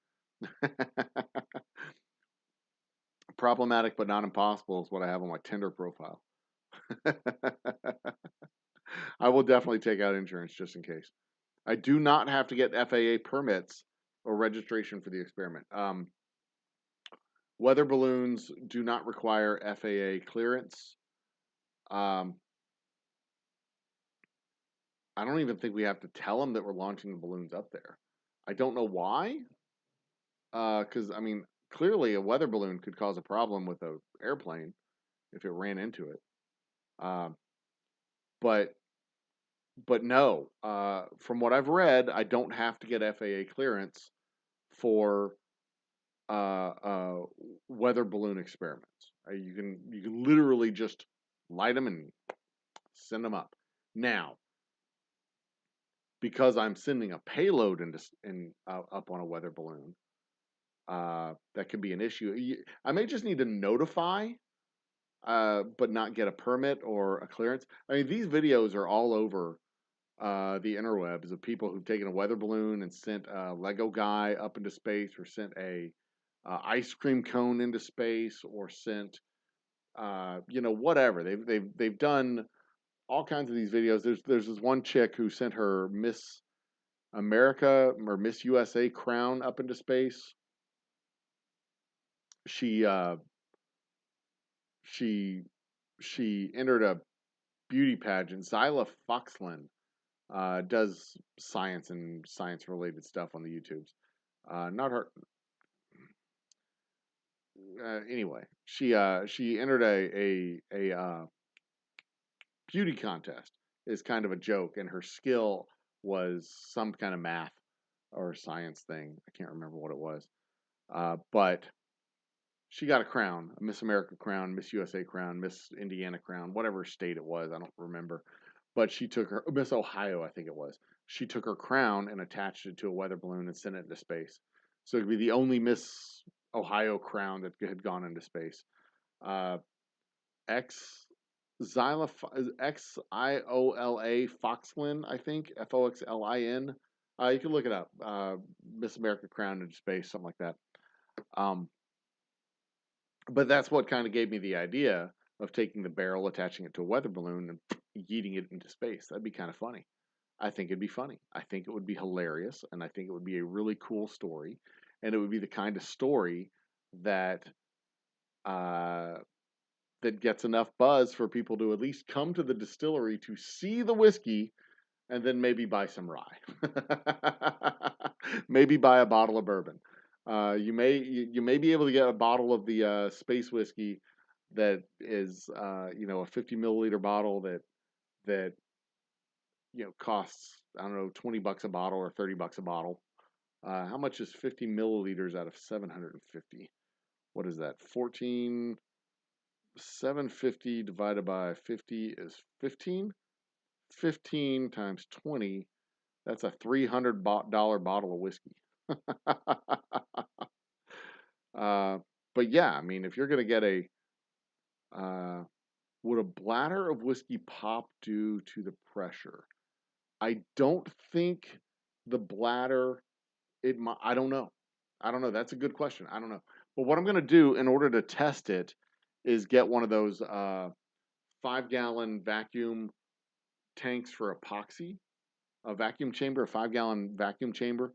Problematic but not impossible is what I have on my Tinder profile. I will definitely take out insurance just in case. I do not have to get FAA permits or registration for the experiment. Weather balloons do not require FAA clearance. I don't even think we have to tell them that we're launching the balloons up there. I don't know why. Because, I mean, clearly a weather balloon could cause a problem with an airplane if it ran into it. But no, from what I've read, I don't have to get FAA clearance for weather balloon experiments. You can literally just light them and send them up. Now, because I'm sending a payload up on a weather balloon, that could be an issue. I may just need to notify, but not get a permit or a clearance. I mean, these videos are all over the interwebs of people who've taken a weather balloon and sent a Lego guy up into space, or sent a ice cream cone into space, or sent whatever. They've done all kinds of these videos. There's this one chick who sent her Miss America or Miss USA crown up into space. She entered a beauty pageant. Zyla Foxland does science and science related stuff on the YouTubes. Not her. Anyway, she entered beauty contest is kind of a joke, and her skill was some kind of math or science thing. I can't remember what it was. But she got a crown, a Miss America crown, Miss USA crown, Miss Indiana crown, whatever state it was, I don't remember. But she took her, Miss Ohio, I think it was. She took her crown and attached it to a weather balloon and sent it into space. So it'd be the only Miss Ohio crown that had gone into space. X Xiola Foxlin, I think, Foxlin. You can look it up. Miss America crown into space, something like that. But that's what kind of gave me the idea of taking the barrel, attaching it to a weather balloon, and yeeting it into space. That'd be kind of funny. I think it'd be funny. I think it would be hilarious, and I think it would be a really cool story, and it would be the kind of story that that gets enough buzz for people to at least come to the distillery to see the whiskey and then maybe buy some rye. Maybe buy a bottle of bourbon. You may be able to get a bottle of the space whiskey that is a 50 milliliter bottle that costs, I don't know, $20 a bottle or $30 a bottle. How much is 50 milliliters out of 750? What is that? 750 divided by 50 is 15. 15 times 20, that's a $300 bottle of whiskey. But yeah, I mean, if you're going to get would a bladder of whiskey pop due to the pressure? I don't think the bladder, I don't know. I don't know. That's a good question. I don't know. But what I'm going to do in order to test it is get one of those 5-gallon vacuum tanks for epoxy, a vacuum chamber, a 5-gallon vacuum chamber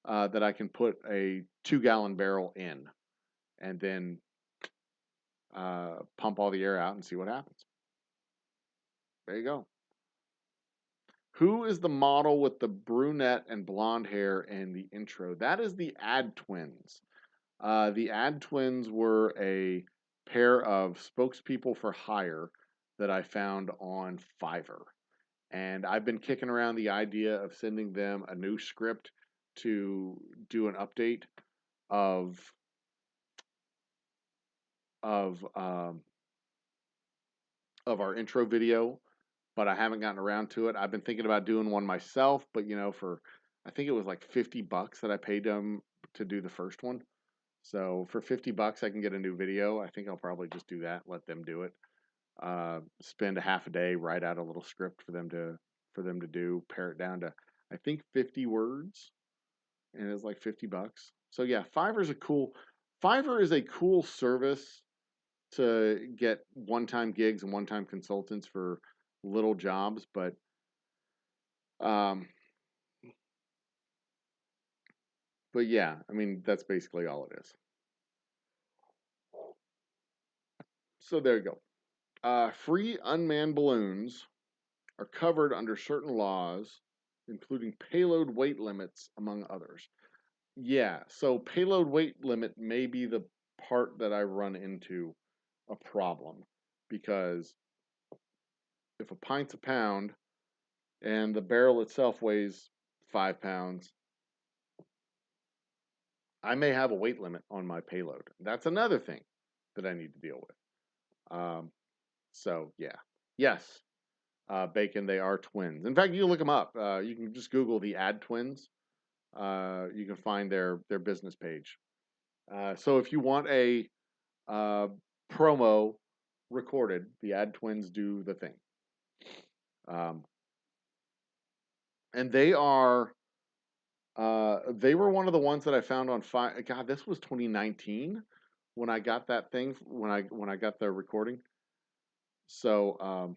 that I can put a 2-gallon barrel in, and then pump all the air out and see what happens. There you go. Who is the model with the brunette and blonde hair in the intro? That is the Ad Twins. The Ad Twins were a pair of spokespeople for hire that I found on Fiverr. And I've been kicking around the idea of sending them a new script to do an update of our intro video, but I haven't gotten around to it. I've been thinking about doing one myself, but for I think it was like $50 that I paid them to do the first one. So for $50 I can get a new video. I think I'll probably just do that, let them do it. Spend a half a day, write out a little script for them to do, pare it down to I think 50 words, and it's like $50. So yeah, Fiverr is a cool service to get one-time gigs and one-time consultants for little jobs, but yeah, I mean that's basically all it is. So there you go. Free unmanned balloons are covered under certain laws, including payload weight limits, among others. Yeah, so payload weight limit may be the part that I run into a problem, because if a pint's a pound and the barrel itself weighs 5 pounds, I may have a weight limit on my payload. That's another thing that I need to deal with. So yeah, yes, Bacon, they are twins. In fact, you can look them up. You can just Google the Ad Twins. You can find their business page. So if you want a promo recorded, the Ad Twins do the thing. And they were one of the ones that I found on Fiverr. God, this was 2019 when I got that thing, when I got the recording. So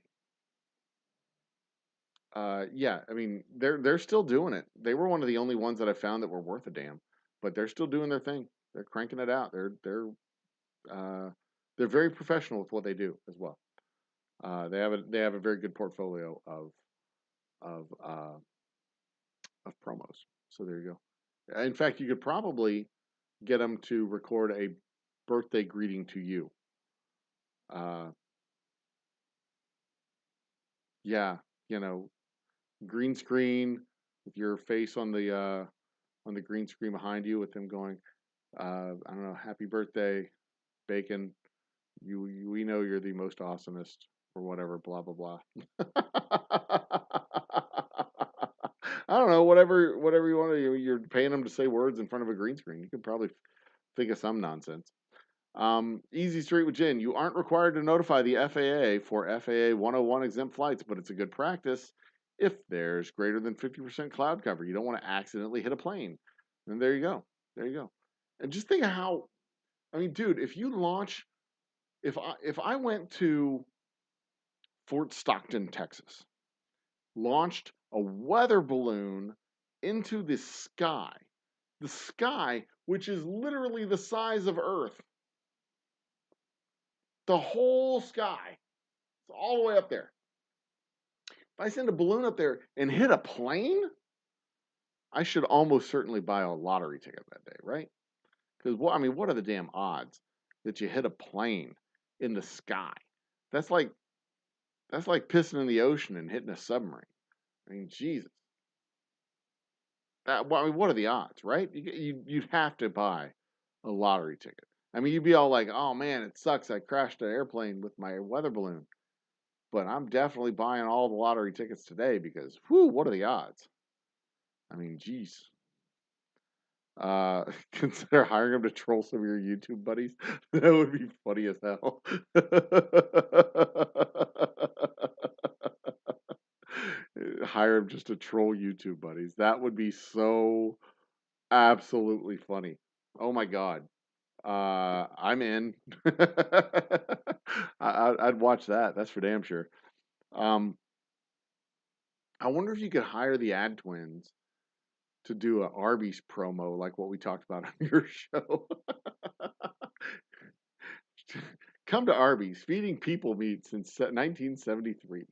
yeah, I mean they're still doing it. They were one of the only ones that I found that were worth a damn, but they're still doing their thing. They're cranking it out. They're very professional with what they do as well. They have a very good portfolio of promos. So there you go. In fact, you could probably get them to record a birthday greeting to you. Yeah, green screen with your face on the green screen behind you with them going, I don't know, happy birthday, Bacon. We know you're the most awesomest or whatever, blah blah blah. I don't know, whatever you want to. You're paying them to say words in front of a green screen. You could probably think of some nonsense. Easy Street with Gin. You aren't required to notify the FAA for FAA 101 exempt flights, but it's a good practice if there's greater than 50% cloud cover. You don't want to accidentally hit a plane. And there you go. There you go. And just think of how, I mean, dude, if you launch, if I went to Fort Stockton, Texas, launched a weather balloon into the sky, which is literally the size of Earth, the whole sky, it's all the way up there. If I send a balloon up there and hit a plane, I should almost certainly buy a lottery ticket that day, right? Because what are the damn odds that you hit a plane in the sky? That's like pissing in the ocean and hitting a submarine. I mean, Jesus. What are the odds, right? You'd have to buy a lottery ticket. I mean, you'd be all like, "Oh man, it sucks. I crashed an airplane with my weather balloon." But I'm definitely buying all the lottery tickets today because, whew, what are the odds? I mean, geez. Consider hiring him to troll some of your YouTube buddies. That would be funny as hell. Hire him just to troll YouTube buddies. That would be so absolutely funny. Oh my God. I'm in. I'd watch that. That's for damn sure. Um, I wonder if you could hire the Ad Twins to do a Arby's promo like what we talked about on your show. Come to Arby's, feeding people meat since 1973.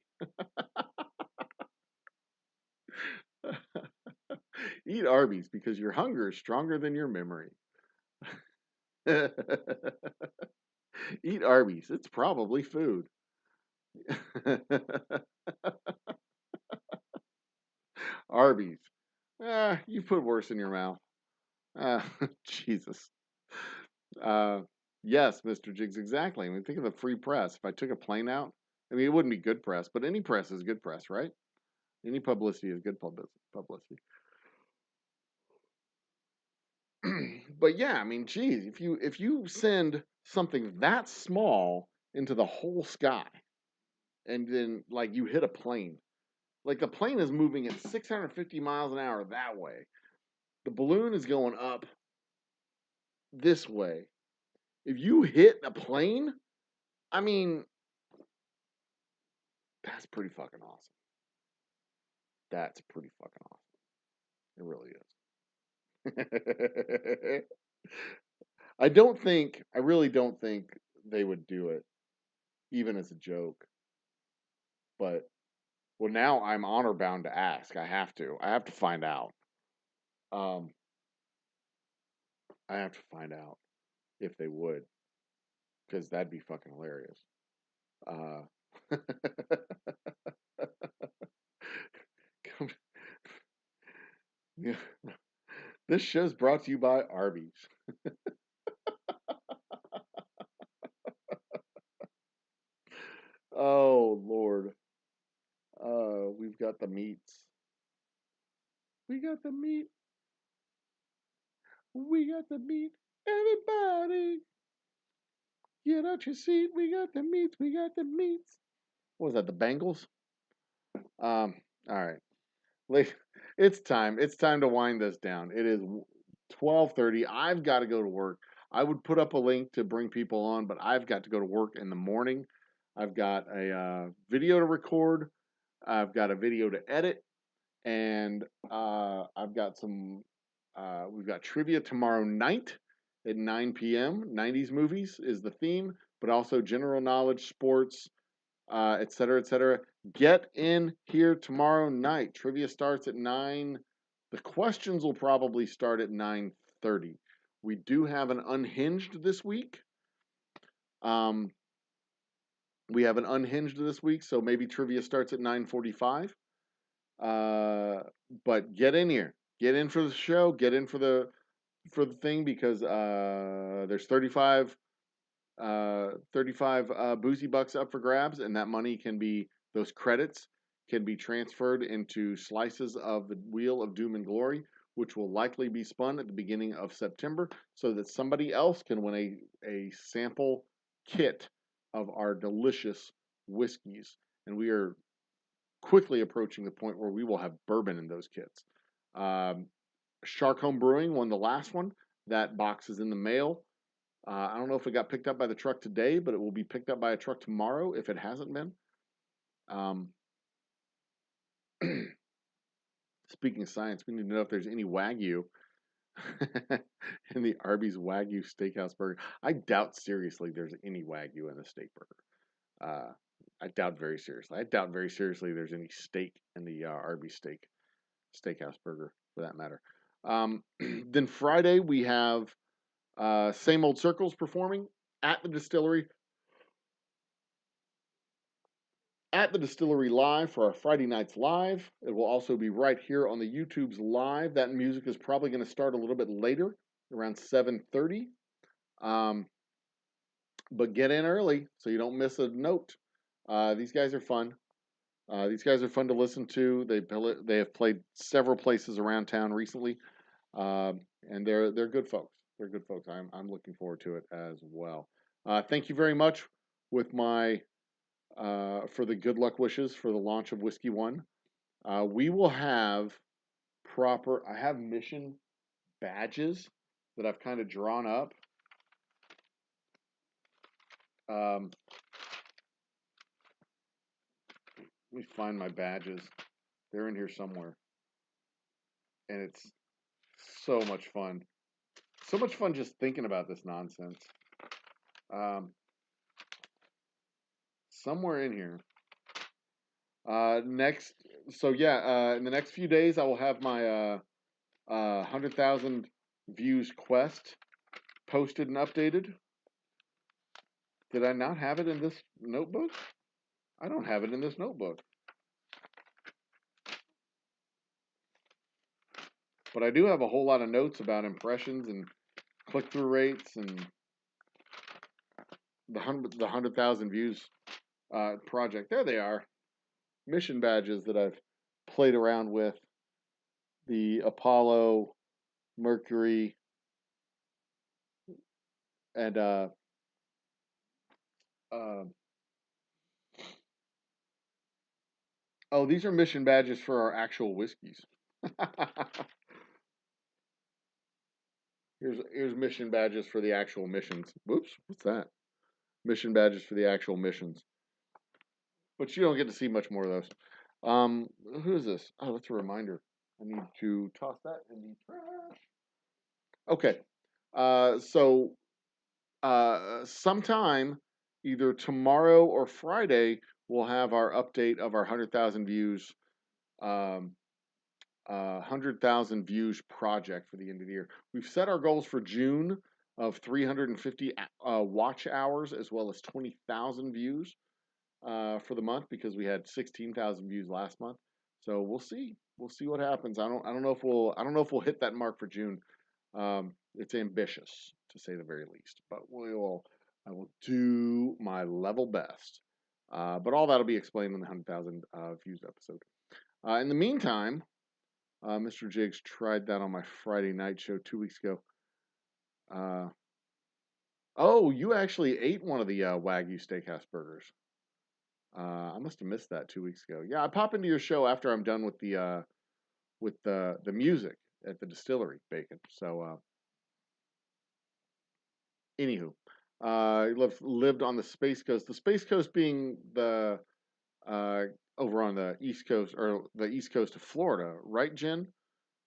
Eat Arby's because your hunger is stronger than your memory. Eat Arby's. It's probably food. Arby's. You put worse in your mouth. Jesus. Yes, Mr. Jiggs, exactly. I mean, think of the free press. If I took a plane out, I mean, it wouldn't be good press, but any press is good press, right? Any publicity is good publicity. But yeah, I mean, geez, if you send something that small into the whole sky, and then like you hit a plane, like the plane is moving at 650 miles an hour that way, the balloon is going up this way. If you hit a plane, I mean, that's pretty fucking awesome. That's pretty fucking awesome. It really is. I really don't think they would do it, even as a joke. But, well, now I'm honor bound to ask. I have to. I have to find out. Um, I have to find out if they would, because that'd be fucking hilarious. Uh, yeah. This show's brought to you by Arby's. Oh Lord. We've got the meats. We got the meat. We got the meat. Everybody, get out your seat. We got the meats. We got the meats. What was that? The Bengals? All right. It's time. It's time to wind this down. It is 12:30. I've got to go to work. I would put up a link to bring people on, but I've got to go to work in the morning. I've got a video to record. I've got a video to edit, and I've got some. We've got trivia tomorrow night at 9 p.m. 90s movies is the theme, but also general knowledge, sports, et cetera, et cetera. Get in here tomorrow night. Trivia starts at 9. The questions will probably start at 9:30. We do have an unhinged this week. We have an unhinged this week, so maybe trivia starts at 9:45. But get in here, get in for the show, get in for the thing because there's 35 boozy bucks up for grabs, and that money can be, those credits can be transferred into slices of the Wheel of Doom and Glory, which will likely be spun at the beginning of September, so that somebody else can win a sample kit of our delicious whiskeys. And we are quickly approaching the point where we will have bourbon in those kits. Shark Home Brewing won the last one. That box is in the mail. I don't know if it got picked up by the truck today, but it will be picked up by a truck tomorrow if it hasn't been. Speaking of science, we need to know if there's any Wagyu in the Arby's Wagyu Steakhouse burger. I doubt seriously there's any Wagyu in the steak burger. I doubt very seriously. I doubt very seriously there's any steak in the Arby's Steakhouse burger, for that matter. Then Friday we have Same Old Circles performing at the distillery. At the distillery live for our Friday nights live. It will also be right here on the YouTube's live. That music is probably going to start a little bit later, around 7:30. But get in early so you don't miss a note. These guys are fun. These guys are fun to listen to. They have played several places around town recently, and they're good folks. They're good folks. I'm looking forward to it as well. Thank you very much with my for the good luck wishes for the launch of Whiskey One. We will have I have mission badges that I've kind of drawn up. Let me find my badges. They're in here somewhere. And it's so much fun. So much fun just thinking about this nonsense. Somewhere in here. In the next few days, I will have my 100,000 views quest posted and updated. Did I not have it in this notebook? I don't have it in this notebook. But I do have a whole lot of notes about impressions and click-through rates and the 100,000 views project. There they are. Mission badges that I've played around with. The Apollo, Mercury, and these are mission badges for our actual whiskeys. Here's mission badges for the actual missions. Whoops, what's that? Mission badges for the actual missions. But you don't get to see much more of those. Who is this? Oh, that's a reminder. I need to toss that in the trash. Okay. So sometime either tomorrow or Friday, we'll have our update of our 100,000 views 100,000 views project for the end of the year. We've set our goals for June of 350 watch hours as well as 20,000 views for the month because we had 16,000 views last month. So we'll see. We'll see what happens. I don't know if we'll hit that mark for June. It's ambitious to say the very least, but I will do my level best. But all that'll be explained in the 100,000 views episode. In the meantime, Mr. Jiggs tried that on my Friday night show 2 weeks ago. You actually ate one of the Wagyu Steakhouse burgers. I must have missed that 2 weeks ago. Yeah, I pop into your show after I'm done with the music at the distillery, Bacon. So, anywho, lived on the Space Coast. The Space Coast being the over on the East Coast or the East Coast of Florida, right, Jen?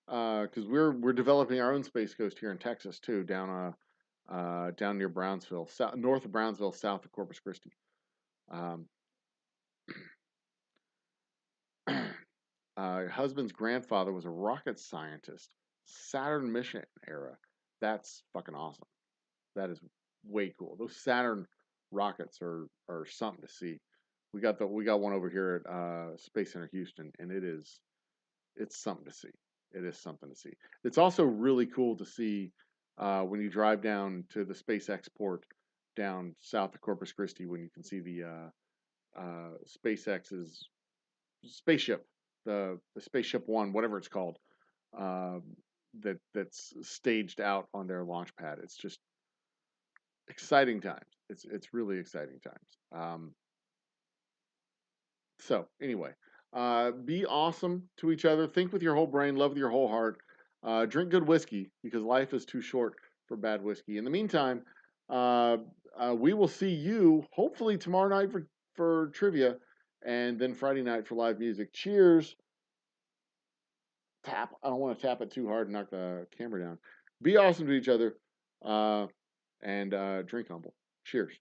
Because we're developing our own Space Coast here in Texas too, down near Brownsville, north of Brownsville, south of Corpus Christi. Husband's grandfather was a rocket scientist, Saturn mission era. That's fucking awesome. That is way cool. Those Saturn rockets are something to see. We got one over here at Space Center Houston, and it's something to see. It is something to see. It's also really cool to see when you drive down to the SpaceX port down south of Corpus Christi, when you can see the SpaceX's spaceship, the Spaceship One, whatever it's called, uh, that's staged out on their launch pad. It's just exciting times. It's really exciting times. So anyway, be awesome to each other. Think with your whole brain, love with your whole heart. Drink good whiskey because life is too short for bad whiskey. In the meantime, we will see you hopefully tomorrow night for trivia, and then Friday night for live music. Cheers. Tap. I don't want to tap it too hard and knock the camera down. Be awesome to each other, and drink humble. Cheers.